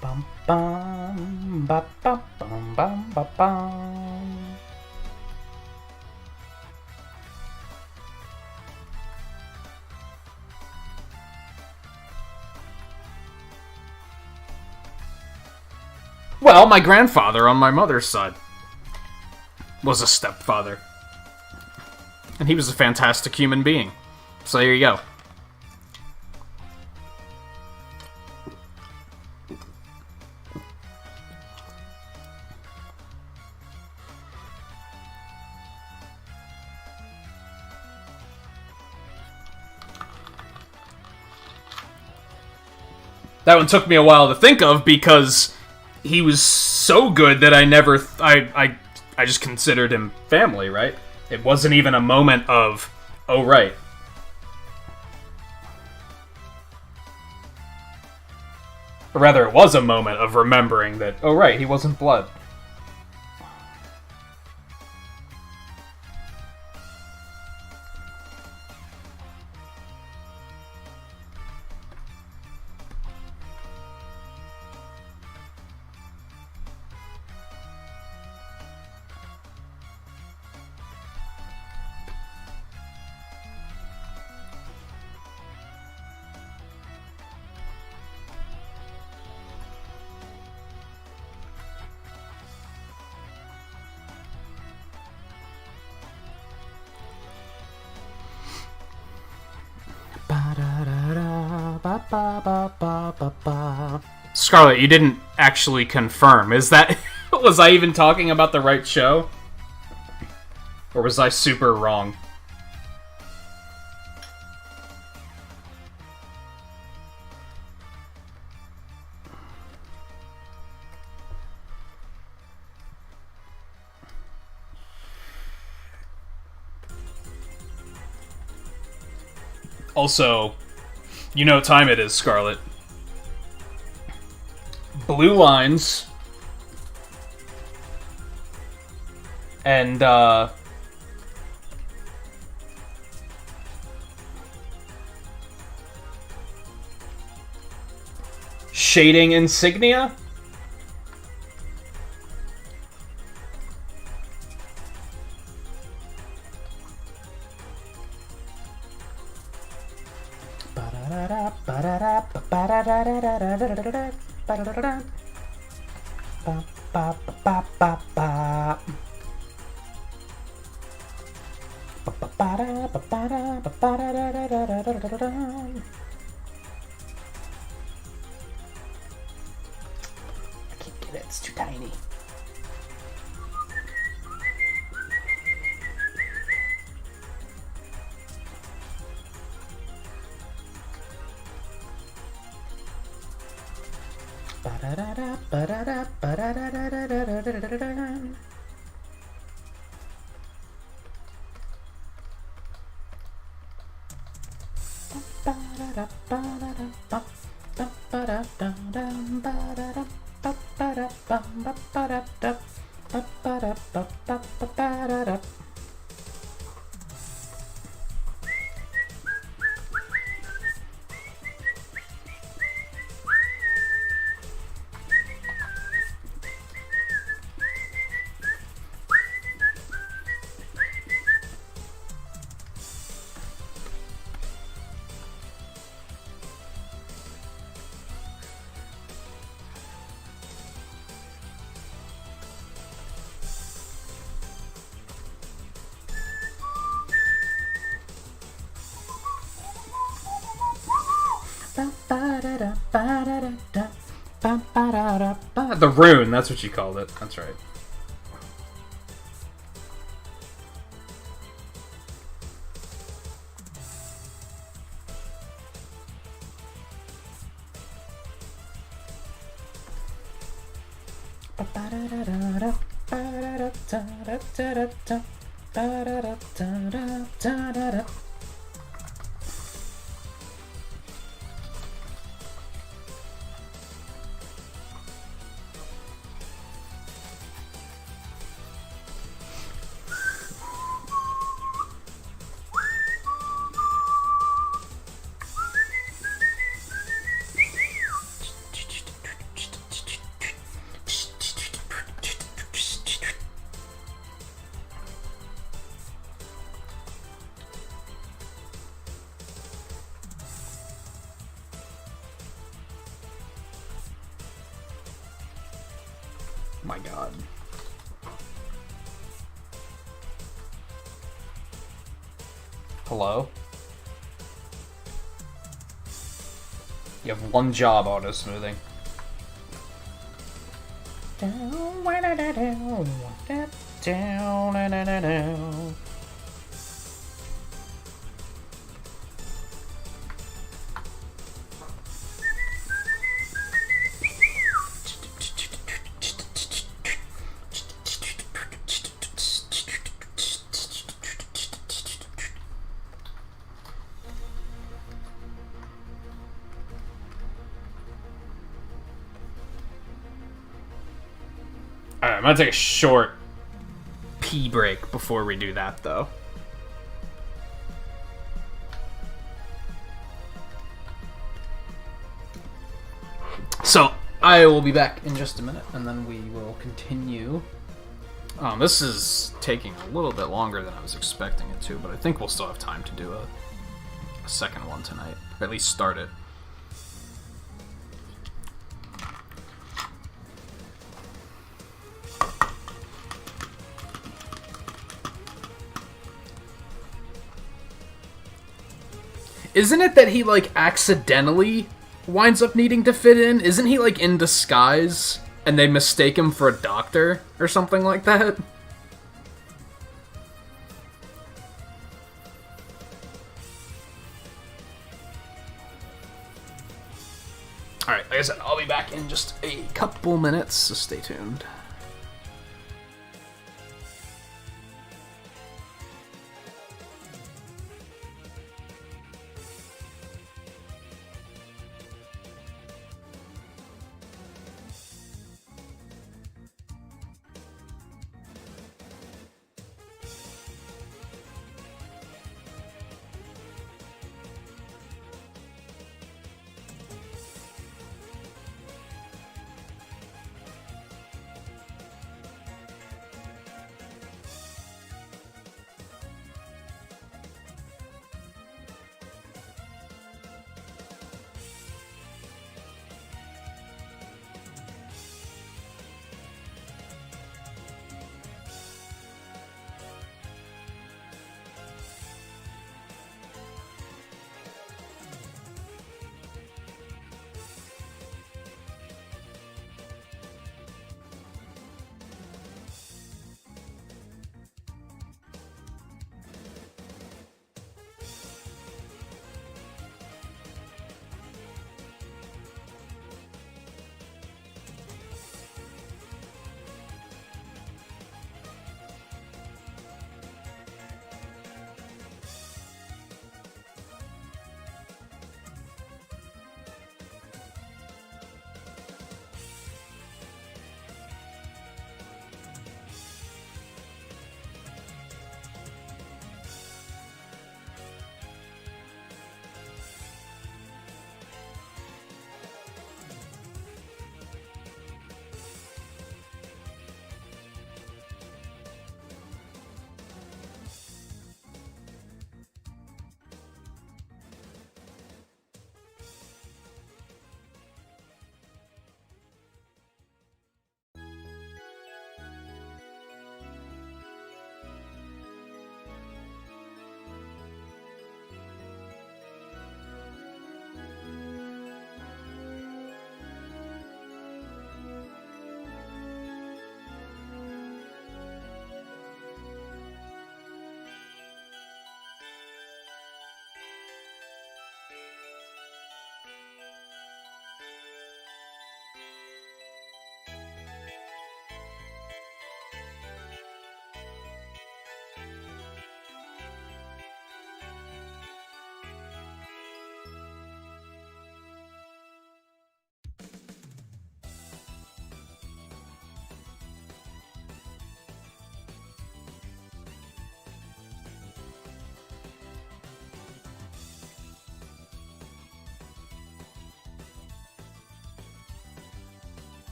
Bum bum ba ba bum bum ba bum. Well, my grandfather on my mother's side was a stepfather. And he was a fantastic human being. So there you go. That one took me a while to think of because he was so good that I never... I just considered him family, right? It wasn't even a moment of, oh, right. Or rather, it was a moment of remembering that, oh, right, he wasn't blood. Scarlet, you didn't actually confirm. Is that... was I even talking about the right show? Or was I super wrong? Also, you know what time it is, Scarlet. Blue lines. And, shading insignia? I can't get it, it's too tiny. The rune, that's what you called it. That's right. My god. Hello? You have one job, auto smoothing. Alright, I'm gonna take a short pee break before we do that, though. So, I will be back in just a minute, and then we will continue. This is taking a little bit longer than I was expecting it to, but I think we'll still have time to do a second one tonight. Or at least start it. Isn't it that he, like, accidentally winds up needing to fit in? Isn't he, like, in disguise, and they mistake him for a doctor, or something like that? Alright, like I said, I'll be back in just a couple minutes, so stay tuned.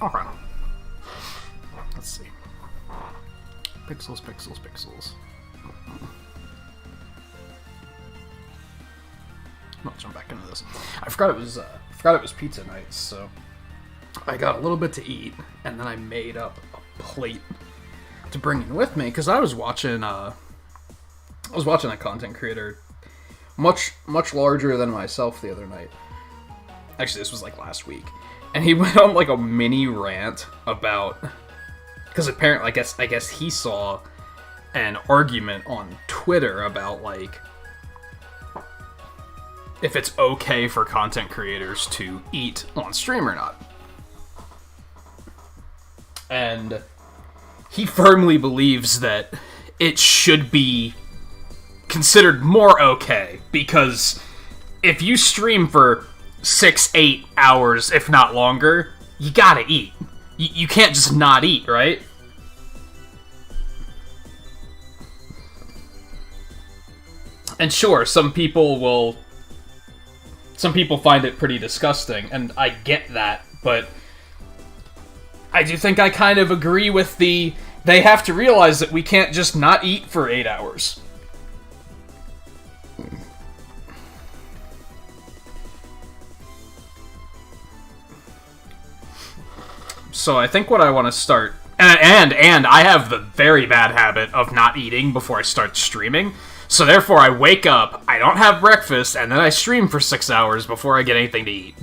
Okay. Let's see. Pixels, pixels, pixels. I'll jump back into this. I forgot it was pizza night, so I got a little bit to eat, and then I made up a plate to bring in with me because I was watching a content creator much larger than myself the other night. Actually, this was like last week, and he went on like a mini rant about because apparently I guess he saw an argument on Twitter about like if it's okay for content creators to eat on stream or not. And he firmly believes that it should be considered more okay, because if you stream for 6-8 hours, if not longer, you gotta eat. You can't just not eat, right? And sure, some people find it pretty disgusting, and I get that, but I do think I kind of agree with they have to realize that we can't just not eat for 8 hours. So I think what I want to start, and I have the very bad habit of not eating before I start streaming, so therefore I wake up, I don't have breakfast, and then I stream for 6 hours before I get anything to eat.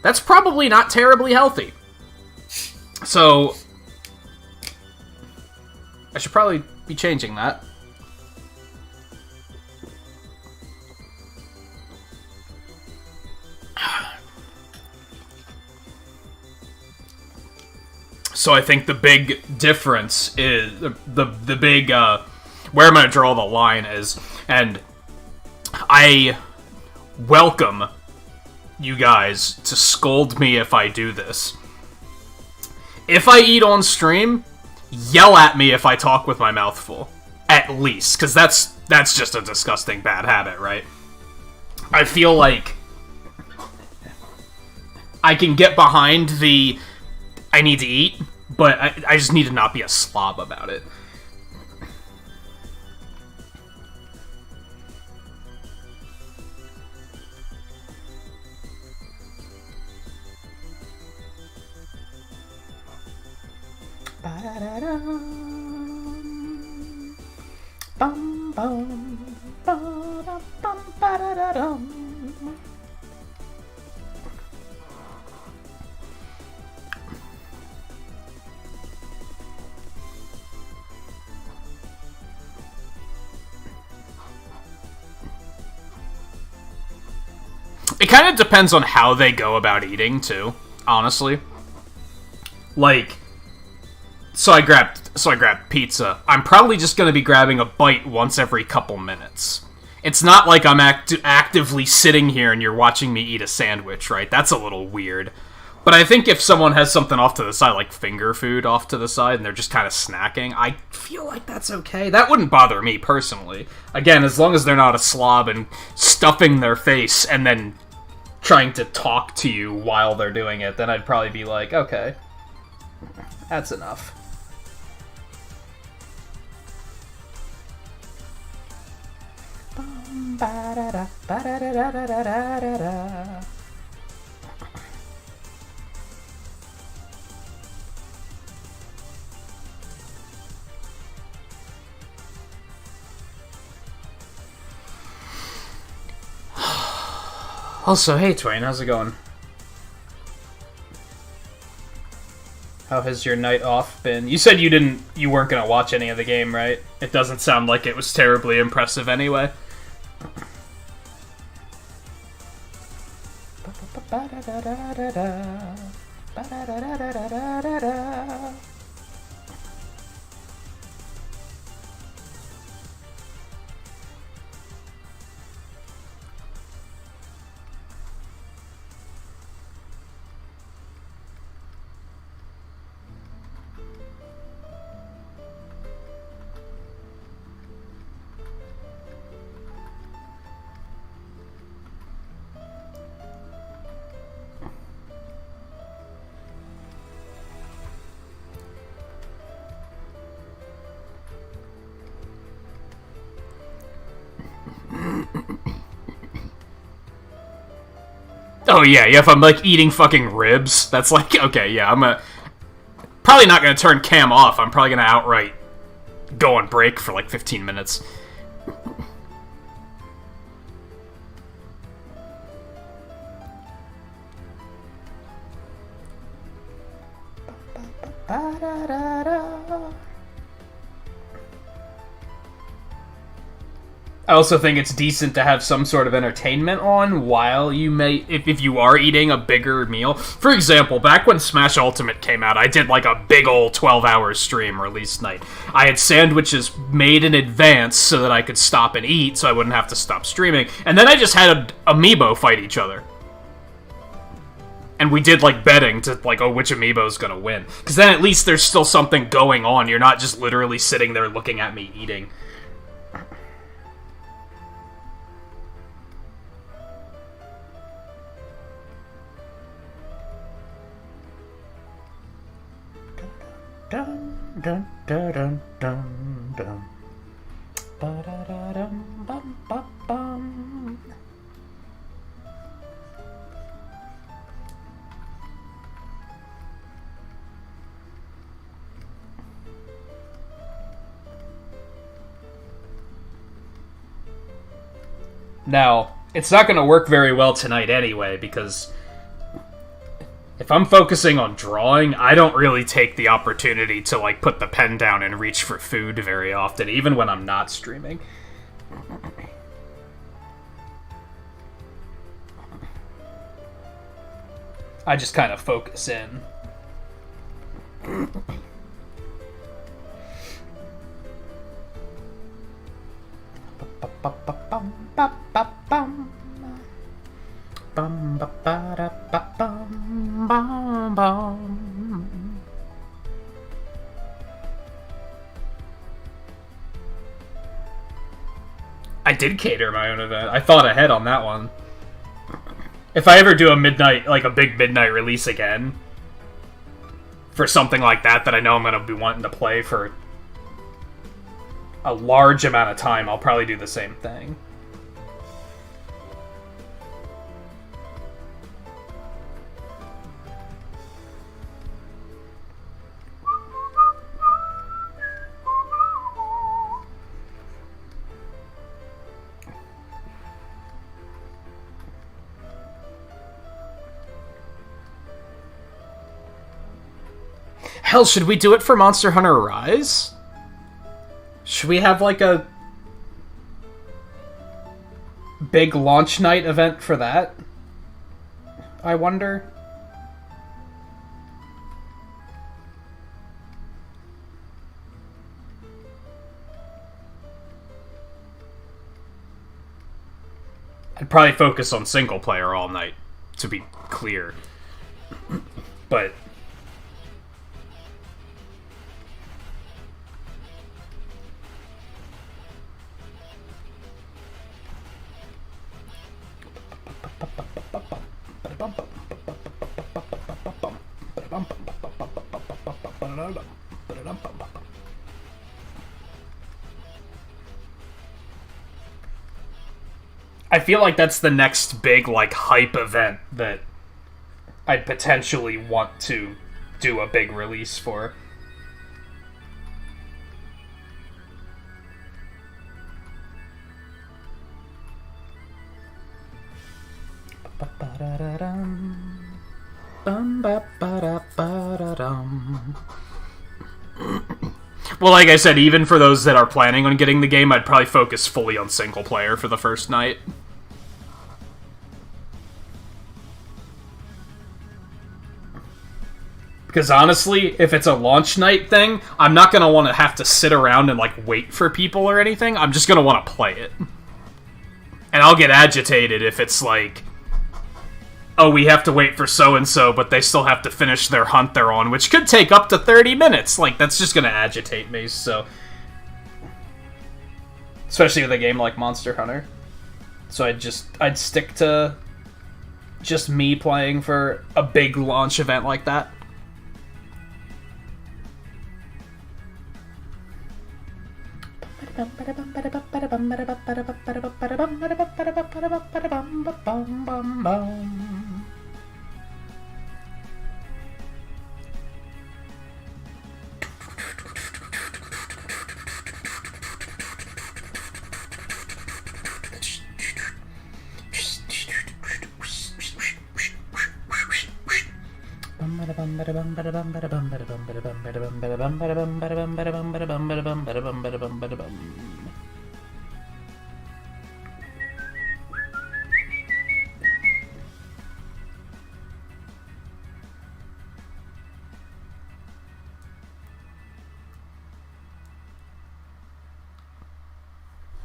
That's probably not terribly healthy. So I should probably be changing that. So I think the big difference is the big where I'm going to draw the line is, and I welcome you guys to scold me if I do this. If I eat on stream, yell at me if I talk with my mouth full. At least, because that's just a disgusting bad habit, right? I feel like I can get behind the I need to eat, but I just need to not be a slob about it. Bum, bum, ba-dum, bum, ba-da-da-dum. It kind of depends on how they go about eating, too, honestly. Like, so I grabbed pizza. I'm probably just going to be grabbing a bite once every couple minutes. It's not like I'm actively sitting here and you're watching me eat a sandwich, right? That's a little weird. But I think if someone has something off to the side, like finger food off to the side, and they're just kind of snacking, I feel like that's okay. That wouldn't bother me, personally. Again, as long as they're not a slob and stuffing their face and then trying to talk to you while they're doing it, then I'd probably be like, okay, that's enough. Also, hey Twain, how's it going? How has your night off been? You said you weren't gonna watch any of the game, right? It doesn't sound like it was terribly impressive anyway. Oh yeah, if I'm like eating fucking ribs, that's like, okay, yeah, probably not gonna turn cam off. I'm probably gonna outright go on break for like 15 minutes. I also think it's decent to have some sort of entertainment on while you may, if you are eating a bigger meal. For example, back when Smash Ultimate came out, I did like a big ol' 12-hour stream release night. I had sandwiches made in advance so that I could stop and eat so I wouldn't have to stop streaming. And then I just had amiibo fight each other. And we did like betting to like, oh, which amiibo's gonna win. Because then at least there's still something going on. You're not just literally sitting there looking at me eating. Dun, dun, dun, dun, dun, dun. Ba-da-da-dum, bum, bum, bum. Now, it's not going to work very well tonight anyway, because if I'm focusing on drawing, I don't really take the opportunity to, like, put the pen down and reach for food very often, even when I'm not streaming. I just kind of focus in. I did cater my own event. I thought ahead on that one. If I ever do a midnight, like a big midnight release again, for something like that I know I'm going to be wanting to play for a large amount of time, I'll probably do the same thing. Hell, should we do it for Monster Hunter Rise? Should we have, like, a big launch night event for that? I wonder. I'd probably focus on single player all night, to be clear. But I feel like that's the next big, like, hype event that I'd potentially want to do a big release for. Well, like I said, even for those that are planning on getting the game, I'd probably focus fully on single player for the first night. Because honestly, if it's a launch night thing, I'm not going to want to have to sit around and, like, wait for people or anything. I'm just going to want to play it. And I'll get agitated if it's like, oh, we have to wait for so-and-so, but they still have to finish their hunt they're on, which could take up to 30 minutes. Like, that's just going to agitate me, so. Especially with a game like Monster Hunter. So I'd stick to just me playing for a big launch event like that.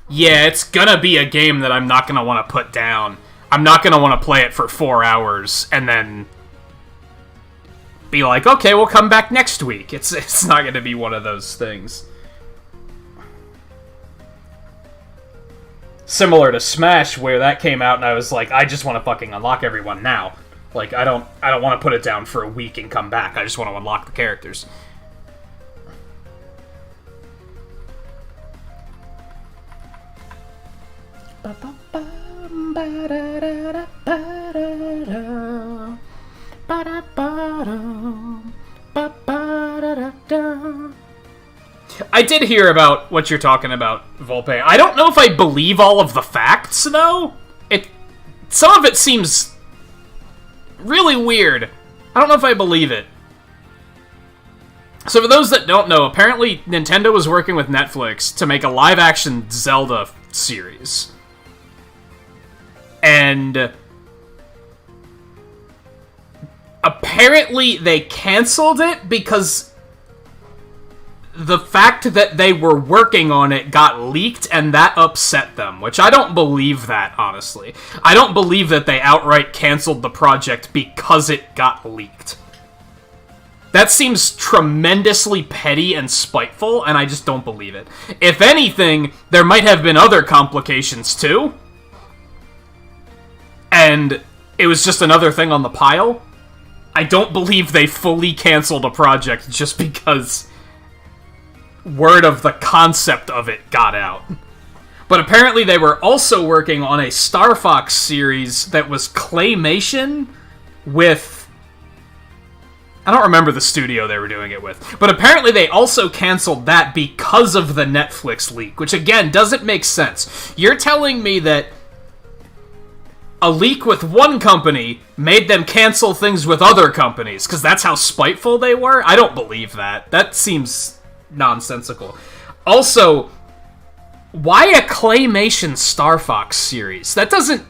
Yeah, it's gonna be a game that I'm not gonna want to put down. I'm not gonna want to play it for 4 hours and then be like, okay, we'll come back next week. It's not gonna be one of those things. Similar to Smash, where that came out and I was like, I just want to fucking unlock everyone now. Like, I don't want to put it down for a week and come back. I just want to unlock the characters. I did hear about what you're talking about, Volpe. I don't know if I believe all of the facts, though. Some of it seems really weird. I don't know if I believe it. So for those that don't know, apparently Nintendo was working with Netflix to make a live-action Zelda series. And apparently they canceled it because the fact that they were working on it got leaked, and that upset them, which I don't believe that, honestly. I don't believe that they outright canceled the project because it got leaked. That seems tremendously petty and spiteful, and I just don't believe it. If anything, there might have been other complications, too. And it was just another thing on the pile. I don't believe they fully canceled a project just because word of the concept of it got out. But apparently they were also working on a Star Fox series that was claymation with... I don't remember the studio they were doing it with. But apparently they also canceled that because of the Netflix leak, which again, doesn't make sense. You're telling me that a leak with one company made them cancel things with other companies, because that's how spiteful they were? I don't believe that. That seems nonsensical. Also, why a claymation Star Fox series? That doesn't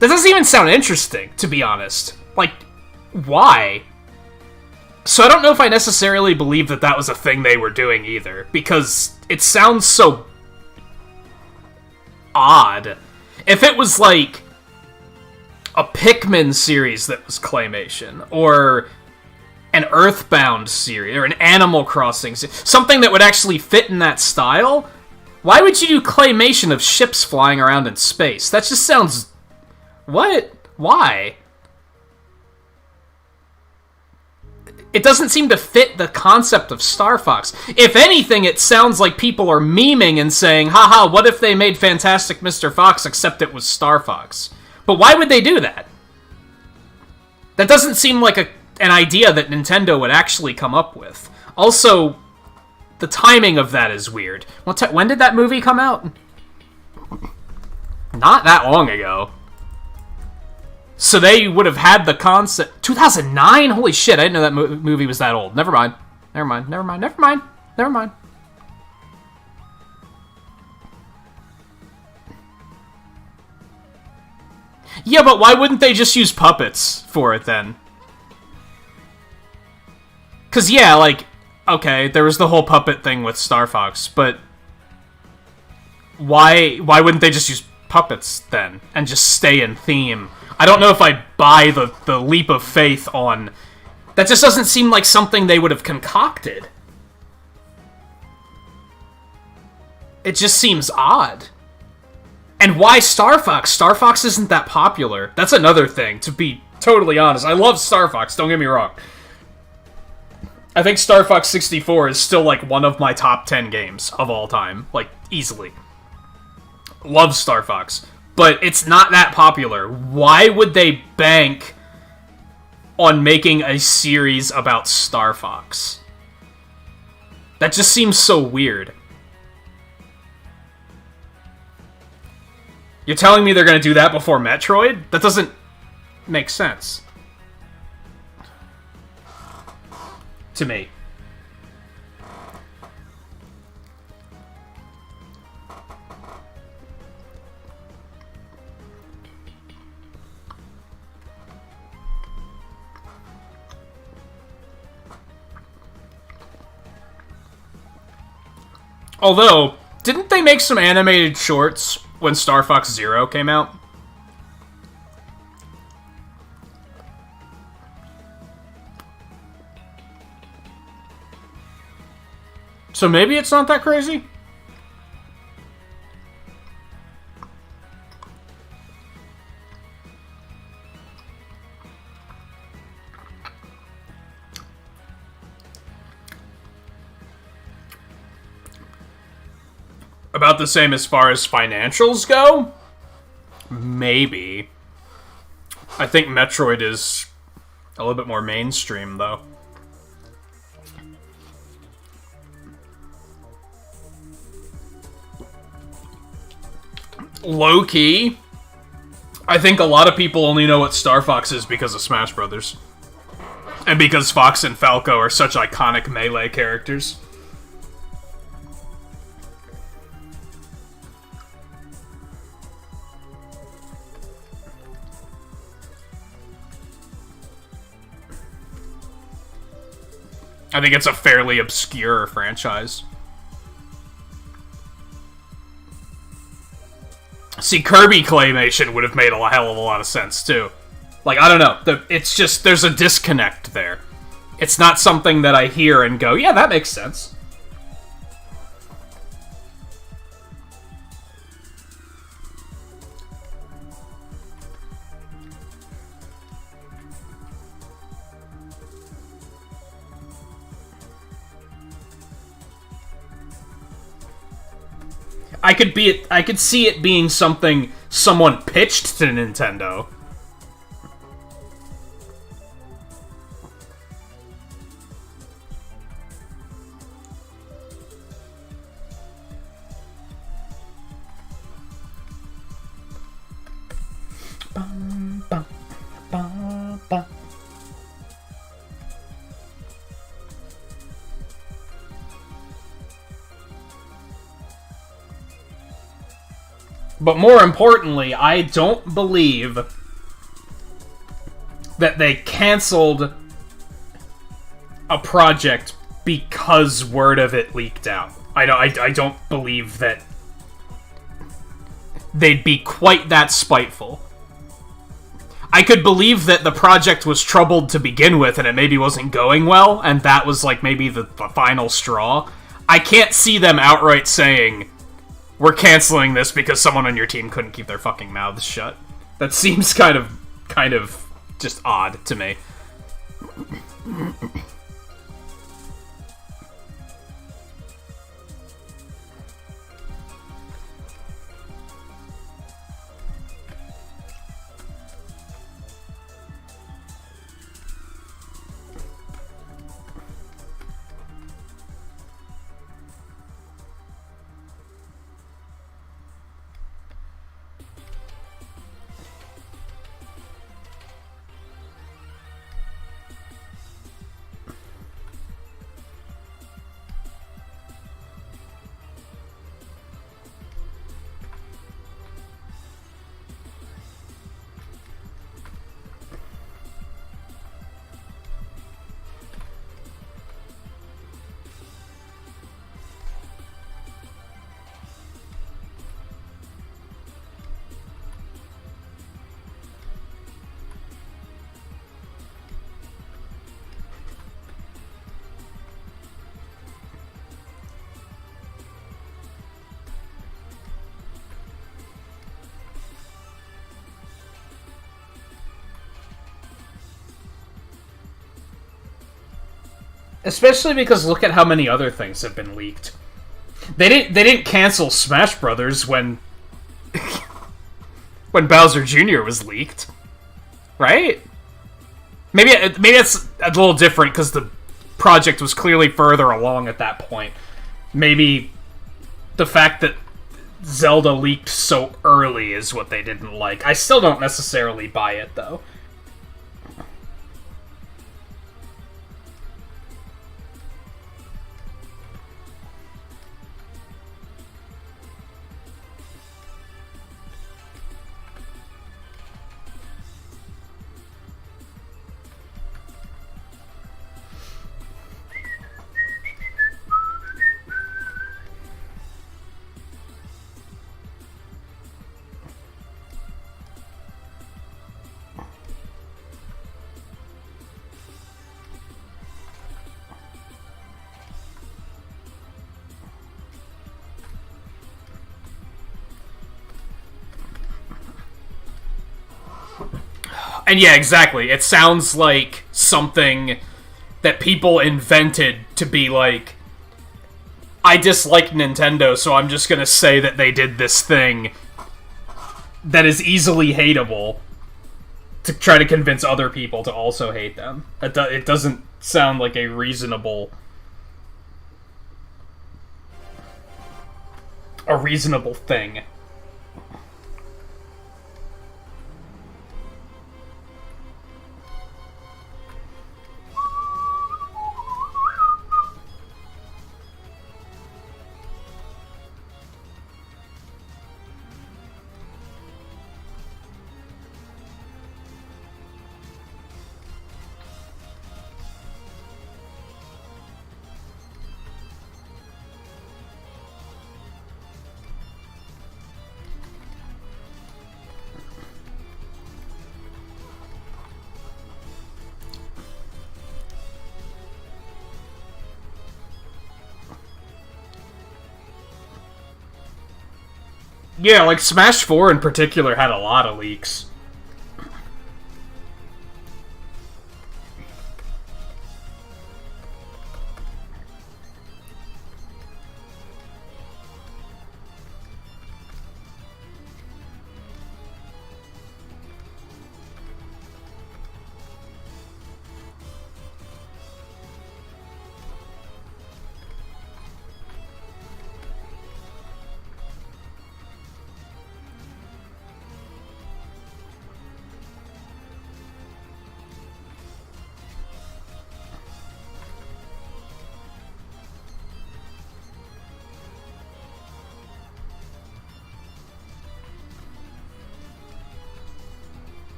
even sound interesting, to be honest. Like, why? So I don't know if I necessarily believe that that was a thing they were doing either, because it sounds so odd. If it was like a Pikmin series that was claymation, or an Earthbound series, or an Animal Crossing series, something that would actually fit in that style, why would you do claymation of ships flying around in space? That just sounds... What? Why? It doesn't seem to fit the concept of Star Fox. If anything, it sounds like people are memeing and saying, haha, what if they made Fantastic Mr. Fox except it was Star Fox? But why would they do that? That doesn't seem like an idea that Nintendo would actually come up with. Also, the timing of that is weird. When did that movie come out? Not that long ago. So they would have had the concept... 2009? Holy shit, I didn't know that movie was that old. Never mind. Yeah, but why wouldn't they just use puppets for it then? Because, yeah, like, okay, there was the whole puppet thing with Star Fox, but why wouldn't they just use puppets then and just stay in theme? I don't know if I buy the leap of faith on... That just doesn't seem like something they would have concocted. It just seems odd. And why Star Fox? Star Fox isn't that popular. That's another thing, to be totally honest. I love Star Fox, don't get me wrong. I think Star Fox 64 is still, like, one of my top 10 games of all time. Like, easily. Love Star Fox. But it's not that popular. Why would they bank on making a series about Star Fox? That just seems so weird. You're telling me they're going to do that before Metroid? That doesn't... makes sense. To me. Although, didn't they make some animated shorts when Star Fox Zero came out? So maybe it's not that crazy? About the same as far as financials go? Maybe. I think Metroid is a little bit more mainstream, though. Low-key, I think a lot of people only know what Star Fox is because of Smash Brothers. And because Fox and Falco are such iconic Melee characters. I think it's a fairly obscure franchise. See, Kirby Claymation would have made a hell of a lot of sense, too. Like, I don't know. It's just, there's a disconnect there. It's not something that I hear and go, yeah, that makes sense. I could see it being something someone pitched to Nintendo. Bum, bum, bum, bum. But more importantly, I don't believe that they canceled a project because word of it leaked out. I don't believe that they'd be quite that spiteful. I could believe that the project was troubled to begin with and it maybe wasn't going well, and that was like maybe the final straw. I can't see them outright saying, we're canceling this because someone on your team couldn't keep their fucking mouths shut. That seems kind of just odd to me. Especially because look at how many other things have been leaked. They didn't cancel Smash Brothers when when Bowser Jr. was leaked, right? Maybe it's a little different because the project was clearly further along at that point. Maybe the fact that Zelda leaked so early is what they didn't like. I still don't necessarily buy it though. And yeah, exactly. It sounds like something that people invented to be like, I dislike Nintendo, so I'm just gonna say that they did this thing that is easily hateable to try to convince other people to also hate them. It doesn't sound like a reasonable thing. Yeah, like Smash 4 in particular had a lot of leaks.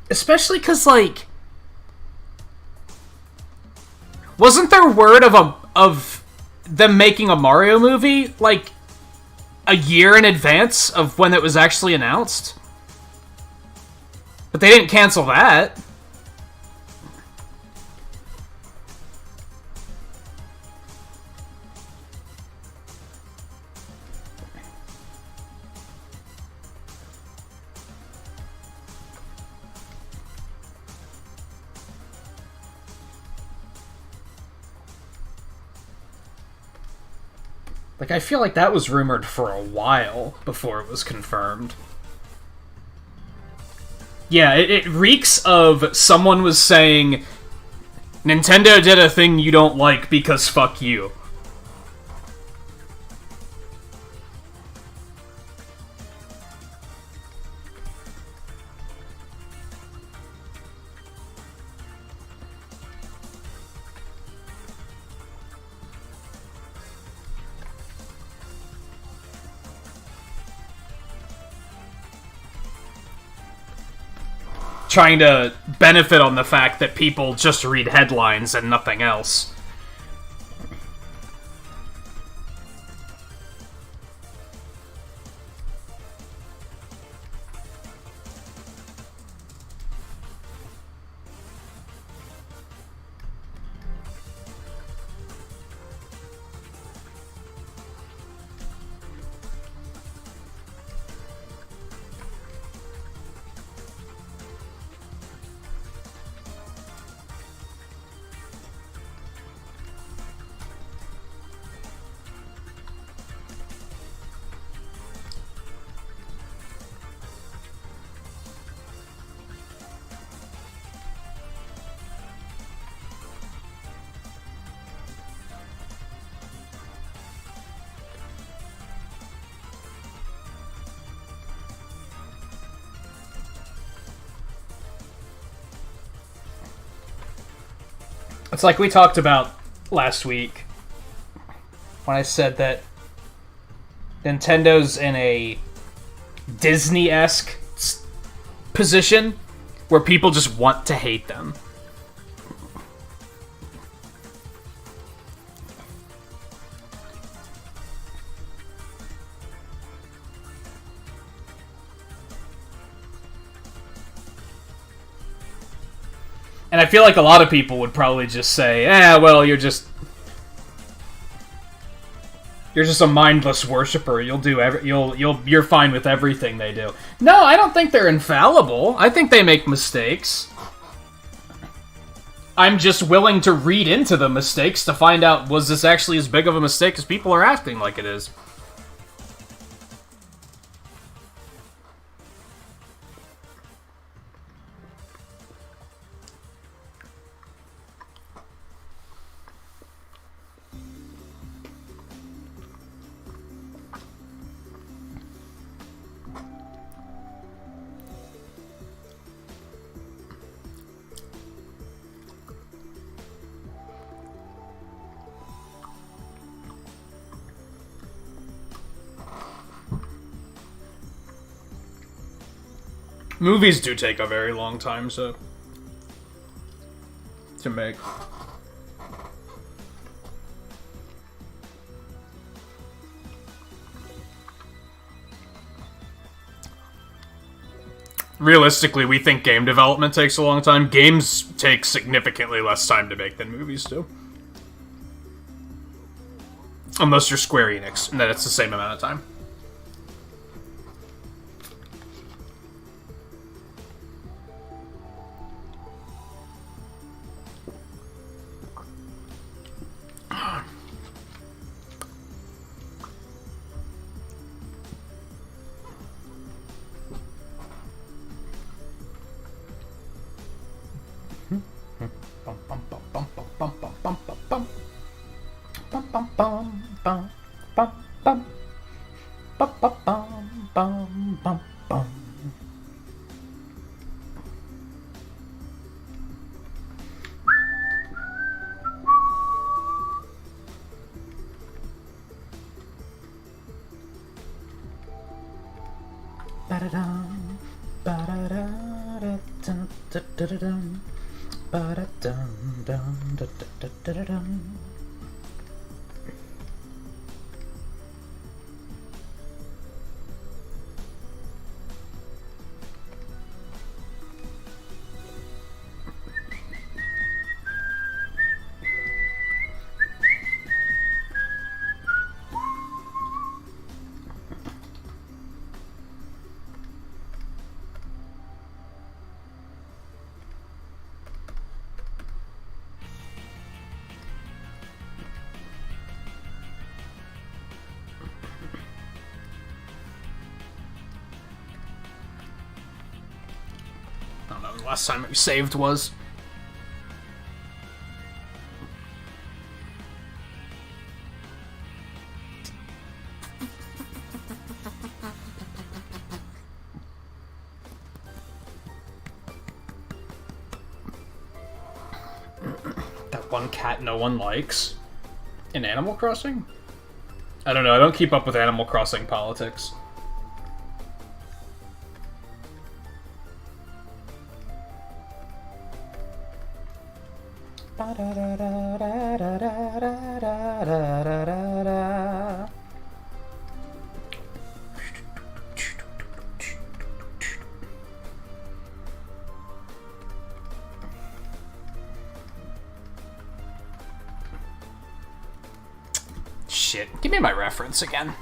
Especially because, like, wasn't there word of them making a Mario movie, like, a year in advance of when it was actually announced? But they didn't cancel that. Like, I feel like that was rumored for a while before it was confirmed. Yeah, it reeks of someone was saying, Nintendo did a thing you don't like because fuck you. Trying to benefit on the fact that people just read headlines and nothing else. It's like we talked about last week when I said that Nintendo's in a Disney-esque position where people just want to hate them. And I feel like a lot of people would probably just say, well, you're just a mindless worshiper. You'll do you're fine with everything they do. No, I don't think they're infallible. I think they make mistakes. I'm just willing to read into the mistakes to find out, was this actually as big of a mistake as people are acting like it is? Movies do take a very long time to make. Realistically, we think game development takes a long time. Games take significantly less time to make than movies do. Unless you're Square Enix, and then it's the same amount of time. I don't know, the last time it was saved was. That one cat no one likes in Animal Crossing? I don't know, I don't keep up with Animal Crossing politics. Shit, give me my reference again.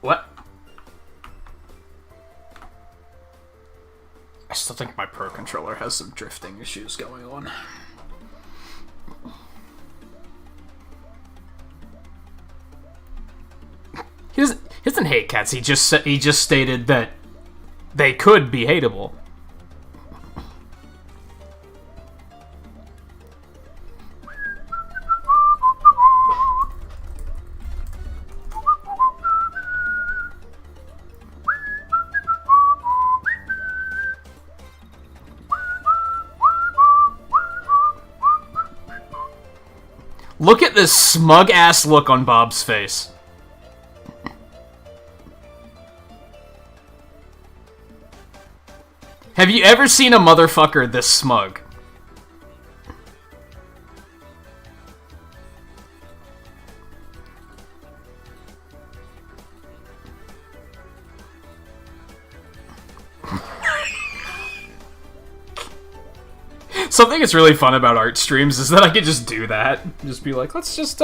What? I still think my Pro Controller has some drifting issues going on. He doesn't hate cats. He just stated that they could be hateable. Look at this smug-ass look on Bob's face. Have you ever seen a motherfucker this smug? Something that's really fun about art streams is that I can just do that. Just be like, let's just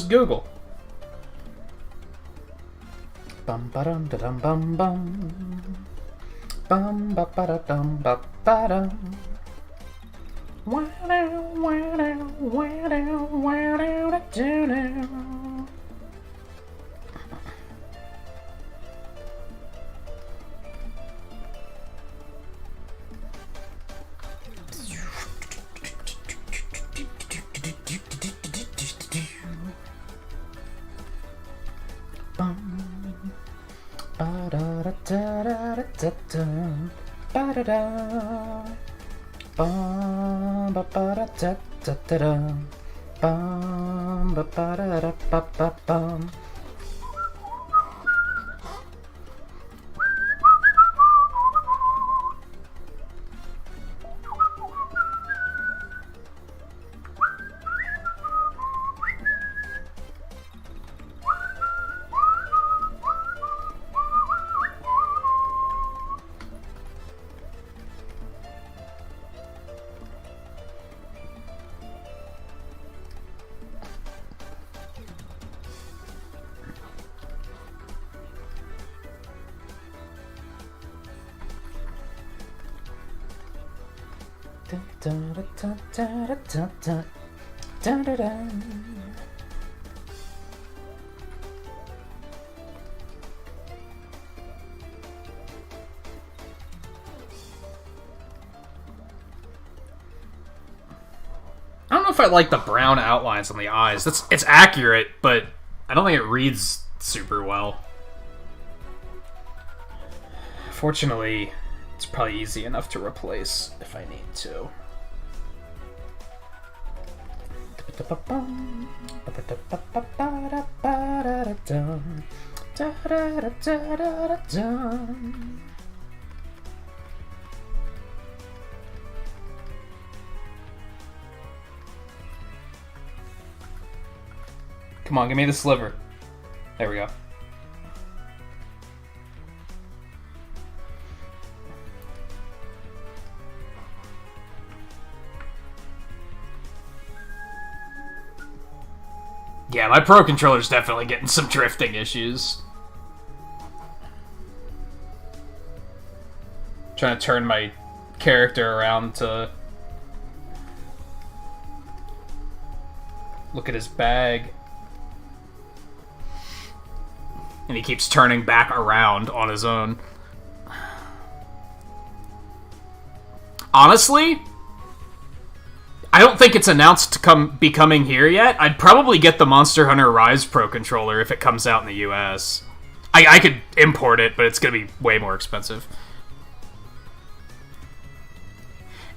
Google. Bum ba dum da dum bum bum. Bum ba ba da dum ba ba dum. Wow wow wow wow wow wow. I don't know if I like the brown outlines on the eyes. It's accurate, but I don't think it reads super well. Fortunately, it's probably easy enough to replace if I need to. Come on, give me the sliver. There we go. Yeah, my Pro Controller's definitely getting some drifting issues. Trying to turn my character around to look at his bag. And he keeps turning back around on his own. Honestly, I don't think it's announced to be coming here yet. I'd probably get the Monster Hunter Rise Pro controller if it comes out in the US. I could import it, but it's going to be way more expensive.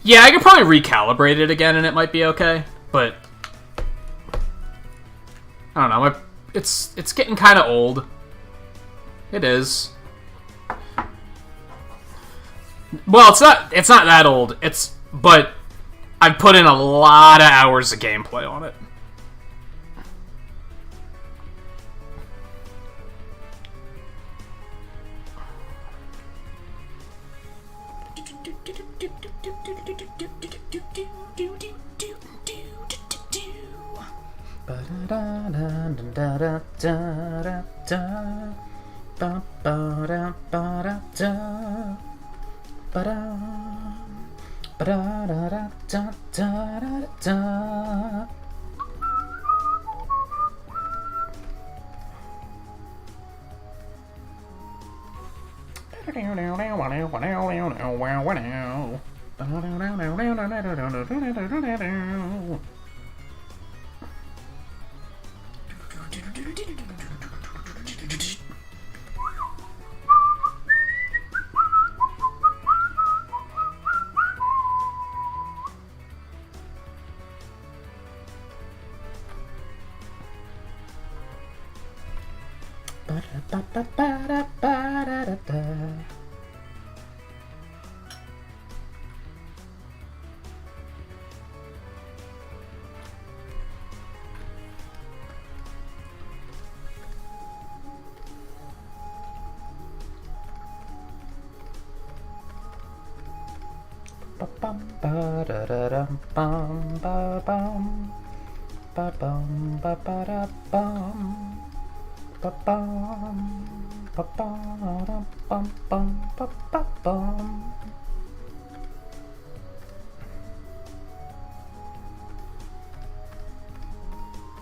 Yeah, I could probably recalibrate it again and it might be okay, but I don't know. It's getting kind of old. It is. Well, it's not that old. But I've put in a lot of hours of gameplay on it.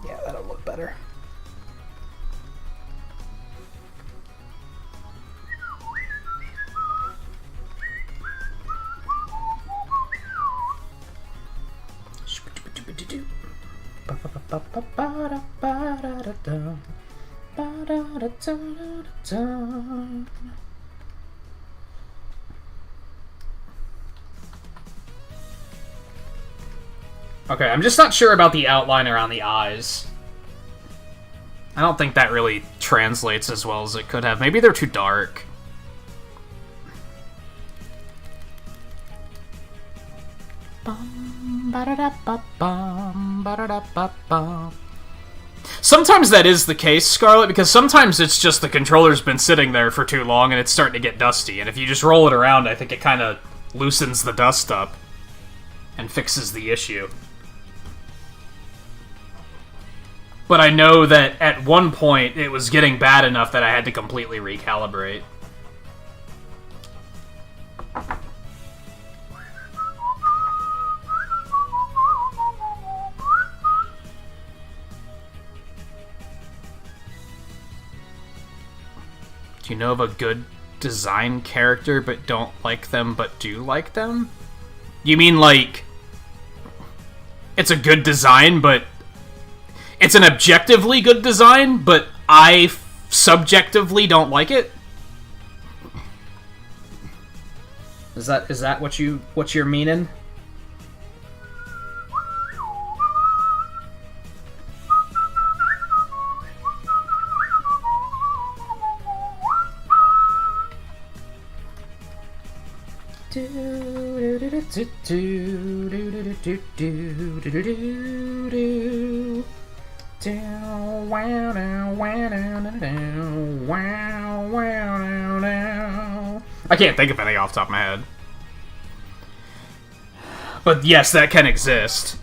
Yeah, that'll look better. Okay, I'm just not sure about the outline around the eyes. I don't think that really translates as well as it could have. Maybe they're too dark. Sometimes that is the case, Scarlet, because sometimes it's just the controller's been sitting there for too long and it's starting to get dusty, and if you just roll it around, I think it kind of loosens the dust up and fixes the issue. But I know that at one point it was getting bad enough that I had to completely recalibrate. Do you know of a good design character but don't like them but do like them? You mean like it's a good design but it's an objectively good design but I subjectively don't like it? Is that what you're meaning? I can't think of any off the top of my head. But yes, that can exist.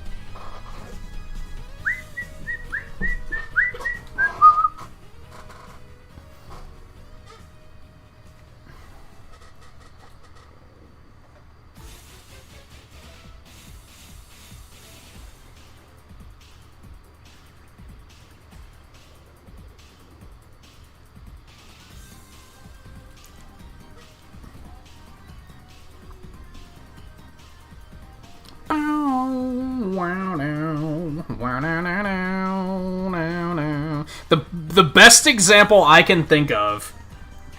The best example I can think of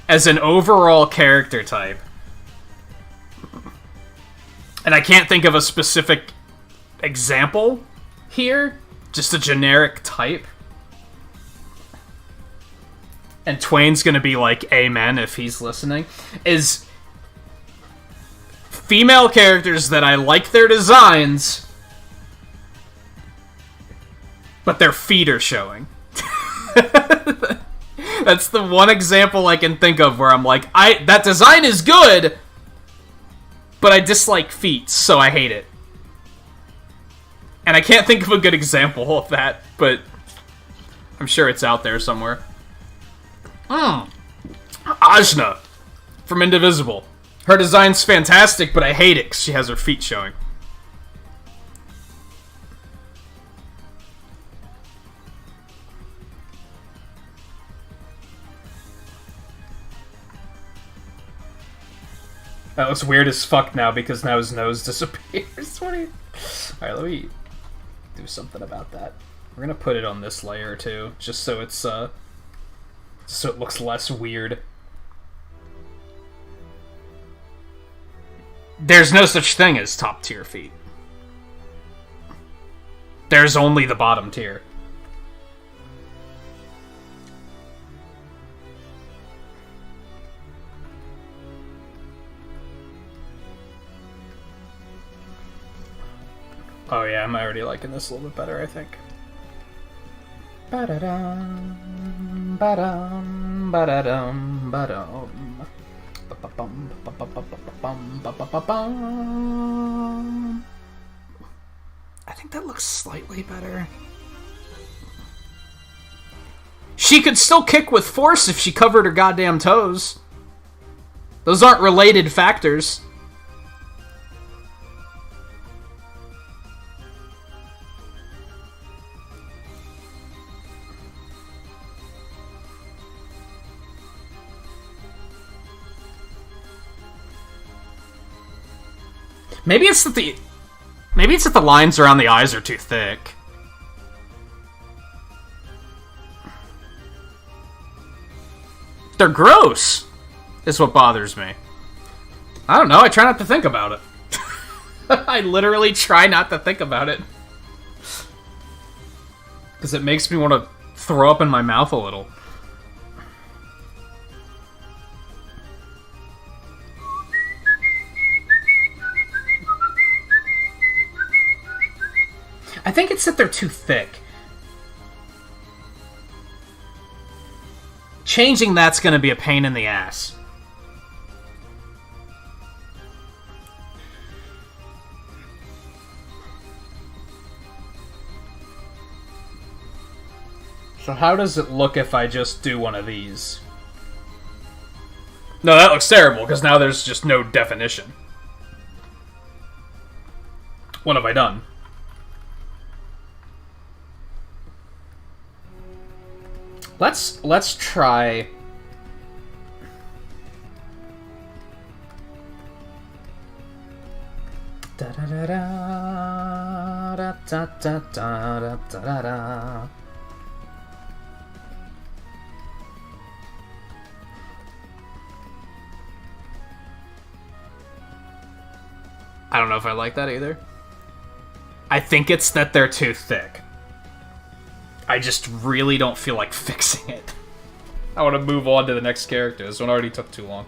as an overall character type, and I can't think of a specific example here, just a generic type, and Twain's gonna be like, amen if he's listening, is female characters that I like their designs, but their feet are showing. That's the one example I can think of where I'm like, that design is good, but I dislike feet, so I hate it. And I can't think of a good example of that, but I'm sure it's out there somewhere. Ajna from Indivisible. Her design's fantastic, but I hate it because she has her feet showing. That looks weird as fuck now because now his nose disappears. Alright, let me do something about that. We're gonna put it on this layer too, just so it's so it looks less weird. There's no such thing as top tier feet. There's only the bottom tier. Oh yeah, I'm already liking this a little bit better, I think. Ba-da-dum, ba-dum, ba-da-dum, ba-dum. Ba-ba-bum, ba-ba-ba-ba-bum, ba-ba-ba-bum. I think that looks slightly better. She could still kick with force if she covered her goddamn toes. Those aren't related factors. Maybe it's that the lines around the eyes are too thick. They're gross, is what bothers me. I don't know, I try not to think about it. I literally try not to think about it. Because it makes me want to throw up in my mouth a little. I think it's that they're too thick. Changing that's going to be a pain in the ass. So how does it look if I just do one of these? No, that looks terrible, because now there's just no definition. What have I done? Let's try. Da da da da da da da da da. I don't know if I like that either. I think it's that they're too thick. I just really don't feel like fixing it. I want to move on to the next character. This one already took too long.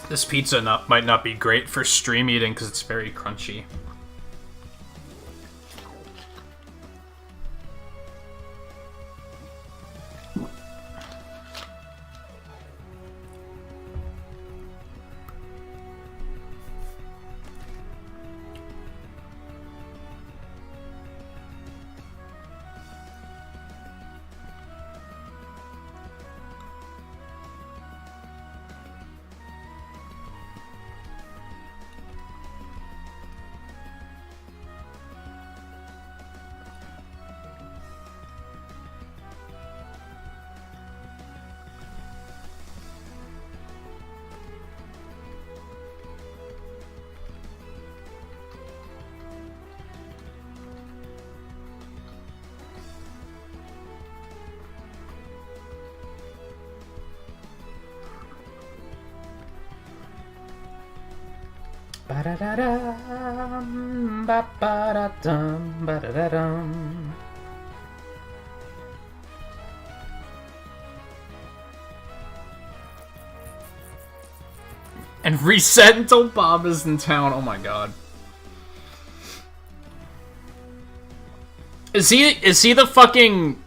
This pizza might not be great for stream eating because it's very crunchy. Ba-da-da-dum, ba-ba-da-dum, ba-da-da-dum. And reset until Bob is in town. Oh my god. Is he the fucking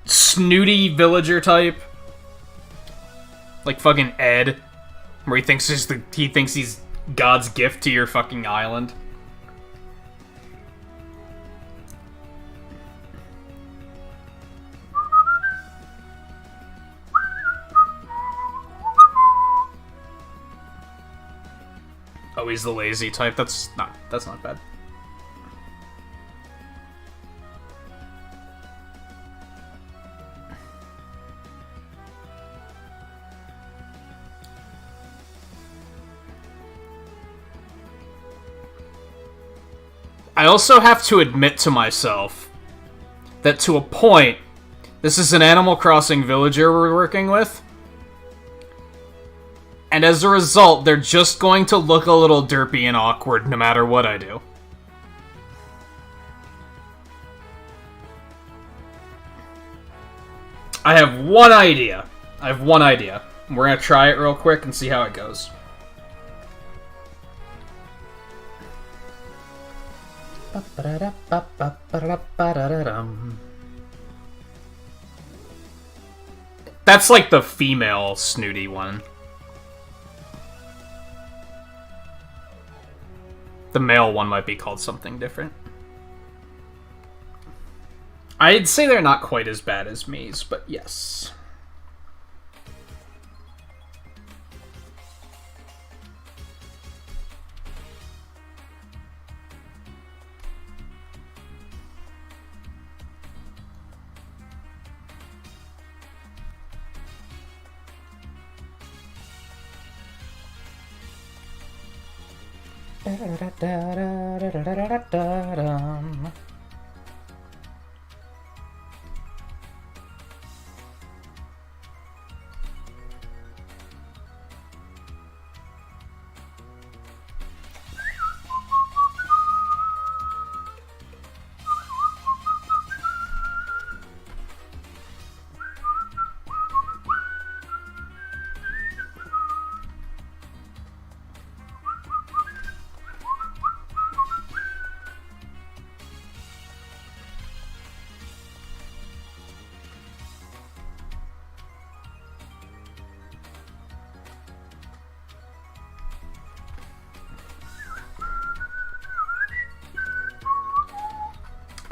snooty villager type? Like fucking Ed, where he thinks he's God's gift to your fucking island. Oh, he's the lazy type. That's not bad. I also have to admit to myself that to a point, this is an Animal Crossing villager we're working with, and as a result, they're just going to look a little derpy and awkward no matter what I do. I have one idea. We're gonna try it real quick and see how it goes. That's like the female snooty one. The male one might be called something different. I'd say they're not quite as bad as me's, but yes.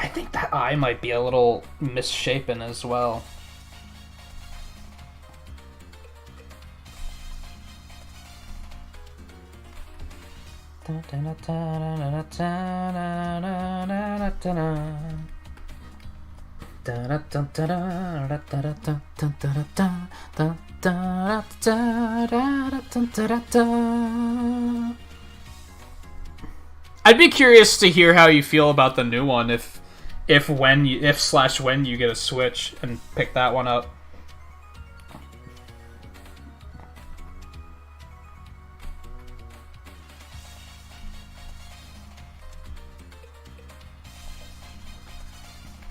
I think that eye might be a little misshapen as well. I'd be curious to hear how you feel about the new one if when you get a Switch and pick that one up.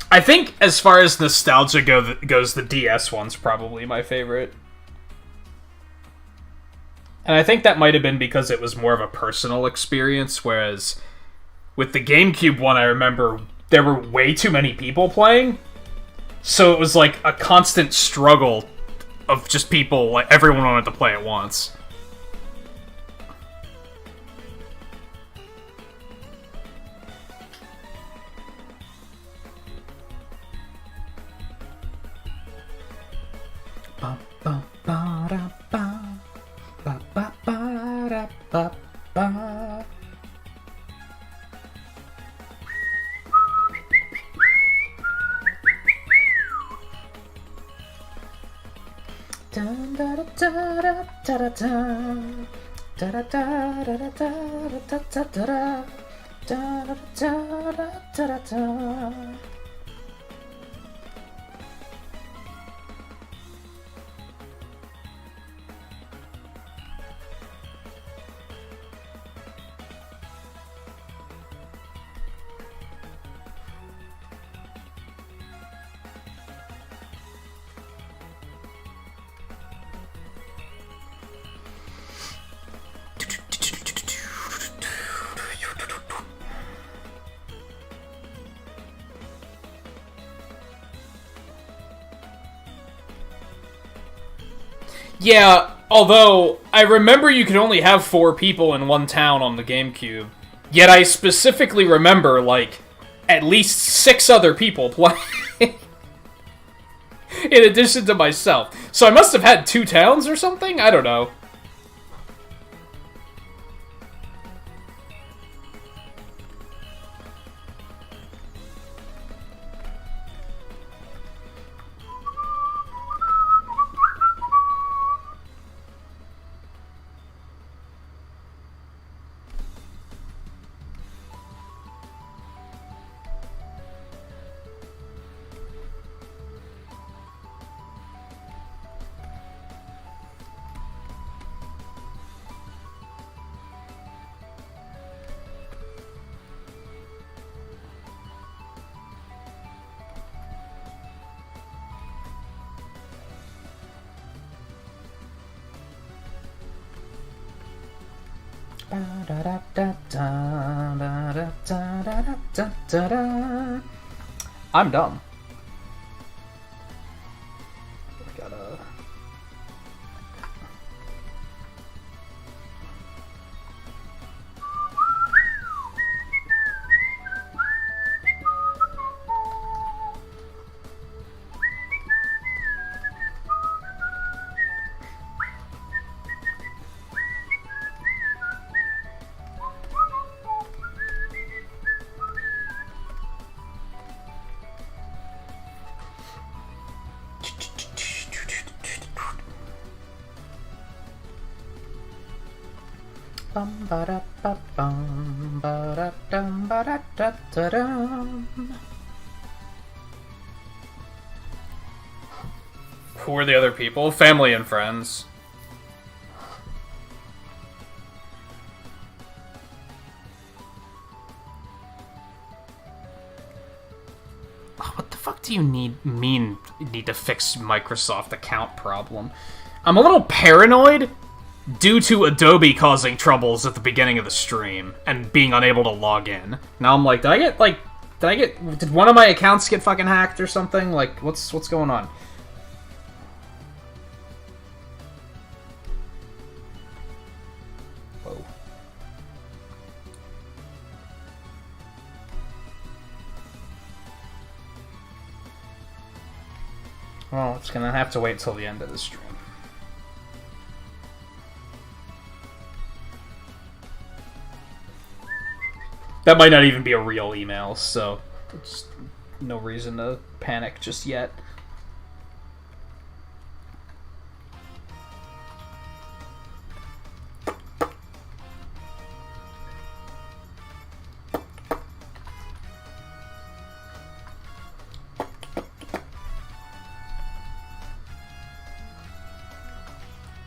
I think as far as nostalgia goes, the DS one's probably my favorite. And I think that might have been because it was more of a personal experience, whereas with the GameCube one, I remember there were way too many people playing, so it was like a constant struggle of just people, like everyone wanted to play at once. Yeah, although I remember you could only have 4 people in one town on the GameCube. Yet I specifically remember, like, at least 6 other people playing. In addition to myself. So I must have had 2 towns or something? I don't know. I'm dumb. I gotta... Who are the other people? Family and friends. What the fuck do you need to fix Microsoft account problem? I'm a little paranoid due to Adobe causing troubles at the beginning of the stream and being unable to log in. Now I'm like, did one of my accounts get fucking hacked or something? Like, what's going on? Whoa. Well, it's gonna have to wait till the end of the stream. That might not even be a real email, so there's no reason to panic just yet.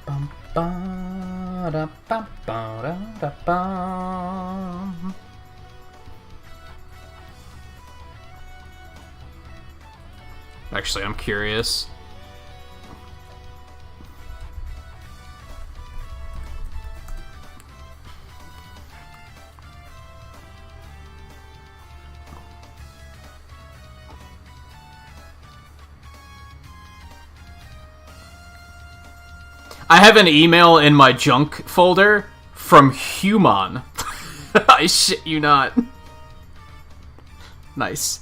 Bum, ba, da, bum, ba, da, bum. Actually, I'm curious. I have an email in my junk folder from Human. I shit you not. Nice.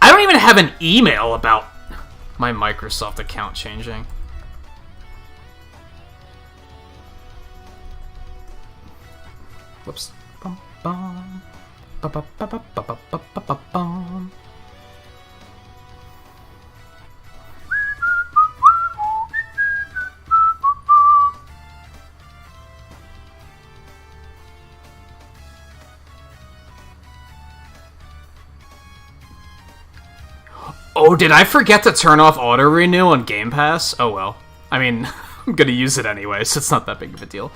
I don't even have an email about my Microsoft account changing. Whoops. Bum, bum. Ba, ba, ba, ba, ba, ba, ba, ba, ba, bum. Oh, did I forget to turn off auto-renew on Game Pass? Oh well. I mean, I'm gonna use it anyway, so it's not that big of a deal.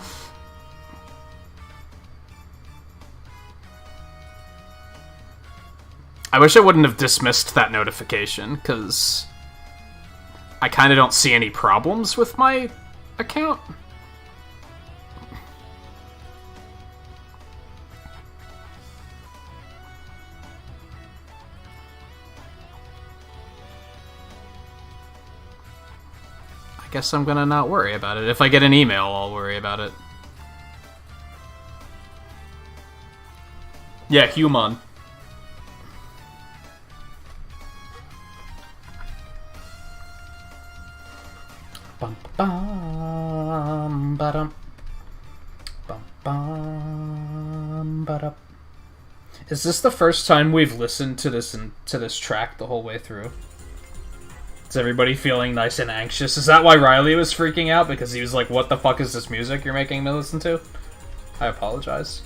I wish I wouldn't have dismissed that notification, because I kind of don't see any problems with my account. I guess I'm gonna not worry about it. If I get an email, I'll worry about it. Yeah, human. Bum bum ba-dum. Bum bum ba-dum. Is this the first time we've listened to this track the whole way through? Is everybody feeling nice and anxious? Is that why Riley was freaking out? Because he was like, what the fuck is this music you're making me listen to? I apologize.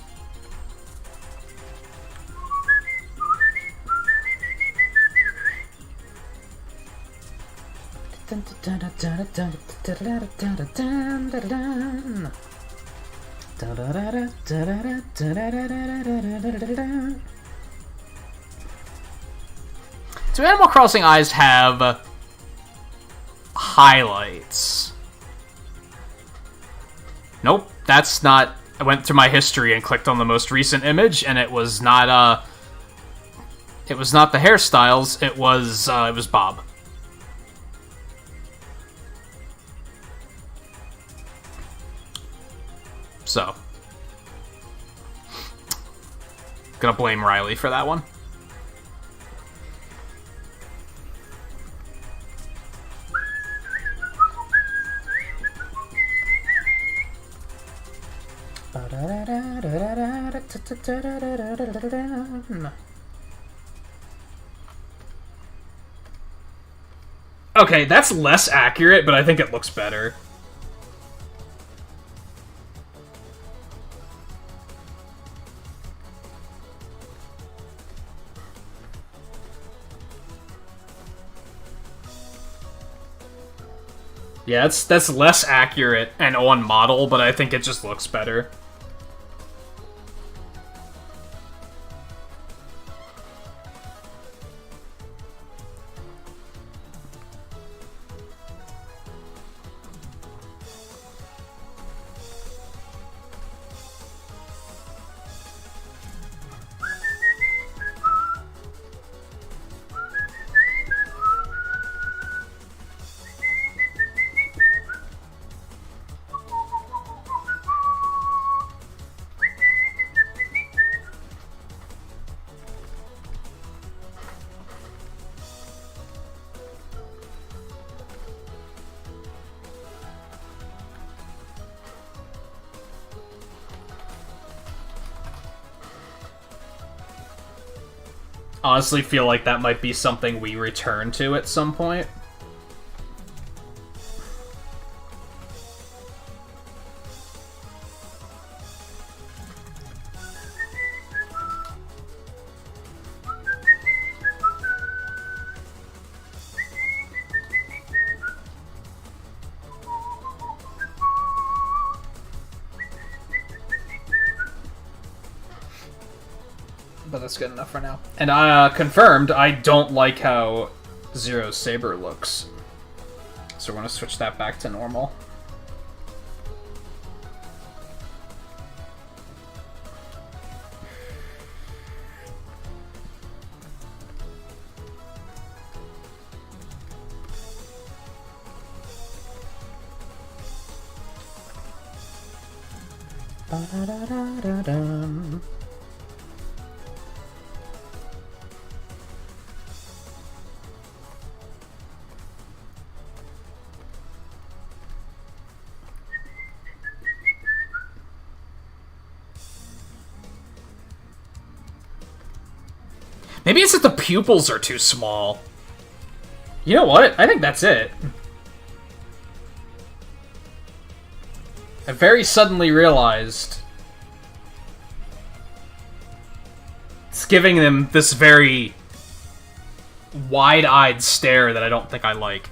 Do Animal Crossing eyes have highlights? Nope, that's not... I went through my history and clicked on the most recent image, and it was not, it was not the hairstyles, it was Bob. So. Gonna blame Riley for that one. Okay, that's less accurate, but I think it looks better. Yeah, that's less accurate and on model, but I think it just looks better. Honestly feel like that might be something we return to at some point. But that's good enough for now. And confirmed, I don't like how Zero's saber looks. So we're gonna switch that back to normal. Ba-da-da-da-da-dum. Maybe it's that the pupils are too small. You know what? I think that's it. I very suddenly realized it's giving them this very wide-eyed stare that I don't think I like.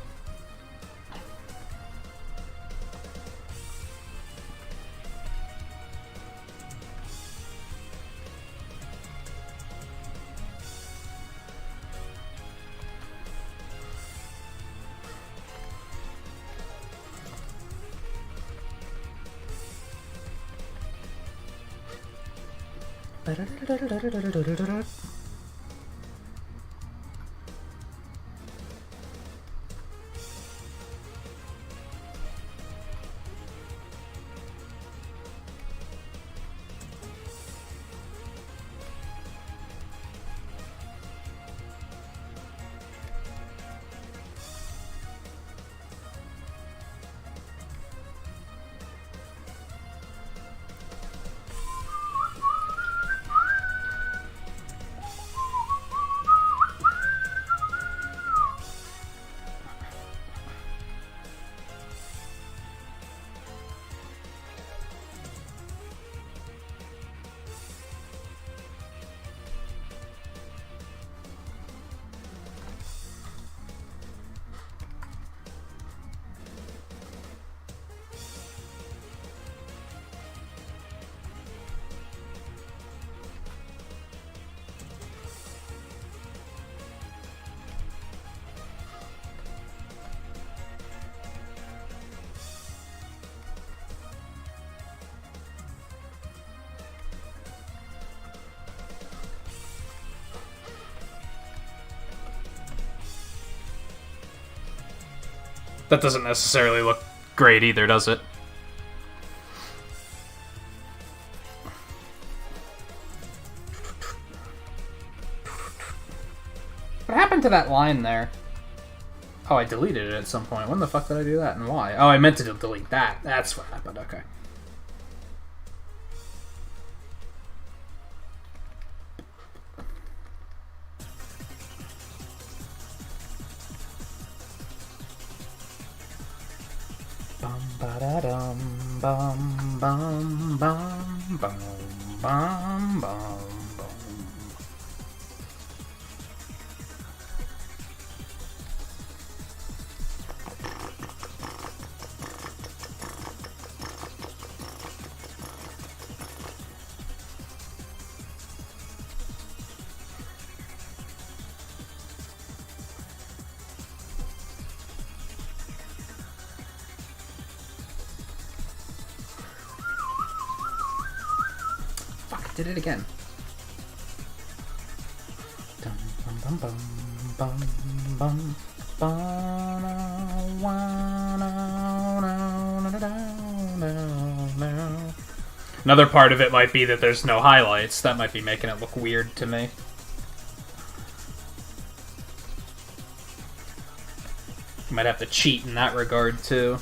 That doesn't necessarily look great either, does it? What happened to that line there? Oh, I deleted it at some point. When the fuck did I do that and why? Oh, I meant to delete that. That's what happened. Okay. Bum ba da dum bum bum bum bum bum bum. Did it again. Another part of it might be that there's no highlights. That might be making it look weird to me. Might have to cheat in that regard too.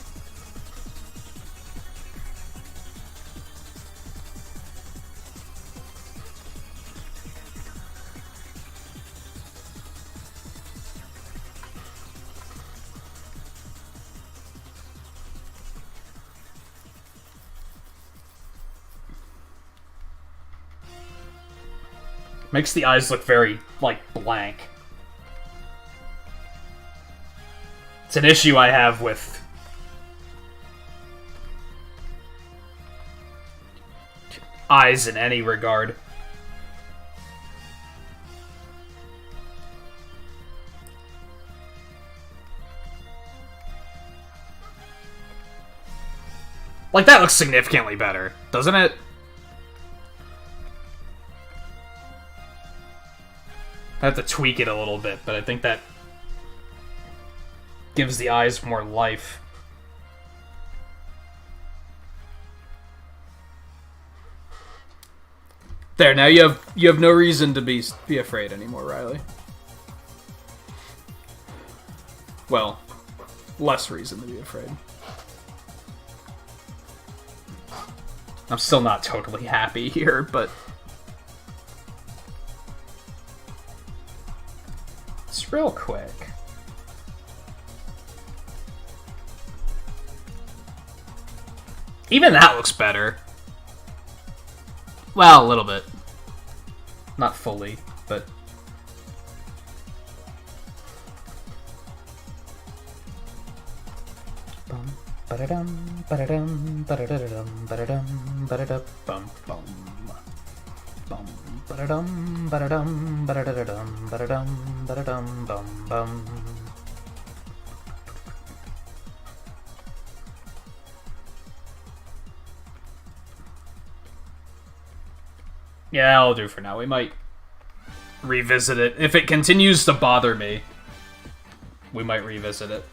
Makes the eyes look very, like, blank. It's an issue I have with eyes in any regard. Like, that looks significantly better, doesn't it? I have to tweak it a little bit, but I think that gives the eyes more life. There, now you have no reason to be afraid anymore, Riley. Well, less reason to be afraid. I'm still not totally happy here, but it's real quick. Even that looks better. Well, a little bit. Not fully, but... Bum, ba-da-dum, ba-da-dum, ba-da-da-dum, ba-da-dum, ba-da-da, bum, bum. Bum, ba-da-dum, ba-da-dum, ba-da-da-dum, ba-da-dum, ba-da-dum, bum, bum. Yeah, I'll do for now. We might revisit it. If it continues to bother me, we might revisit it.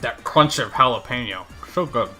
That crunch of jalapeno. So good.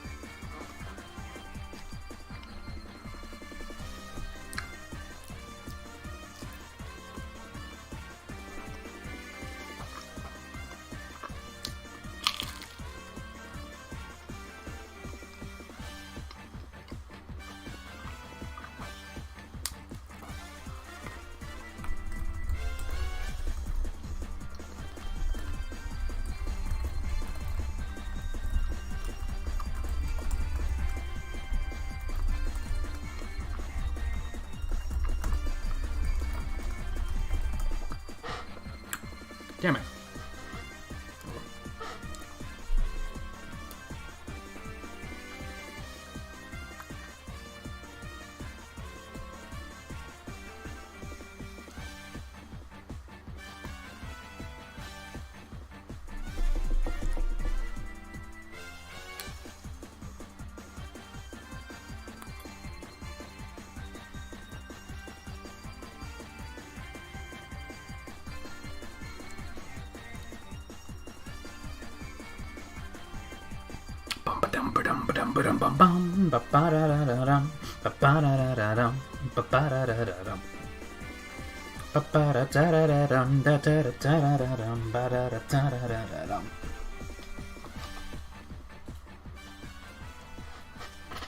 Damn it.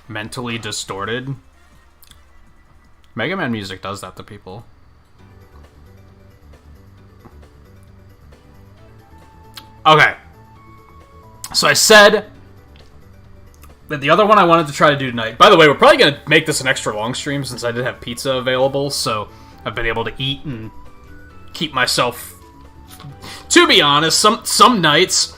Mentally distorted. Mega Man music does that to people. Okay. So I said that the other one I wanted to try to do tonight... By the way, we're probably going to make this an extra long stream since I did have pizza available, so I've been able to eat and keep myself... To be honest, some nights,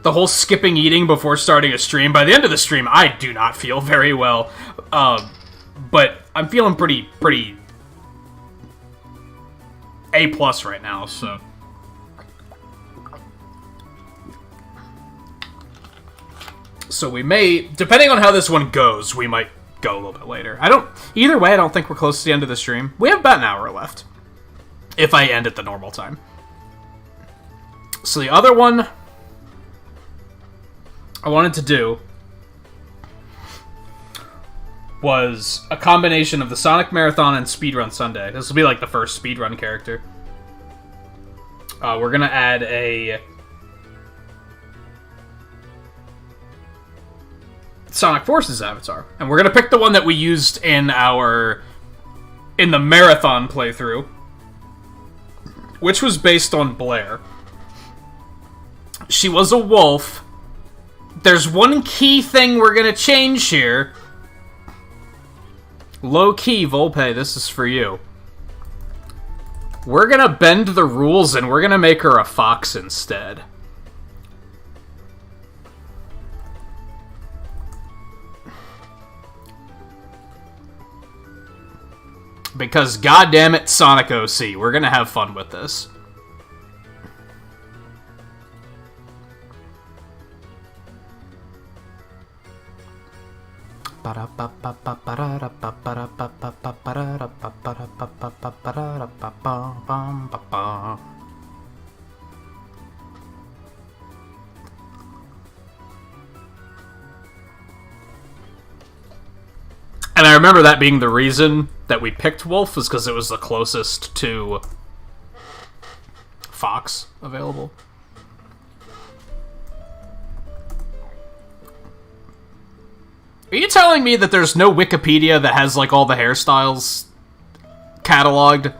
the whole skipping eating before starting a stream, by the end of the stream, I do not feel very well. But I'm feeling pretty A+ right now, so... So we may, depending on how this one goes, we might go a little bit later. Either way, I don't think we're close to the end of the stream. We have about an hour left, if I end at the normal time. So the other one I wanted to do was a combination of the Sonic Marathon and Speedrun Sunday. This will be like the first speedrun character. We're gonna add a Sonic Forces avatar, and we're gonna pick the one that we used in the marathon playthrough, which was based on Blair. She was a wolf. There's one key thing we're gonna change here. Low key, Volpe, this is for you. We're gonna bend the rules and we're gonna make her a fox instead. Because, goddammit, Sonic OC, we're gonna have fun with this. And I remember that being the reason that we picked Wolf, was because it was the closest to Fox available. Are you telling me that there's no Wikipedia that has, like, all the hairstyles cataloged?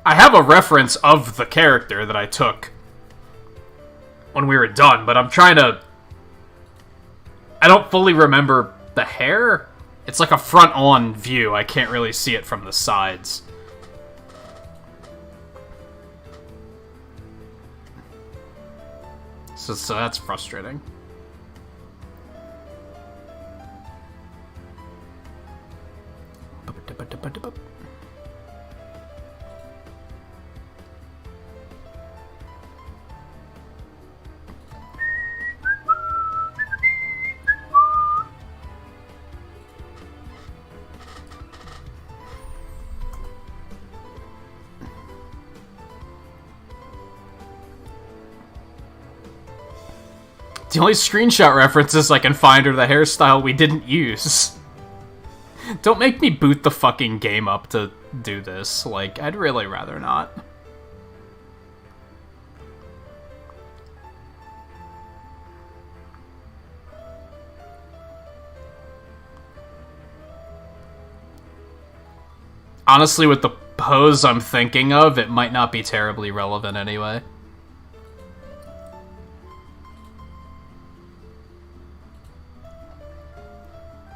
I have a reference of the character that I took when we were done, but I'm trying to... I don't fully remember the hair. It's like a front-on view. I can't really see it from the sides. So that's frustrating. The only screenshot references I can find are the hairstyle we didn't use. Don't make me boot the fucking game up to do this. Like, I'd really rather not. Honestly, with the pose I'm thinking of, it might not be terribly relevant anyway.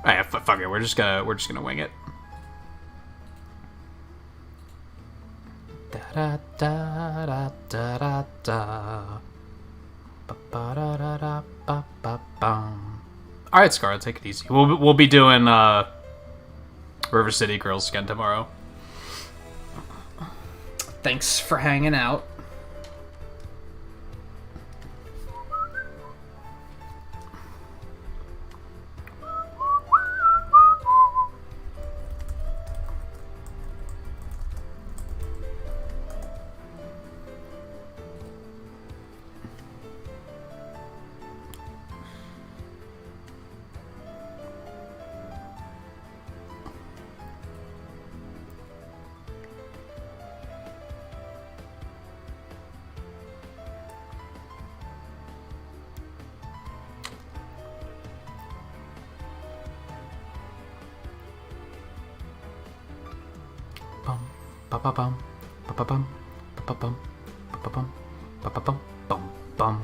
Oh, yeah, fuck it. We're just gonna wing it. Da da da da da da. Ba ba da da da ba ba bum. All right, Scarlet, take it easy. We'll be doing River City Girls again tomorrow. Thanks for hanging out. bum, ba ba bum, ba ba bum, ba ba bum, ba ba bum, ba ba bum, bum bum.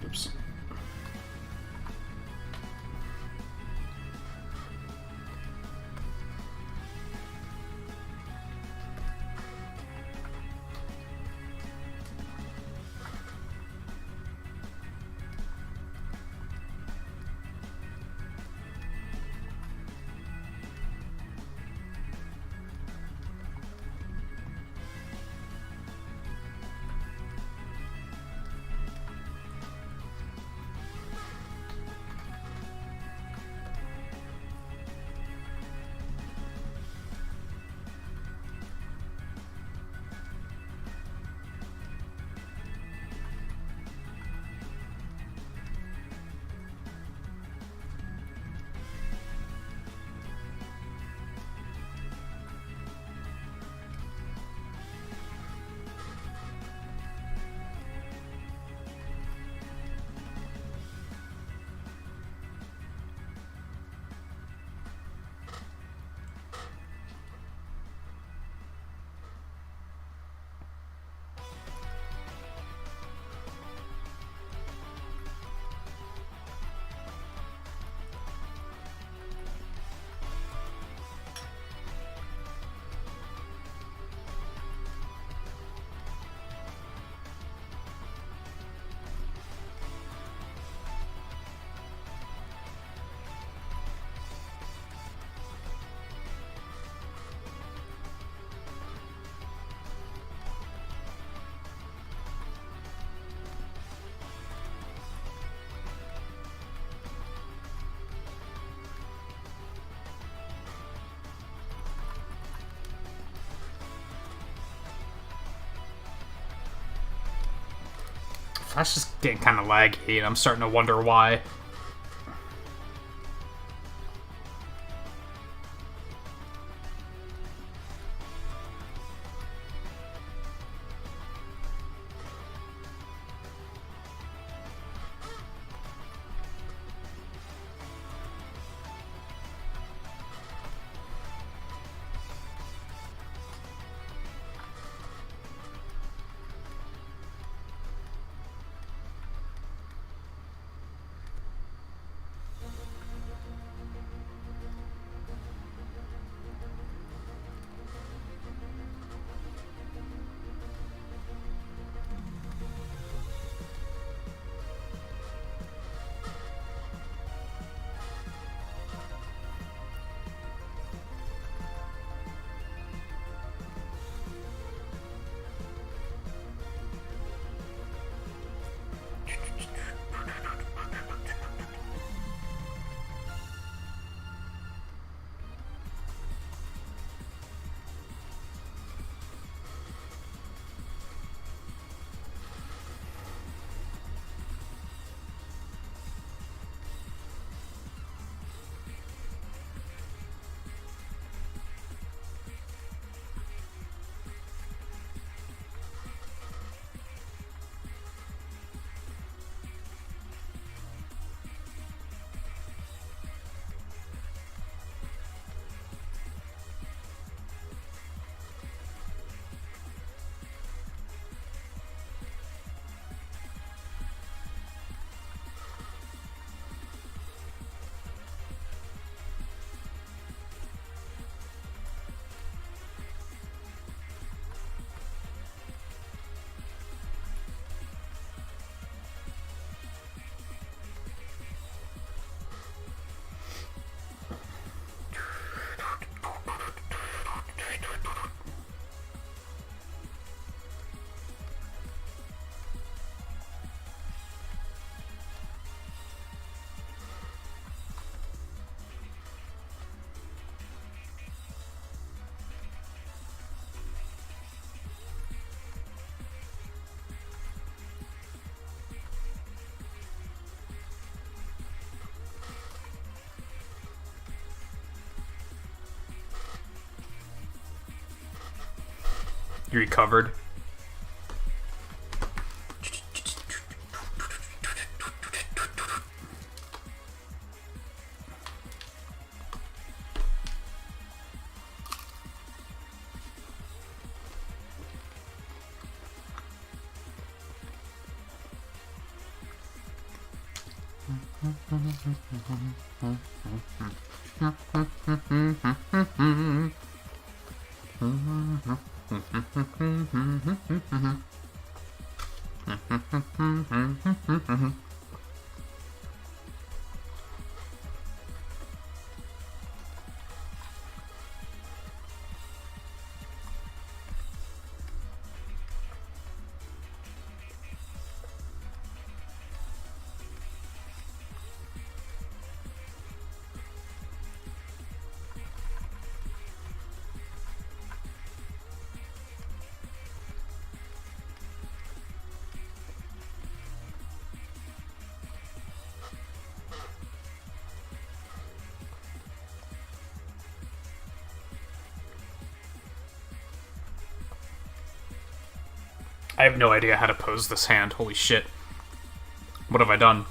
Oops. That's just getting kind of laggy, and I'm starting to wonder why. You recovered. I have no idea how to pose this hand. Holy shit. What have I done?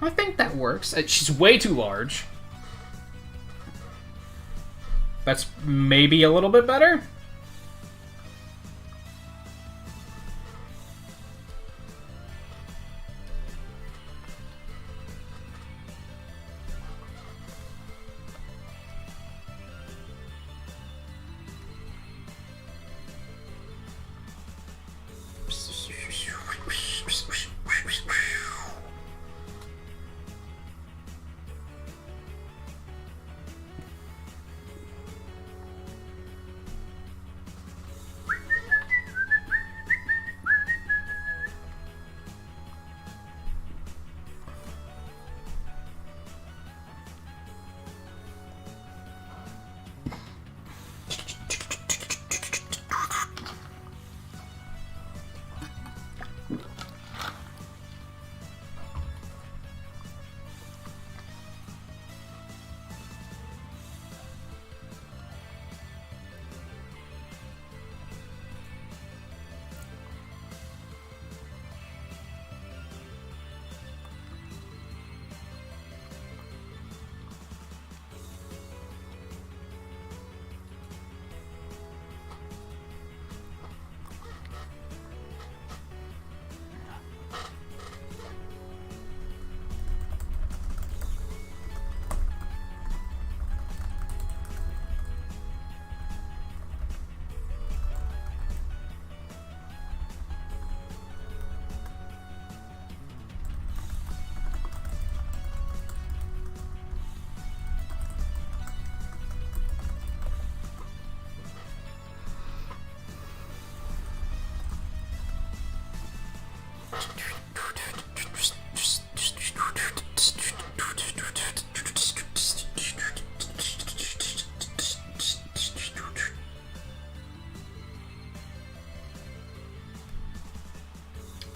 I think that works. She's way too large. That's maybe a little bit better.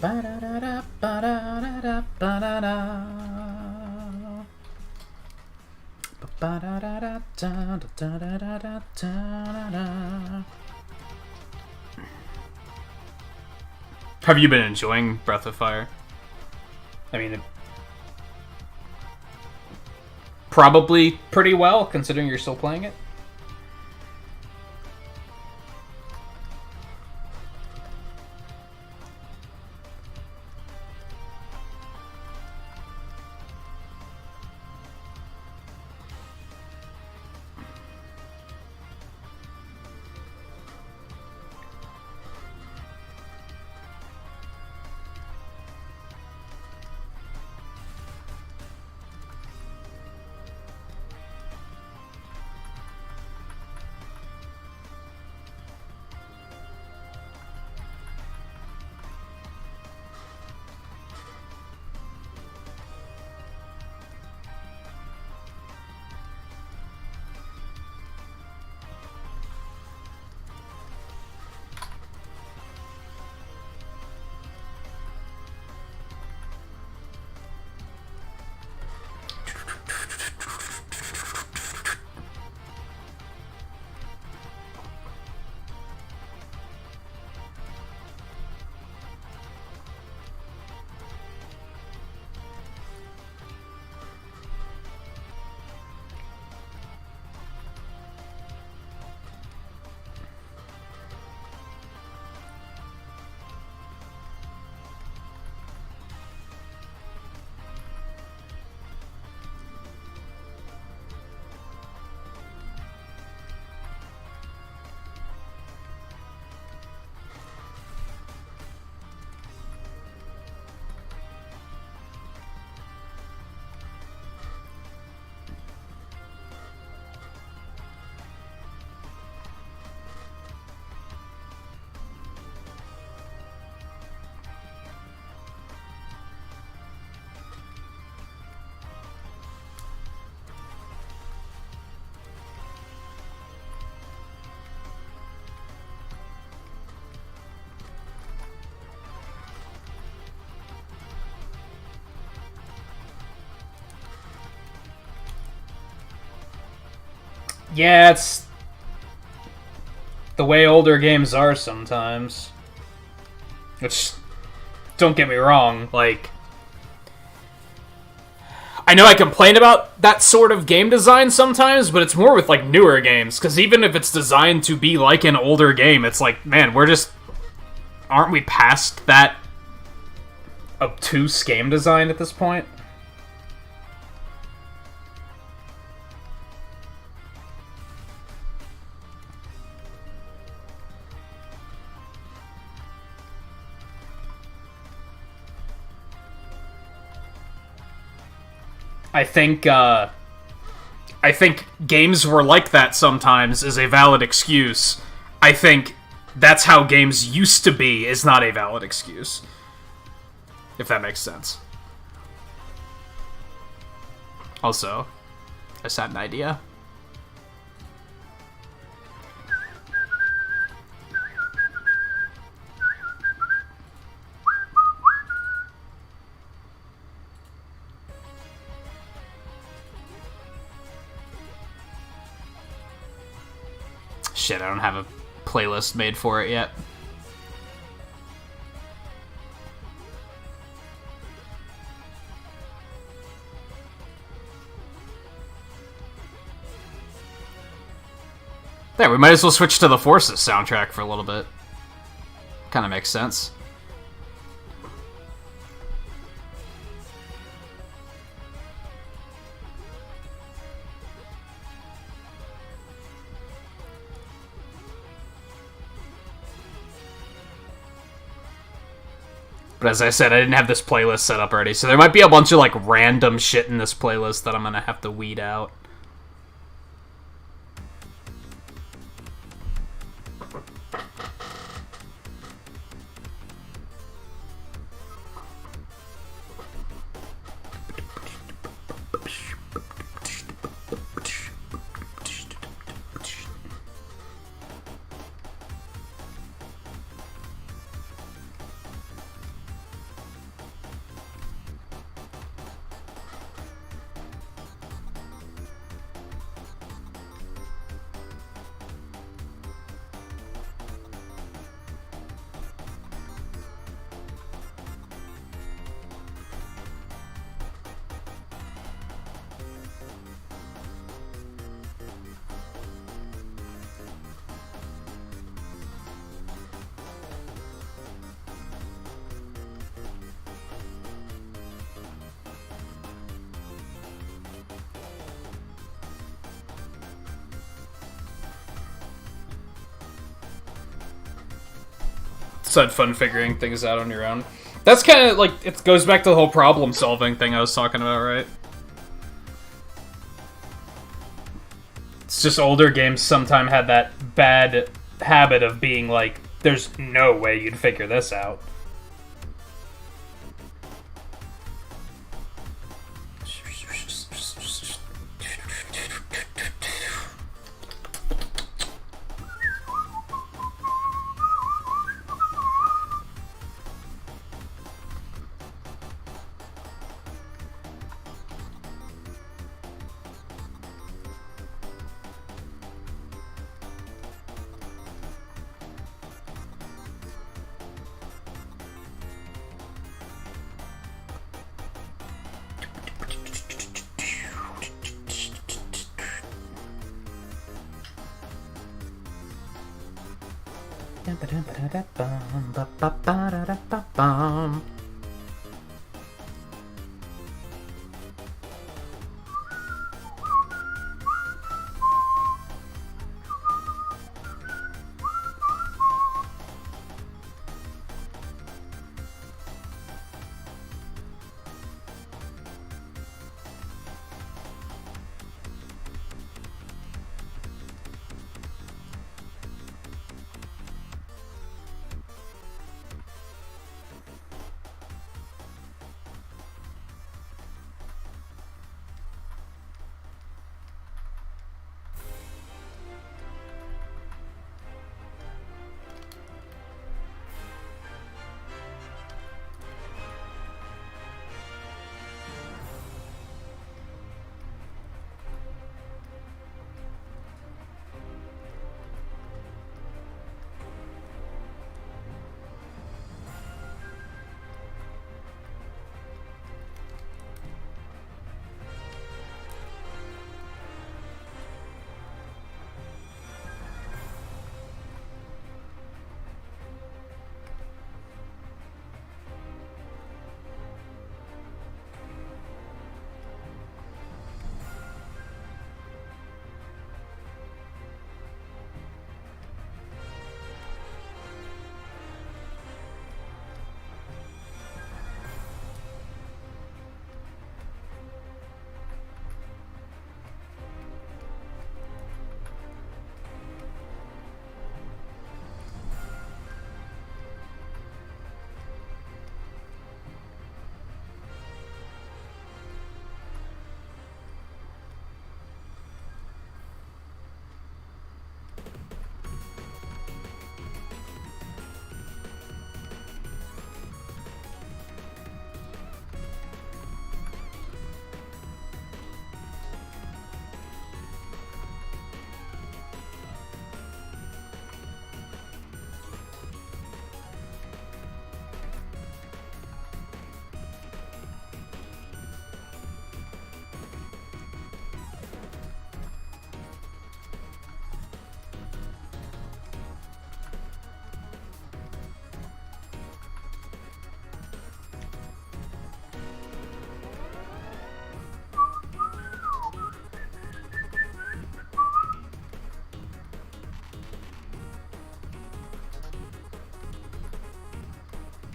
Have you been enjoying Breath of Fire? I mean, probably pretty well, considering you're still playing it. Yeah, it's the way older games are sometimes. Which, don't get me wrong, like, I know I complain about that sort of game design sometimes, but it's more with, like, newer games, because even if it's designed to be like an older game, it's like, man, aren't we past that obtuse game design at this point? I think games were like that sometimes is a valid excuse. I think that's how games used to be is not a valid excuse. If that makes sense. Also, I just had an idea. Shit, I don't have a playlist made for it yet. There, we might as well switch to the Forces soundtrack for a little bit. Kind of makes sense. But as I said, I didn't have this playlist set up already, so there might be a bunch of, like, random shit in this playlist that I'm gonna have to weed out. had fun figuring things out on your own. That's kind of like, it goes back to the whole problem-solving thing I was talking about, right? It's just older games sometimes had that bad habit of being like, there's no way you'd figure this out.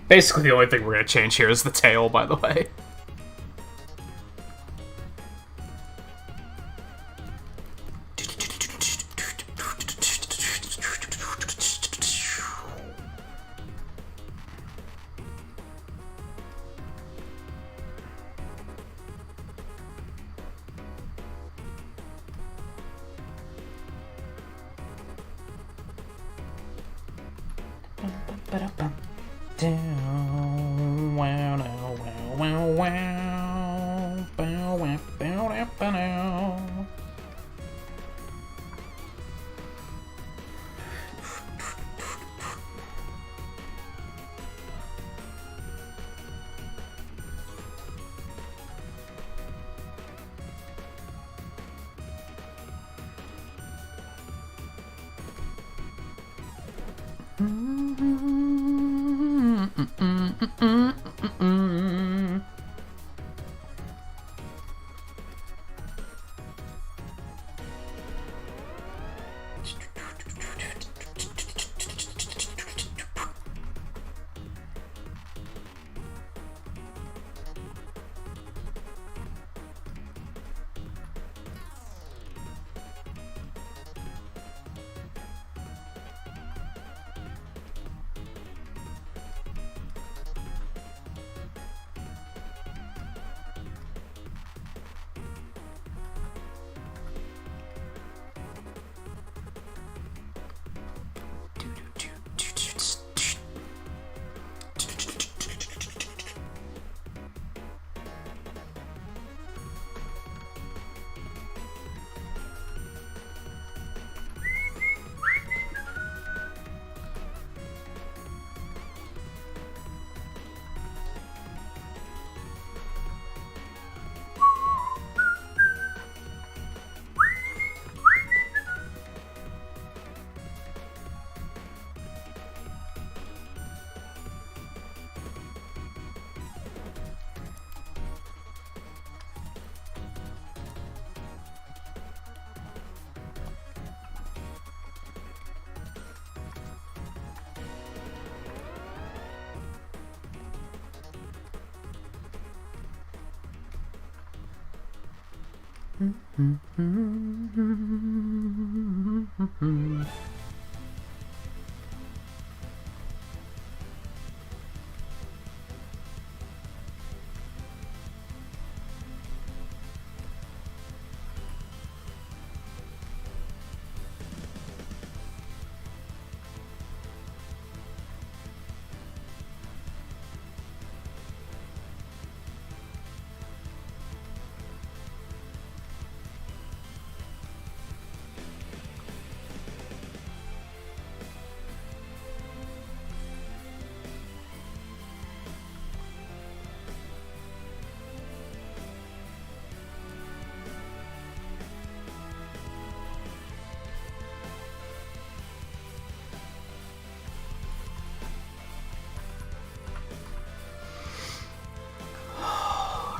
Basically, the only thing we're gonna change here is the tail, by the way.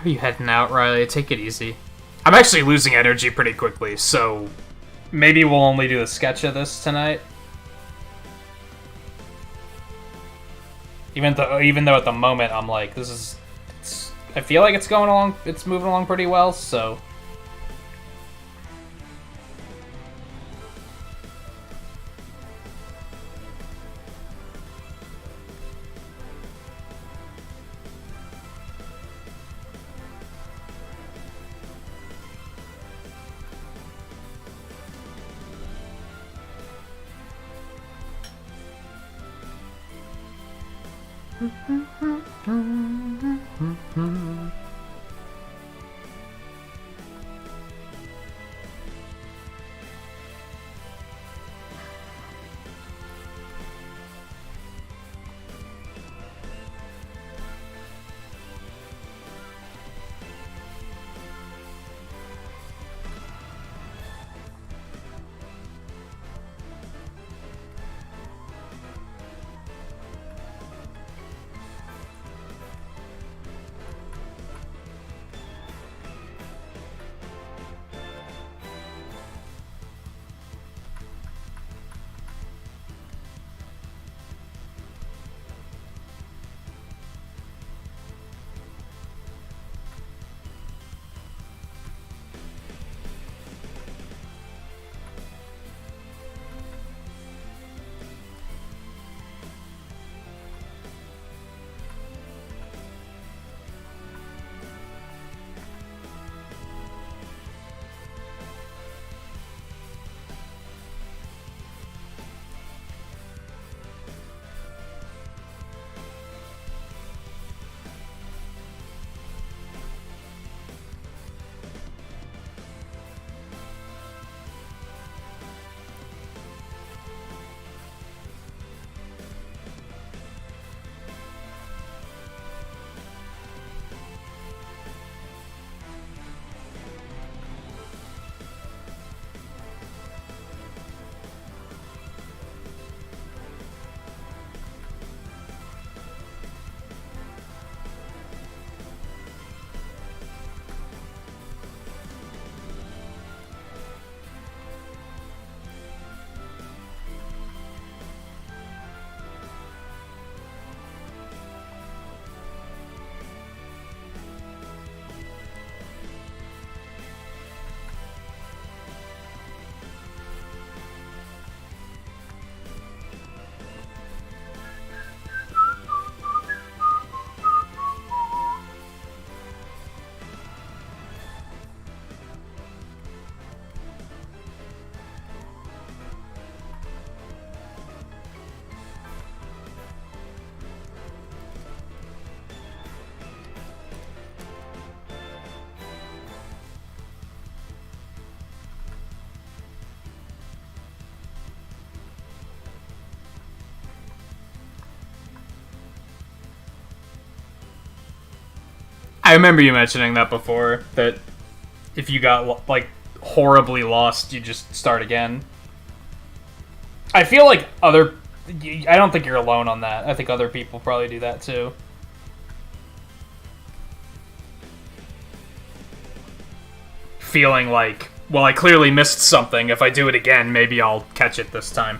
Are you heading out, Riley? Take it easy. I'm actually losing energy pretty quickly, so maybe we'll only do a sketch of this tonight. Even though at the moment I'm like, I feel like it's moving along pretty well, so. I remember you mentioning that before, that if you got, like, horribly lost, you just start again. I feel like I don't think you're alone on that. I think other people probably do that too. Feeling like, well, I clearly missed something. If I do it again, maybe I'll catch it this time.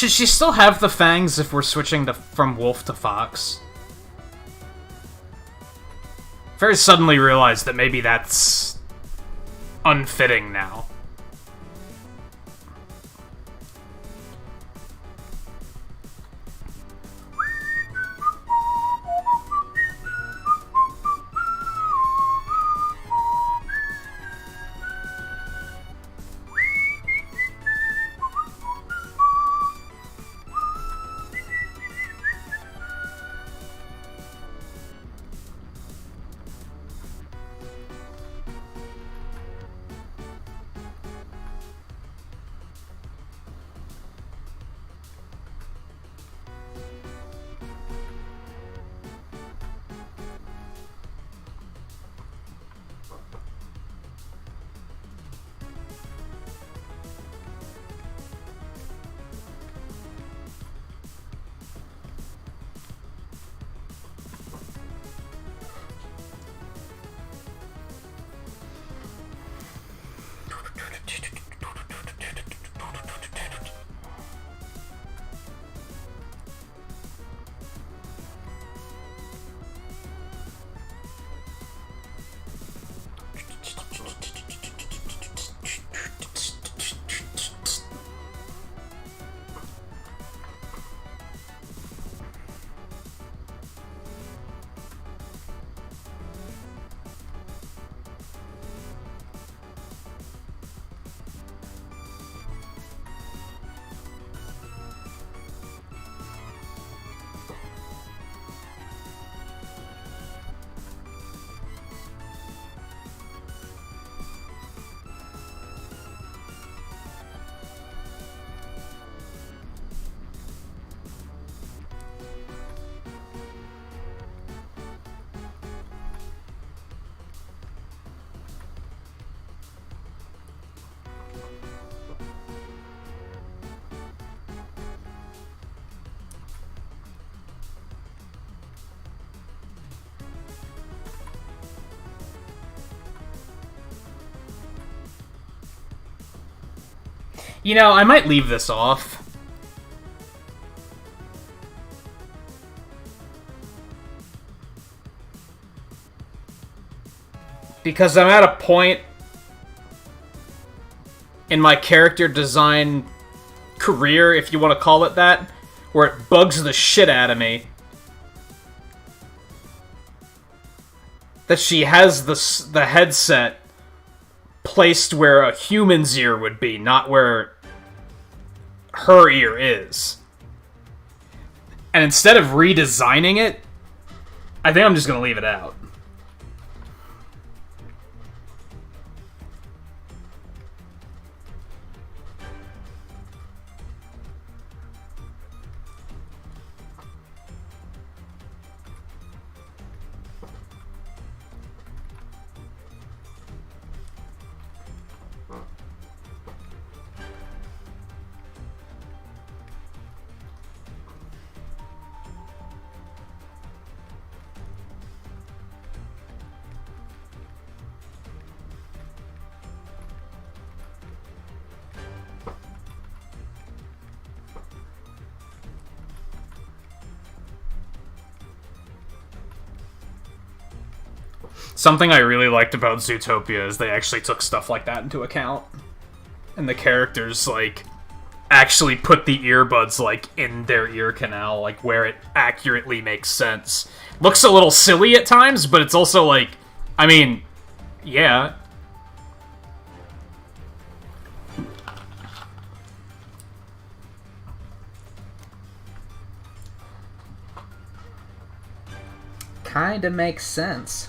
Should she still have the fangs if we're switching from wolf to fox? Very suddenly realized that maybe that's unfitting now. You know, I might leave this off. Because I'm at a point in my character design career, if you want to call it that, where it bugs the shit out of me that she has the headset placed where a human's ear would be, not where her ear is. And instead of redesigning it, I think I'm just gonna leave it out. Something I really liked about Zootopia is they actually took stuff like that into account. And the characters, like, actually put the earbuds, like, in their ear canal, like, where it accurately makes sense. Looks a little silly at times, but it's also, like, I mean, yeah. Kinda makes sense.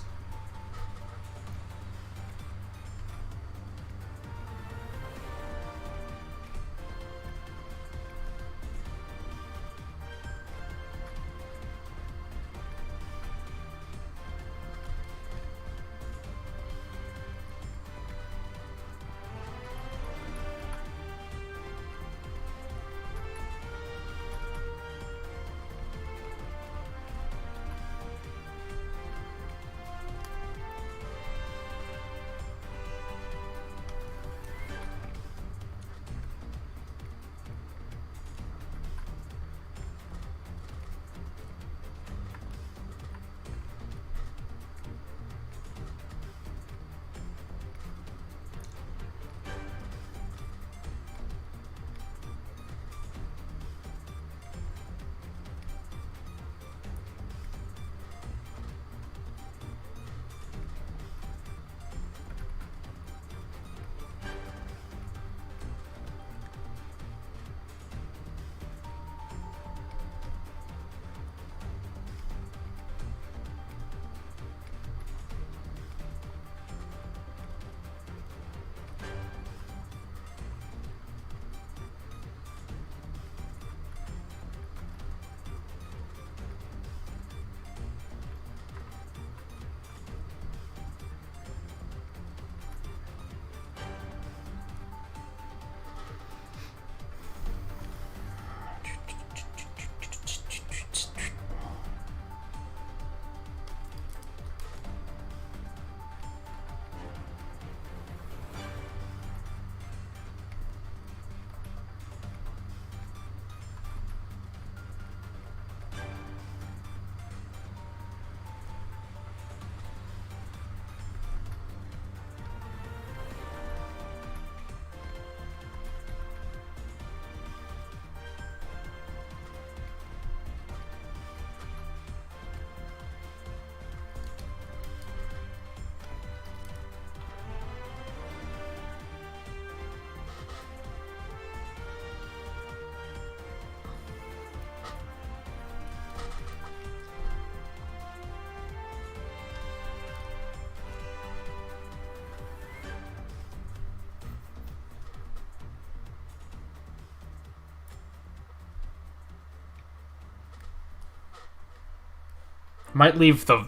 Might leave the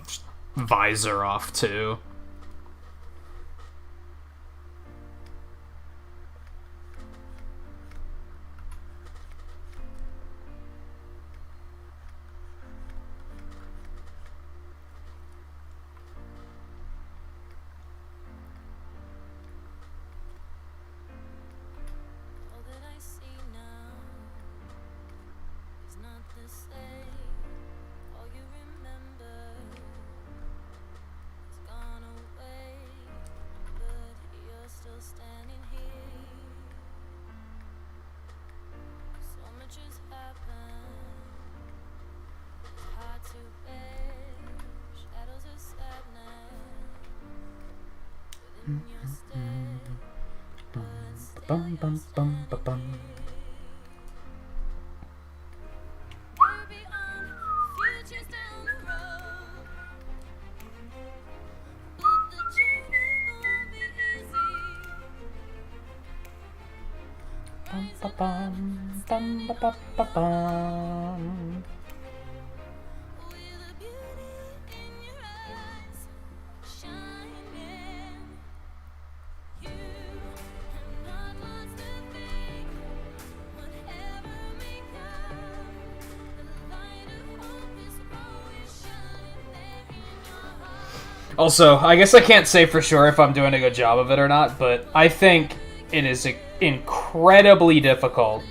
visor off, too. Bum, bum, bum, bum, bum. Also, I guess I can't say for sure if I'm doing a good job of it or not, but I think it is incredibly difficult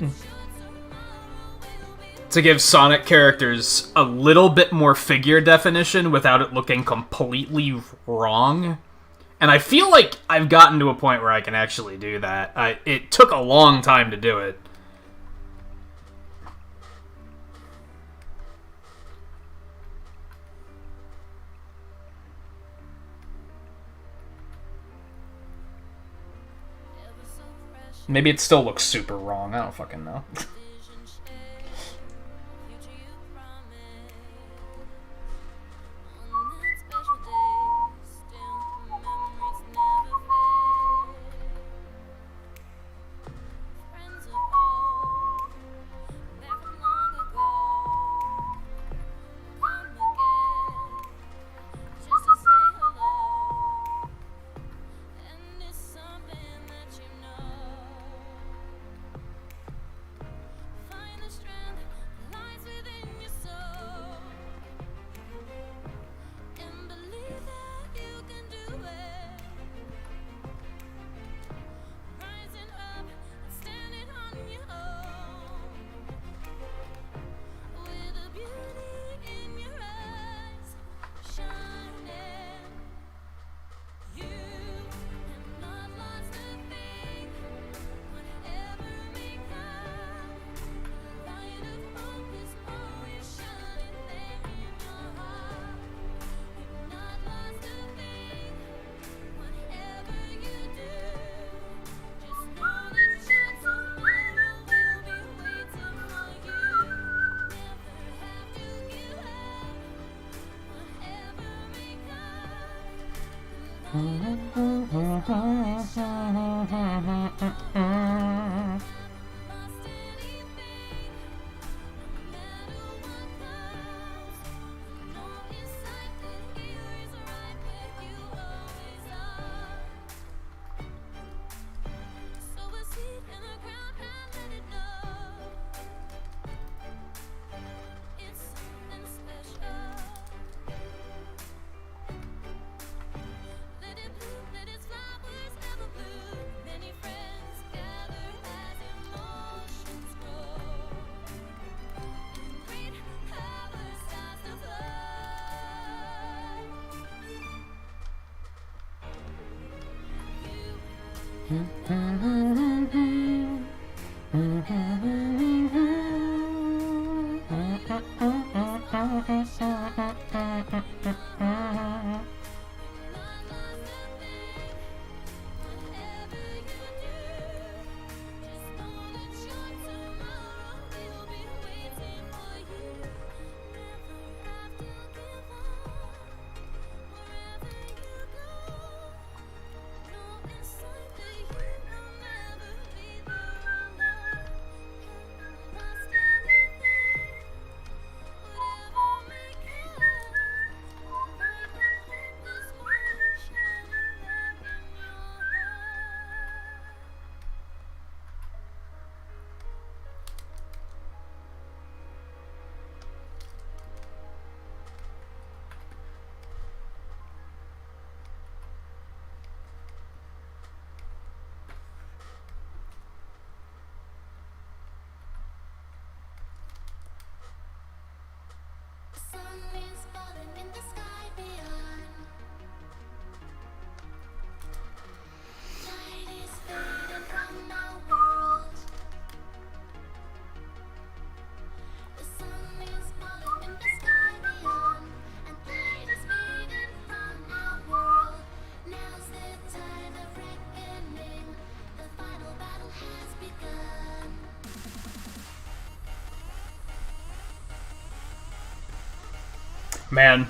to give Sonic characters a little bit more figure definition without it looking completely wrong. And I feel like I've gotten to a point where I can actually do that. It took a long time to do it. Maybe it still looks super wrong. I don't fucking know. Man,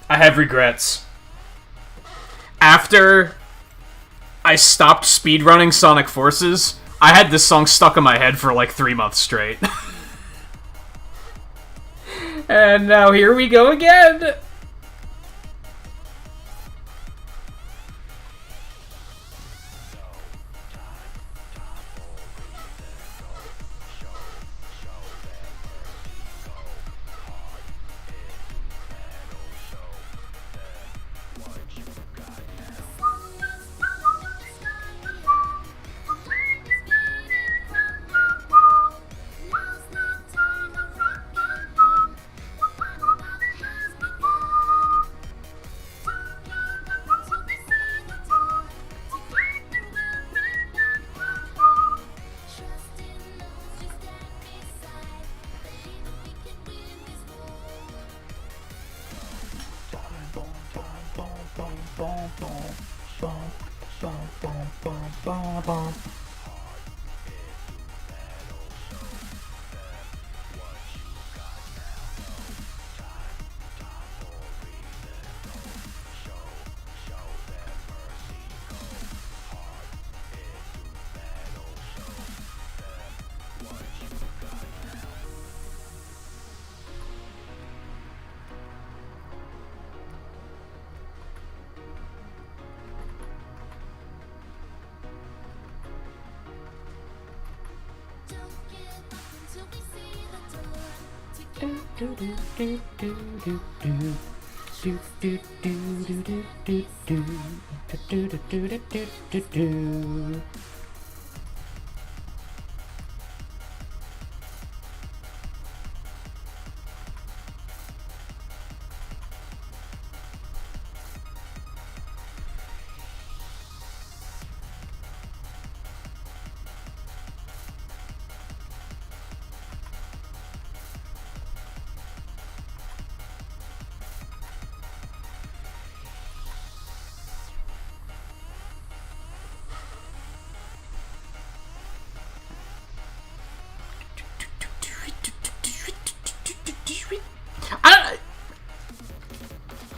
I have regrets. After I stopped speedrunning Sonic Forces, I had this song stuck in my head for like 3 months straight. And now here we go again!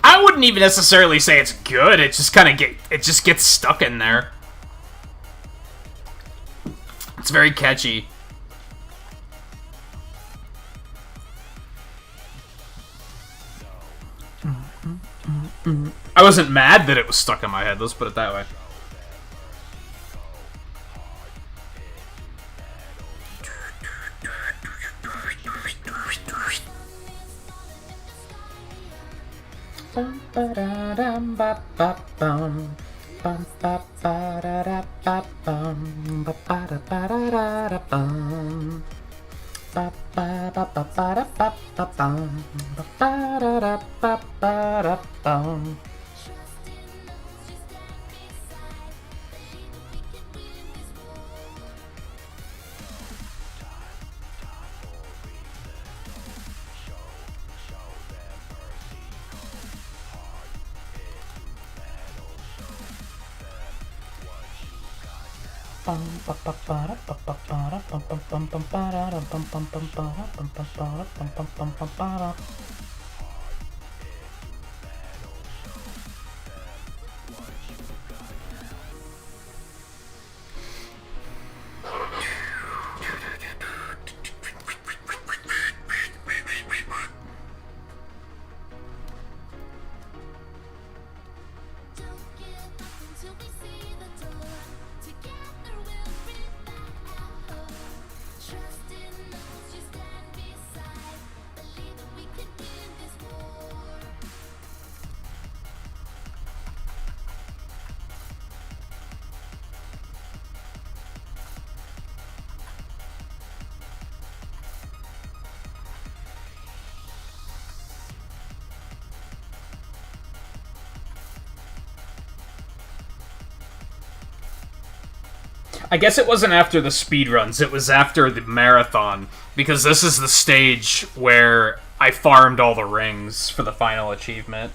I wouldn't even necessarily say it's good. It just gets stuck in there. It's very catchy. I wasn't mad that it was stuck in my head, let's put it that way. I guess it wasn't after the speedruns, it was after the marathon, because this is the stage where I farmed all the rings for the final achievement.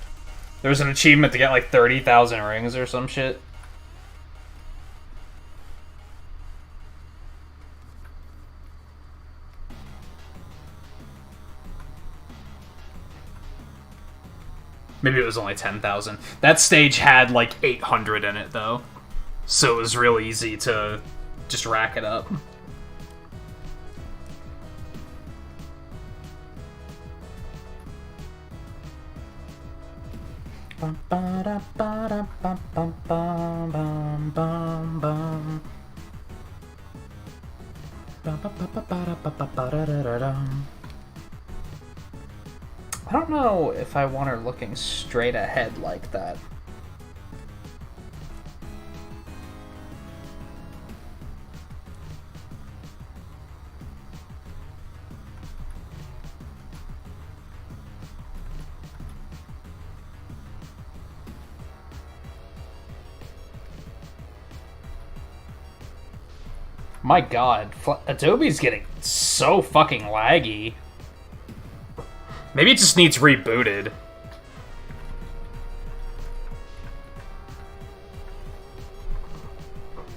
There was an achievement to get like 30,000 rings or some shit. Maybe it was only 10,000. That stage had like 800 in it though. So it was real easy to just rack it up. I don't know if I want her looking straight ahead like that. My god, Adobe's getting so fucking laggy. Maybe it just needs rebooted.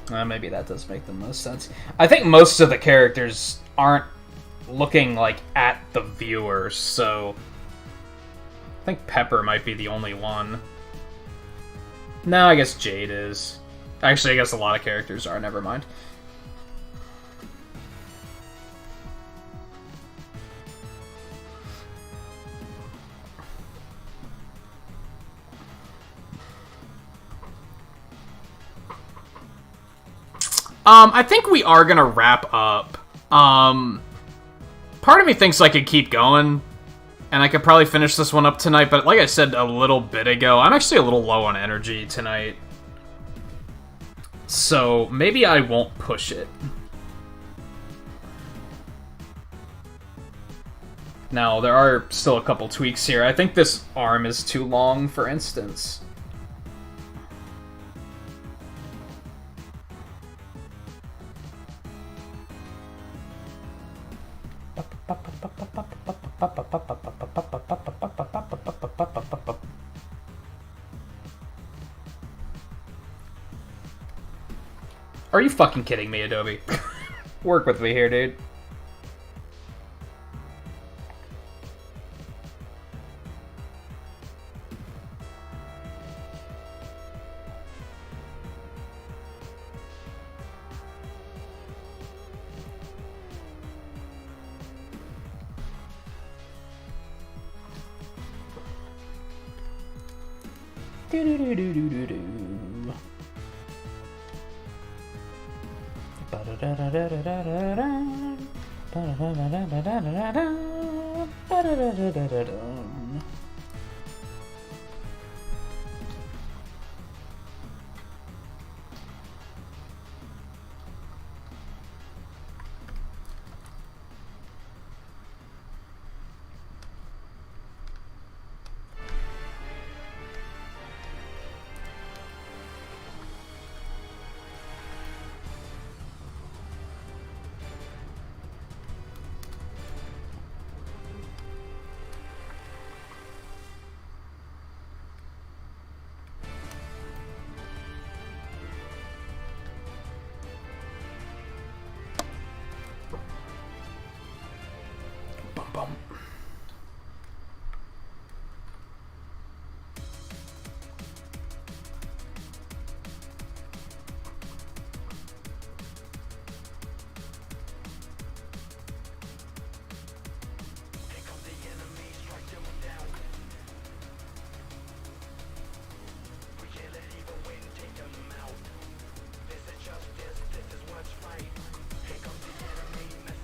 Maybe that does make the most sense. I think most of the characters aren't looking, like, at the viewer, so... I think Pepper might be the only one. No, I guess Jade is. Actually, I guess a lot of characters are, never mind. I think we are gonna wrap up. Part of me thinks I could keep going, and I could probably finish this one up tonight, but like I said a little bit ago, I'm actually a little low on energy tonight. So, maybe I won't push it. Now, there are still a couple tweaks here. I think this arm is too long, for instance. Are you fucking kidding me, Adobe? Work with me here, dude.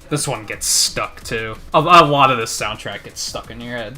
This one gets stuck, too. A lot of this soundtrack gets stuck in your head.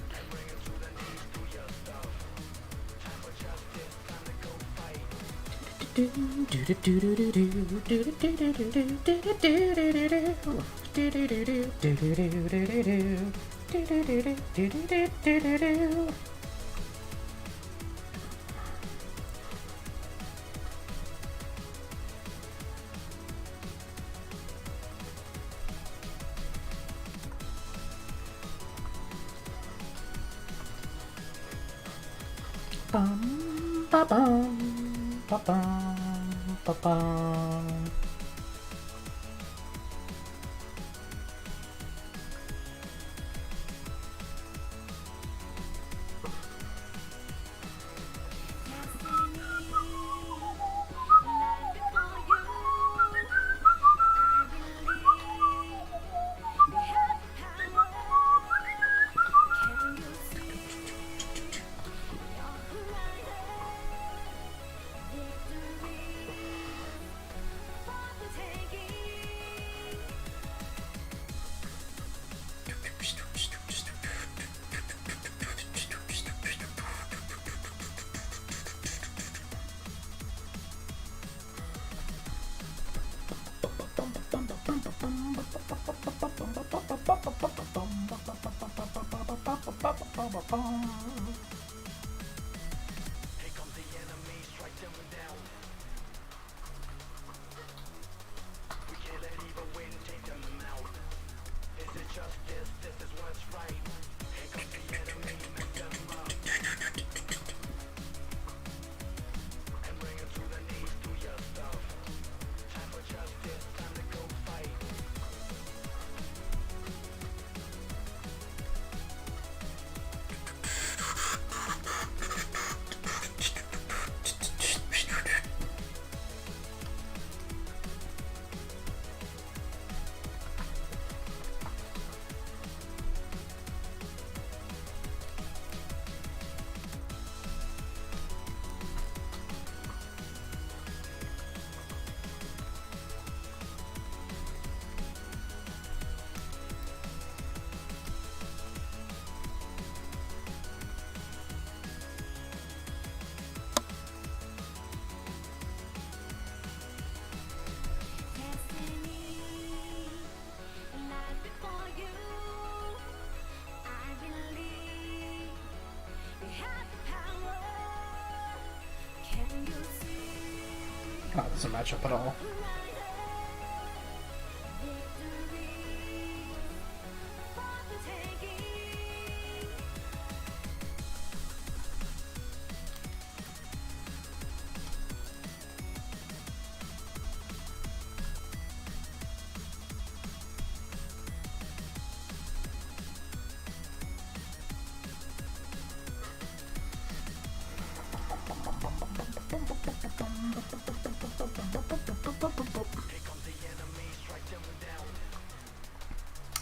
Oh, it doesn't match up at all.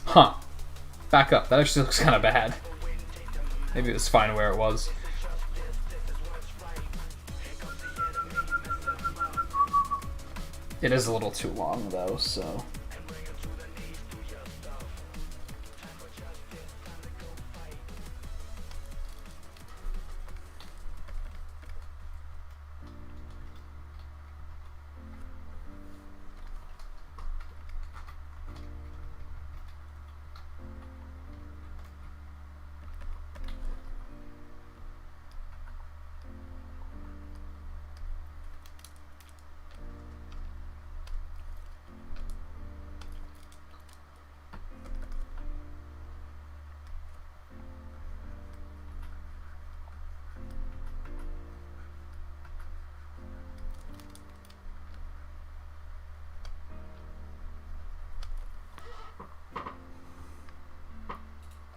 Huh. Back up. That actually looks kind of bad. Maybe it was fine where it was. It is a little too long, though, so...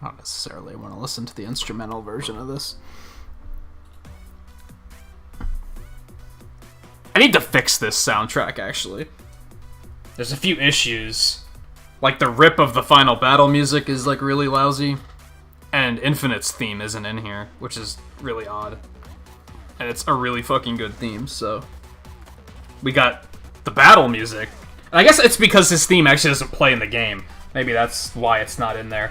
I don't necessarily want to listen to the instrumental version of this. I need to fix this soundtrack, actually. There's a few issues. Like, the rip of the final battle music is, like, really lousy. And Infinite's theme isn't in here, which is really odd. And it's a really fucking good theme, so... We got the battle music. And I guess it's because his theme actually doesn't play in the game. Maybe that's why it's not in there.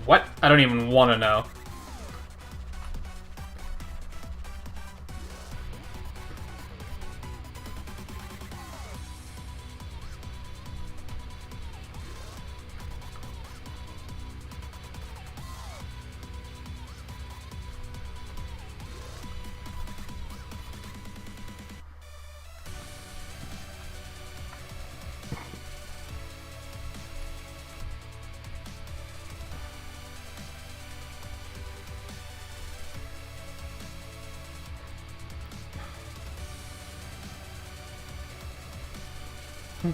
What? I don't even want to know. I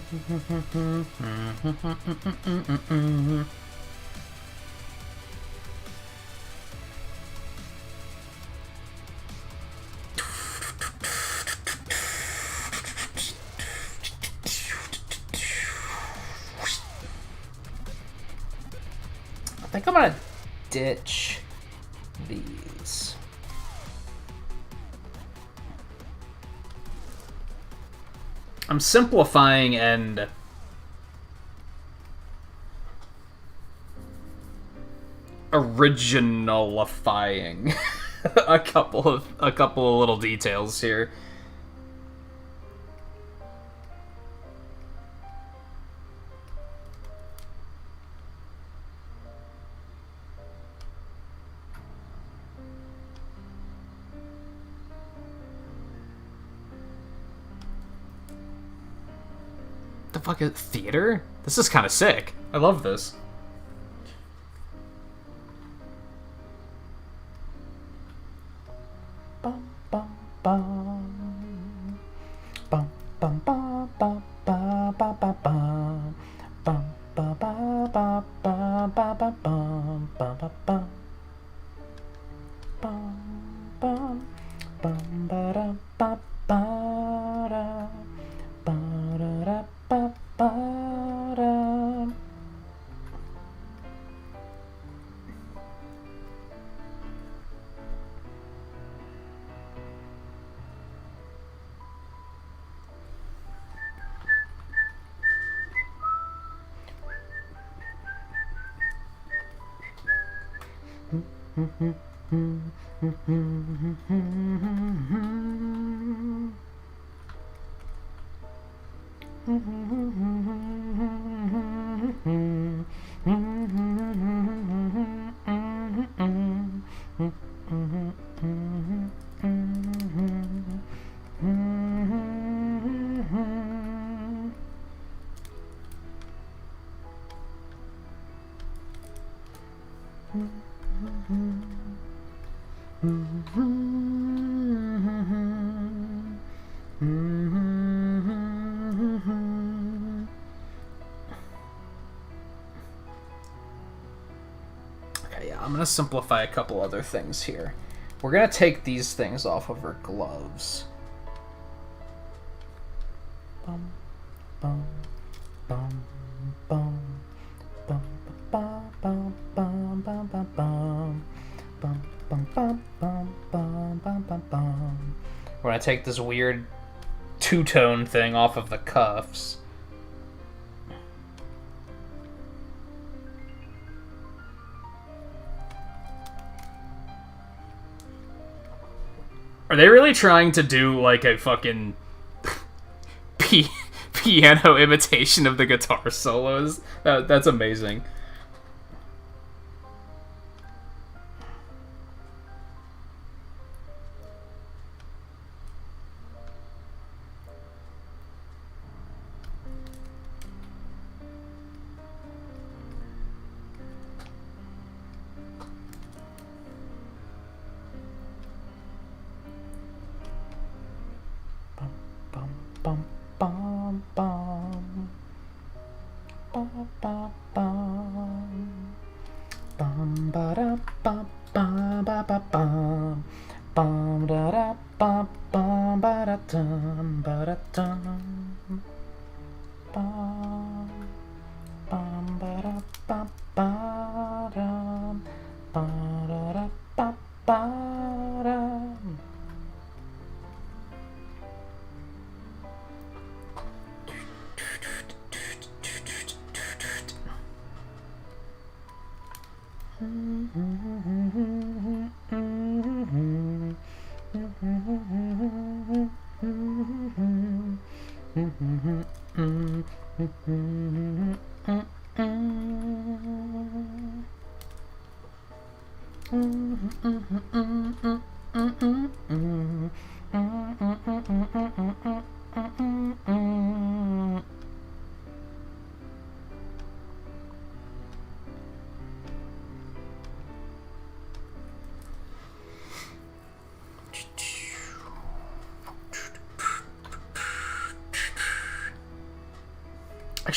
think I'm gonna ditch these. I'm simplifying and originalifying a couple of little details here. The fuck is theater? This is kind of sick. I love this. Bum, bum, bum. Bum, bum, bum, bum, bum, bum, bum, bum. Bum, bum, bum, bum, bum, bum, bum, bum, bum, bum. Bum, bum, bum, ba-dum, ba, ba-da. Ba-da-da, ba, ba-da. Okay, yeah, I'm gonna simplify a couple other things here. We're gonna take these things off of her gloves. Bum, bum, bum, bum, bum, bum, bum, bum, bum, bum, bum. Bum, bum, bum, bum, bum, bum, bum, bum. We're gonna take this weird two-tone thing off of the cuffs. Are they really trying to do like a fucking piano imitation of the guitar solos? That's amazing. Bum, bum, bum, bum. Bum, bum, bum. Bum, ba, da, bum, bum, ba, ba, bum. Bum, da, da, bum, bum, ba, da, dum, ba, da, dum. Bum, bum, ba, da, bum, ba, dum. Ba, da, da, bum, ba, dum.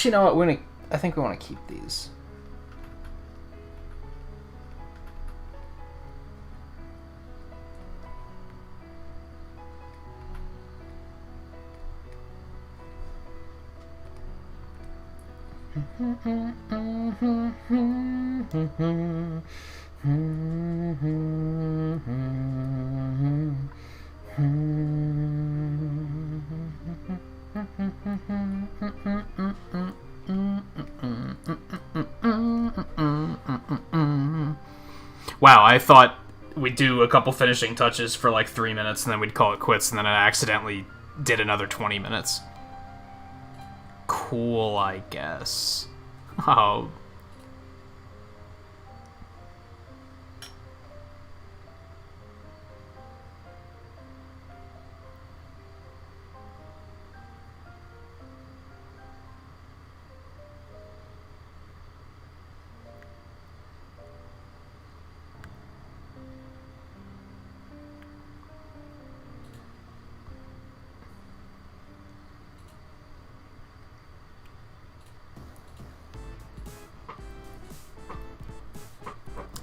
Actually, you know what? I think we want to keep these. Wow, I thought we'd do a couple finishing touches for like 3 minutes and then we'd call it quits, and then I accidentally did another 20 minutes. Cool, I guess. Oh.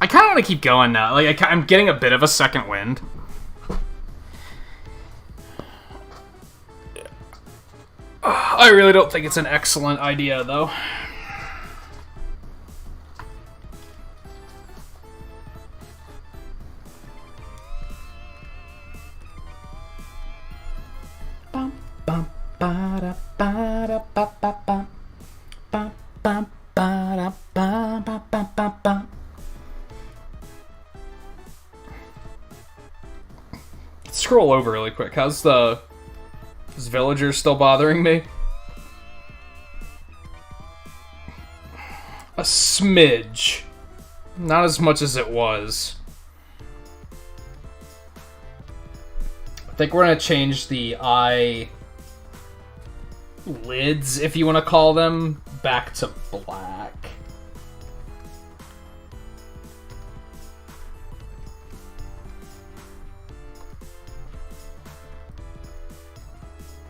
I kind of want to keep going now. Like, I'm getting a bit of a second wind. I really don't think it's an excellent idea, though. Bum, bum, ba-da, ba-da, ba-ba-ba. Bum, bum, ba-da, ba-ba-ba-ba-ba. Scroll over really quick. Is Villager still bothering me? A smidge. Not as much as it was. I think we're gonna change the eye lids, if you want to call them, back to black.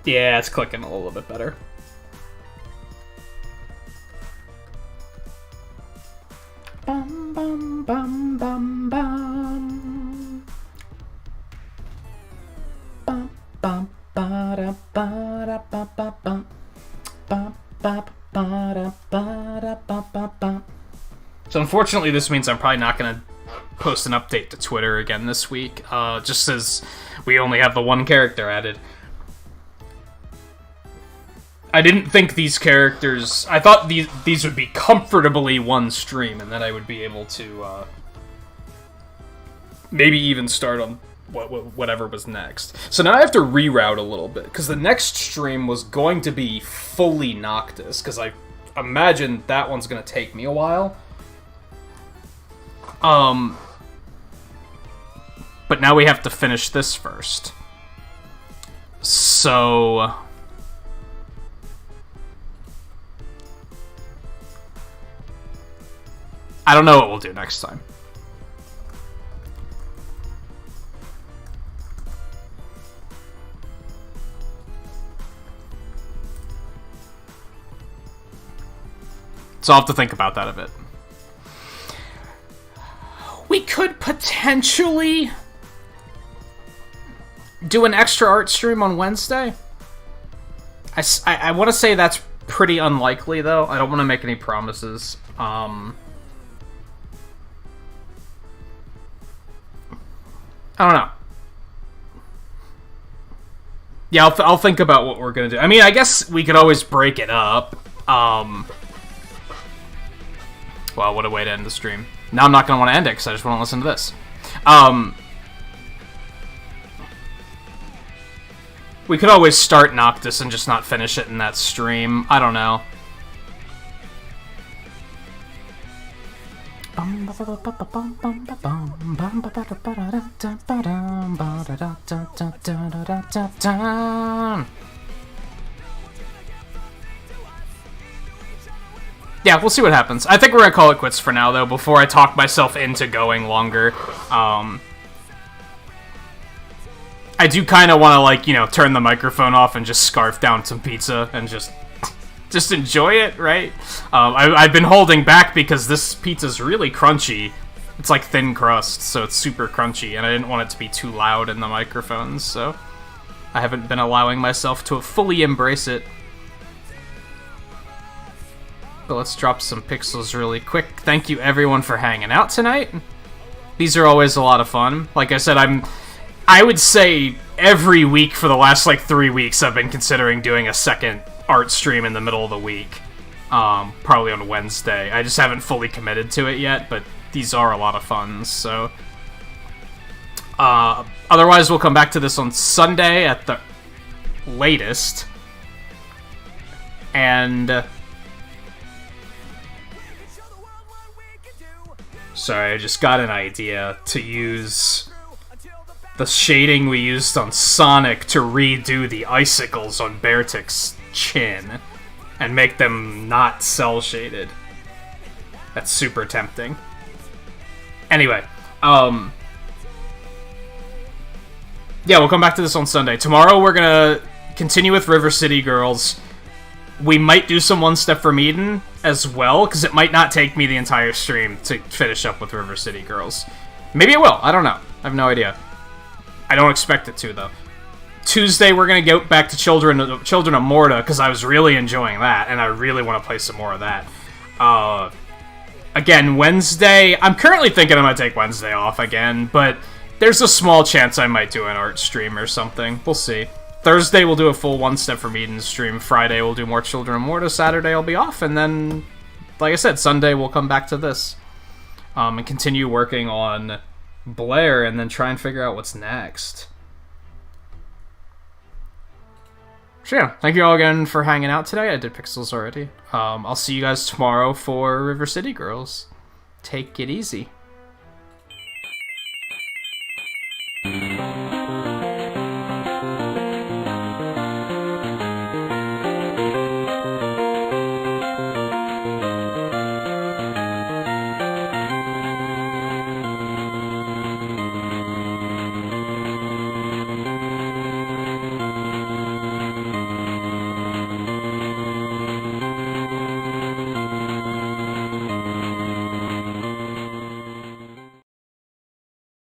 Yeah, it's clicking a little bit better. Bum, bum, bum, bum, bum. Bum, bum, ba-da, ba-da, ba-ba, bum. Bum, ba, ba-da, ba-da, ba-ba, bum. So unfortunately, this means I'm probably not going to post an update to Twitter again this week, just as we only have the one character added. I didn't think these characters... I thought these would be comfortably one stream, and then I would be able to, maybe even start on whatever was next. So now I have to reroute a little bit, because the next stream was going to be fully Noctis, because I imagine that one's going to take me a while. But now we have to finish this first. So... I don't know what we'll do next time. So I'll have to think about that a bit. We could potentially do an extra art stream on Wednesday. I want to say that's pretty unlikely, though. I don't want to make any promises. I don't know. Yeah, I'll think about what we're gonna do. I mean, I guess we could always break it up. Well, what a way to end the stream. Now I'm not gonna want to end it because I just want to listen to this. We could always start Noctis and just not finish it in that stream. I don't know. Yeah, we'll see what happens. I think we're gonna call it quits for now, though, before I talk myself into going longer. I do kind of want to, like, you know, turn the microphone off and just scarf down some pizza and just just enjoy it, right? I've been holding back because this pizza's really crunchy. It's like thin crust, so it's super crunchy, and I didn't want it to be too loud in the microphones, so I haven't been allowing myself to fully embrace it. But let's drop some pixels really quick. Thank you everyone for hanging out tonight. These are always a lot of fun. Like I said, I would say every week for the last, 3 weeks, I've been considering doing a second art stream in the middle of the week. Probably on Wednesday. I just haven't fully committed to it yet, but these are a lot of fun, so... otherwise, we'll come back to this on Sunday at the latest. And... sorry, I just got an idea to use the shading we used on Sonic to redo the icicles on Beartic's chin and make them not cel-shaded. That's super tempting. Anyway, yeah, we'll come back to this on Sunday. Tomorrow we're gonna continue with River City Girls. We might do some One Step from Eden as well, because it might not take me the entire stream to finish up with River City Girls. Maybe it will, I don't know. I have no idea. I don't expect it to, though. Tuesday we're gonna go back to Children of Morta, because I was really enjoying that, and I really want to play some more of that. Again, Wednesday, I'm currently thinking I'm going to take Wednesday off again, but there's a small chance I might do an art stream or something. We'll see. Thursday, we'll do a full One Step from Eden stream. Friday, we'll do more Children of Morta. Saturday, I'll be off, and then, like I said, Sunday, we'll come back to this. And continue working on Blair, and then try and figure out what's next. So yeah, thank you all again for hanging out today. I did pixels already. I'll see you guys tomorrow for River City Girls. Take it easy.